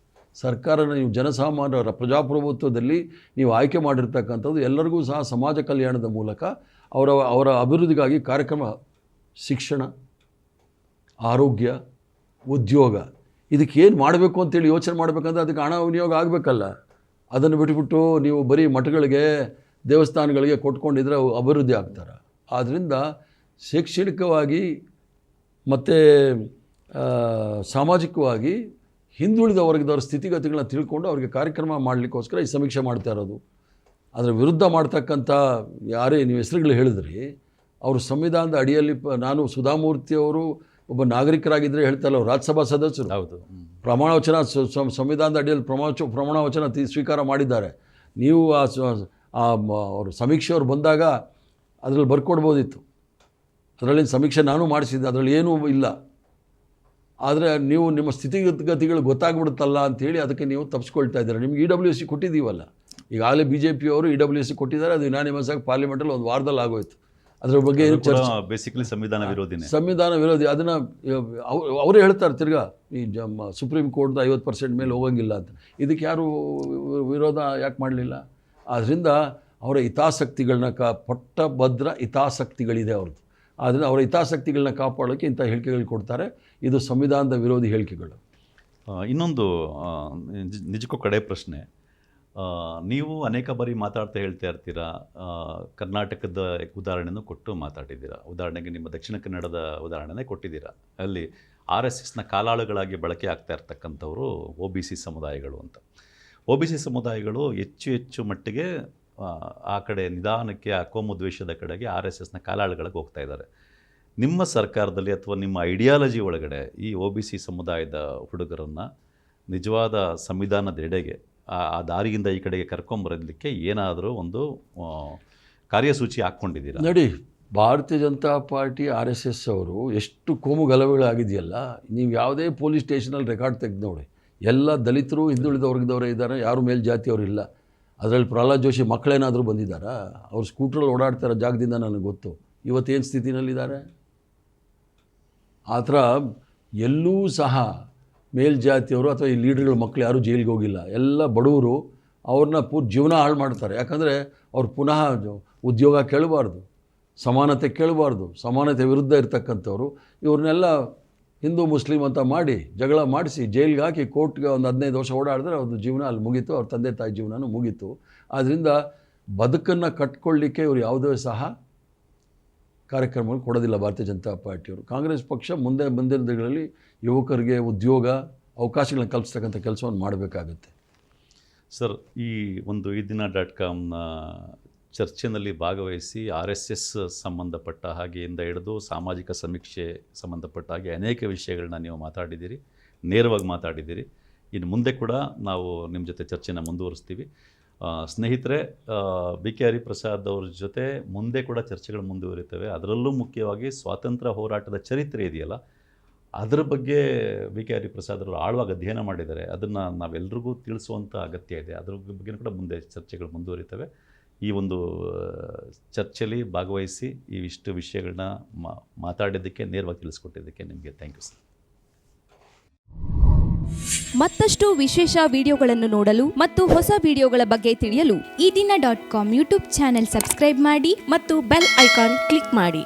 ಸರ್ಕಾರನ ನೀವು ಜನಸಾಮಾನ್ಯರ ಪ್ರಜಾಪ್ರಭುತ್ವದಲ್ಲಿ ನೀವು ಆಯ್ಕೆ ಮಾಡಿರ್ತಕ್ಕಂಥದ್ದು ಎಲ್ಲರಿಗೂ ಸಹ ಸಮಾಜ ಕಲ್ಯಾಣದ ಮೂಲಕ ಅವರ ಅಭಿವೃದ್ಧಿಗಾಗಿ ಕಾರ್ಯಕ್ರಮ, ಶಿಕ್ಷಣ, ಆರೋಗ್ಯ, ಉದ್ಯೋಗ, ಇದಕ್ಕೇನು ಮಾಡಬೇಕು ಅಂತೇಳಿ ಯೋಚನೆ ಮಾಡಬೇಕಂದ್ರೆ ಅದಕ್ಕೆ ಹಣ ವಿನಿಯೋಗ ಆಗಬೇಕಲ್ಲ. ಅದನ್ನು ಬಿಟ್ಬಿಟ್ಟು ನೀವು ಬರೀ ಮಠಗಳಿಗೆ, ದೇವಸ್ಥಾನಗಳಿಗೆ ಕೊಟ್ಕೊಂಡಿದ್ರೆ ಅಭಿವೃದ್ಧಿ ಆಗ್ತಾರೆ. ಆದ್ದರಿಂದ ಶೈಕ್ಷಣಿಕವಾಗಿ ಮತ್ತು ಸಾಮಾಜಿಕವಾಗಿ ಹಿಂದುಳಿದ ವರ್ಗದವ್ರ ಸ್ಥಿತಿಗತಿಗಳನ್ನ ತಿಳ್ಕೊಂಡು ಅವ್ರಿಗೆ ಕಾರ್ಯಕ್ರಮ ಮಾಡಲಿಕ್ಕೋಸ್ಕರ ಈ ಸಮೀಕ್ಷೆ ಮಾಡ್ತಾ ಇರೋದು. ಅದರ ವಿರುದ್ಧ ಮಾಡ್ತಕ್ಕಂಥ ಯಾರೇ ನೀವು ಹೆಸರುಗಳು ಹೇಳಿದ್ರಿ, ಅವರು ಸಂವಿಧಾನದ ಅಡಿಯಲ್ಲಿ ನಾನು ಸುಧಾಮೂರ್ತಿಯವರು ಒಬ್ಬ ನಾಗರಿಕರಾಗಿದ್ದರೆ ಹೇಳ್ತಾರಲ್ಲ, ಅವ್ರು ರಾಜ್ಯಸಭಾ ಸದಸ್ಯರು, ಹೌದು. ಪ್ರಮಾಣ ವಚನ ಸಂವಿಧಾನದ ಅಡಿಯಲ್ಲಿ ಪ್ರಮಾಣ ವಚನ ಸ್ವೀಕಾರ ಮಾಡಿದ್ದಾರೆ. ನೀವು ಅವರು ಸಮೀಕ್ಷೆಯವ್ರು ಬಂದಾಗ ಅದರಲ್ಲಿ ಬರ್ಕೊಡ್ಬೋದಿತ್ತು. ಅದರಲ್ಲಿ ಸಮೀಕ್ಷೆ ನಾನು ಮಾಡಿಸಿದ್ದೆ, ಅದರಲ್ಲಿ ಏನೂ ಇಲ್ಲ. ಆದರೆ ನೀವು ನಿಮ್ಮ ಸ್ಥಿತಿಗತಿಗಳು ಗೊತ್ತಾಗ್ಬಿಡುತ್ತಲ್ಲ ಅಂಥೇಳಿ ಅದಕ್ಕೆ ನೀವು ತಪ್ಪಿಸ್ಕೊಳ್ತಾ ಇದ್ದೀರಾ. ನಿಮ್ಗೆ EWS ಕೊಟ್ಟಿದ್ದೀವಲ್ಲ, ಈಗಾಗಲೇ BJPಯವರು EWS ಕೊಟ್ಟಿದ್ದಾರೆ. ಅದು ಯುನಾನಿಮಸ್ ಆಗಿ ಪಾರ್ಲಿಮೆಂಟಲ್ಲಿ ಒಂದು ವಾರದಲ್ಲಿ ಆಗೋಯ್ತು. ಅದರ ಬಗ್ಗೆ ಏನು ಚರ್ಚೆ, ಬೇಸಿಕಲಿ ಸಂವಿಧಾನ ವಿರೋಧಿನೇ, ಸಂವಿಧಾನ ವಿರೋಧಿ. ಅದನ್ನು ಅವರೇ ಹೇಳ್ತಾರೆ ತಿರ್ಗಾ, ಈ ಸುಪ್ರೀಂ ಕೋರ್ಟ್ದು 50% ಮೇಲೆ ಹೋಗಂಗಿಲ್ಲ ಅಂತ. ಇದಕ್ಕೆ ಯಾರು ವಿರೋಧ ಯಾಕೆ ಮಾಡಲಿಲ್ಲ? ಆದ್ದರಿಂದ ಅವರ ಹಿತಾಸಕ್ತಿಗಳನ್ನ ಪಟ್ಟಭದ್ರ ಹಿತಾಸಕ್ತಿಗಳಿದೆ ಅವ್ರದ್ದು. ಆದ್ದರಿಂದ ಅವರ ಹಿತಾಸಕ್ತಿಗಳನ್ನ ಕಾಪಾಡೋಕ್ಕೆ ಇಂಥ ಹೇಳಿಕೆಗಳು ಕೊಡ್ತಾರೆ. ಇದು ಸಂವಿಧಾನದ ವಿರೋಧಿ ಹೇಳಿಕೆಗಳು. ಇನ್ನೊಂದು ನಿಜಕ್ಕೂ ಕಡೆ ಪ್ರಶ್ನೆ, ನೀವು ಅನೇಕ ಬಾರಿ ಮಾತಾಡ್ತಾ ಹೇಳ್ತಾ ಇರ್ತೀರಾ, ಕರ್ನಾಟಕದ ಉದಾಹರಣೆಯನ್ನು ಕೊಟ್ಟು ಮಾತಾಡಿದ್ದೀರಾ. ಉದಾಹರಣೆಗೆ ನಿಮ್ಮ ದಕ್ಷಿಣ ಕನ್ನಡದ ಉದಾಹರಣೆನೇ ಕೊಟ್ಟಿದ್ದೀರಾ. ಅಲ್ಲಿ RSSನ ಕಾಲಾಳುಗಳಾಗಿ ಬಳಕೆ ಆಗ್ತಾ ಇರ್ತಕ್ಕಂಥವರು OBC ಸಮುದಾಯಗಳು ಅಂತ. OBC ಸಮುದಾಯಗಳು ಹೆಚ್ಚು ಮಟ್ಟಿಗೆ ಆ ಕಡೆ ನಿಧಾನಕ್ಕೆ ಆ ಕೋಮು ದ್ವೇಷದ ಕಡೆಗೆ RSSನ ಕಾಲಾಳುಗಳಿಗೆ ಹೋಗ್ತಾ ಇದ್ದಾರೆ. ನಿಮ್ಮ ಸರ್ಕಾರದಲ್ಲಿ ಅಥವಾ ನಿಮ್ಮ ಐಡಿಯಾಲಜಿ ಒಳಗಡೆ ಈ OBC ಸಮುದಾಯದ ಹುಡುಗರನ್ನು ನಿಜವಾದ ಸಂವಿಧಾನದ ಎಡೆಗೆ ಆ ದಾರಿಯಿಂದ ಈ ಕಡೆಗೆ ಕರ್ಕೊಂಬರಲಿಕ್ಕೆ ಏನಾದರೂ ಒಂದು ಕಾರ್ಯಸೂಚಿ ಹಾಕ್ಕೊಂಡಿದ್ದೀರಾ? ನೋಡಿ, ಭಾರತೀಯ ಜನತಾ ಪಾರ್ಟಿ RSS ಅವರು ಎಷ್ಟು ಕೋಮು ಗಲಭೆಗಳಾಗಿದೆಯಲ್ಲ, ನೀವು ಯಾವುದೇ ಪೊಲೀಸ್ ಸ್ಟೇಷನಲ್ಲಿ ರೆಕಾರ್ಡ್ ತೆಗೆದು ನೋಡಿ, ಎಲ್ಲ ದಲಿತರು, ಹಿಂದುಳಿದ ವರ್ಗದವರೇ ಇದ್ದಾರೆ, ಯಾರು ಮೇಲ್ಜಾತಿಯವರು ಇಲ್ಲ. ಅದರಲ್ಲಿ ಪ್ರಹ್ಲಾದ್ ಜೋಶಿ ಮಕ್ಕಳೇನಾದರೂ ಬಂದಿದ್ದಾರಾ? ಅವ್ರು ಸ್ಕೂಟ್ರಲ್ಲಿ ಓಡಾಡ್ತಾರೋ ಜಾಗದಿಂದ ನನಗೆ ಗೊತ್ತು. ಇವತ್ತೇನು ಸ್ಥಿತಿನಲ್ಲಿದ್ದಾರೆ? ಆ ಥರ ಎಲ್ಲೂ ಸಹ ಮೇಲ್ಜಾತಿಯವರು ಅಥವಾ ಈ ಲೀಡರ್ಗಳ ಮಕ್ಕಳು ಯಾರೂ ಜೈಲಿಗೆ ಹೋಗಿಲ್ಲ. ಎಲ್ಲ ಬಡವರು, ಅವ್ರನ್ನ ಜೀವನ ಹಾಳು ಮಾಡ್ತಾರೆ. ಯಾಕಂದರೆ ಅವ್ರು ಪುನಃ ಉದ್ಯೋಗ ಕೇಳಬಾರ್ದು, ಸಮಾನತೆ ಕೇಳಬಾರ್ದು, ಸಮಾನತೆ ವಿರುದ್ಧ ಇರ್ತಕ್ಕಂಥವ್ರು. ಇವ್ರನ್ನೆಲ್ಲ ಹಿಂದೂ ಮುಸ್ಲಿಂ ಅಂತ ಮಾಡಿ ಜಗಳ ಮಾಡಿಸಿ ಜೈಲಿಗೆ ಹಾಕಿ ಕೋರ್ಟ್ಗೆ ಒಂದು 15 ವರ್ಷ ಓಡಾಡಿದ್ರೆ ಅವ್ರದ್ದು ಜೀವನ ಅಲ್ಲಿ ಮುಗೀತು, ಅವ್ರ ತಂದೆ ತಾಯಿ ಜೀವನನೂ ಮುಗೀತು. ಆದ್ದರಿಂದ ಬದುಕನ್ನು ಕಟ್ಕೊಳ್ಳಿಕ್ಕೆ ಇವರು ಯಾವುದೇ ಸಹ ಕಾರ್ಯಕ್ರಮಗಳು ಕೊಡೋದಿಲ್ಲ ಭಾರತೀಯ ಜನತಾ ಪಾರ್ಟಿಯವರು. ಕಾಂಗ್ರೆಸ್ ಪಕ್ಷ ಮುಂದಿನ ದಿನಗಳಲ್ಲಿ ಯುವಕರಿಗೆ ಉದ್ಯೋಗ ಅವಕಾಶಗಳನ್ನು ಕಲ್ಪಿಸ್ತಕ್ಕಂಥ ಕೆಲಸವನ್ನು ಮಾಡಬೇಕಾಗುತ್ತೆ. ಸರ್, ಈ ಒಂದು ಈದಿನ.comನ ಚರ್ಚೆಯಲ್ಲಿ ಭಾಗವಹಿಸಿ RSS ಸಂಬಂಧಪಟ್ಟ ಹಾಗೆಯಿಂದ ಹಿಡಿದು ಸಾಮಾಜಿಕ ಸಮೀಕ್ಷೆ ಸಂಬಂಧಪಟ್ಟ ಹಾಗೆ ಅನೇಕ ವಿಷಯಗಳನ್ನ ನೀವು ಮಾತಾಡಿದ್ದೀರಿ, ನೇರವಾಗಿ ಮಾತಾಡಿದ್ದೀರಿ. ಇನ್ನು ಮುಂದೆ ಕೂಡ ನಾವು ನಿಮ್ಮ ಜೊತೆ ಚರ್ಚೆನ ಮುಂದುವರಿಸ್ತೀವಿ. ಸ್ನೇಹಿತರೆ, BK ಹರಿಪ್ರಸಾದ್ ಅವ್ರ ಜೊತೆ ಮುಂದೆ ಕೂಡ ಚರ್ಚೆಗಳು ಮುಂದುವರಿತವೆ. ಅದರಲ್ಲೂ ಮುಖ್ಯವಾಗಿ ಸ್ವಾತಂತ್ರ್ಯ ಹೋರಾಟದ ಚರಿತ್ರೆ ಇದೆಯಲ್ಲ, ಅದರ ಬಗ್ಗೆ BK ಹರಿಪ್ರಸಾದ್ ಅವರು ಆಳವಾಗಿ ಅಧ್ಯಯನ ಮಾಡಿದ್ದಾರೆ. ಅದನ್ನು ನಾವೆಲ್ಲರಿಗೂ ತಿಳಿಸುವಂಥ ಅಗತ್ಯ ಇದೆ. ಅದ್ರ ಬಗ್ಗೆ ಕೂಡ ಮುಂದೆ ಚರ್ಚೆಗಳು ಮುಂದುವರಿತವೆ. ಈ ಒಂದು ಚರ್ಚೆಯಲ್ಲಿ ಭಾಗವಹಿಸಿ ಇವಿಷ್ಟು ವಿಷಯಗಳನ್ನ ಮಾತಾಡಿದ್ದಕ್ಕೆ, ನೇರವಾಗಿ ತಿಳಿಸ್ಕೊಟ್ಟಿದ್ದಕ್ಕೆ ನಿಮಗೆ ಥ್ಯಾಂಕ್ ಯು ಸರ್. ಮತ್ತಷ್ಟು ವಿಶೇಷ ವಿಡಿಯೋಗಳನ್ನು ನೋಡಲು ಮತ್ತು ಹೊಸ ವಿಡಿಯೋಗಳ ಬಗ್ಗೆ ತಿಳಿಯಲು ಈದಿನ.com ಯೂಟ್ಯೂಬ್ ಚಾನೆಲ್ ಸಬ್ಸ್ಕ್ರೈಬ್ ಮಾಡಿ ಮತ್ತು ಬೆಲ್ ಐಕಾನ್ ಕ್ಲಿಕ್ ಮಾಡಿ.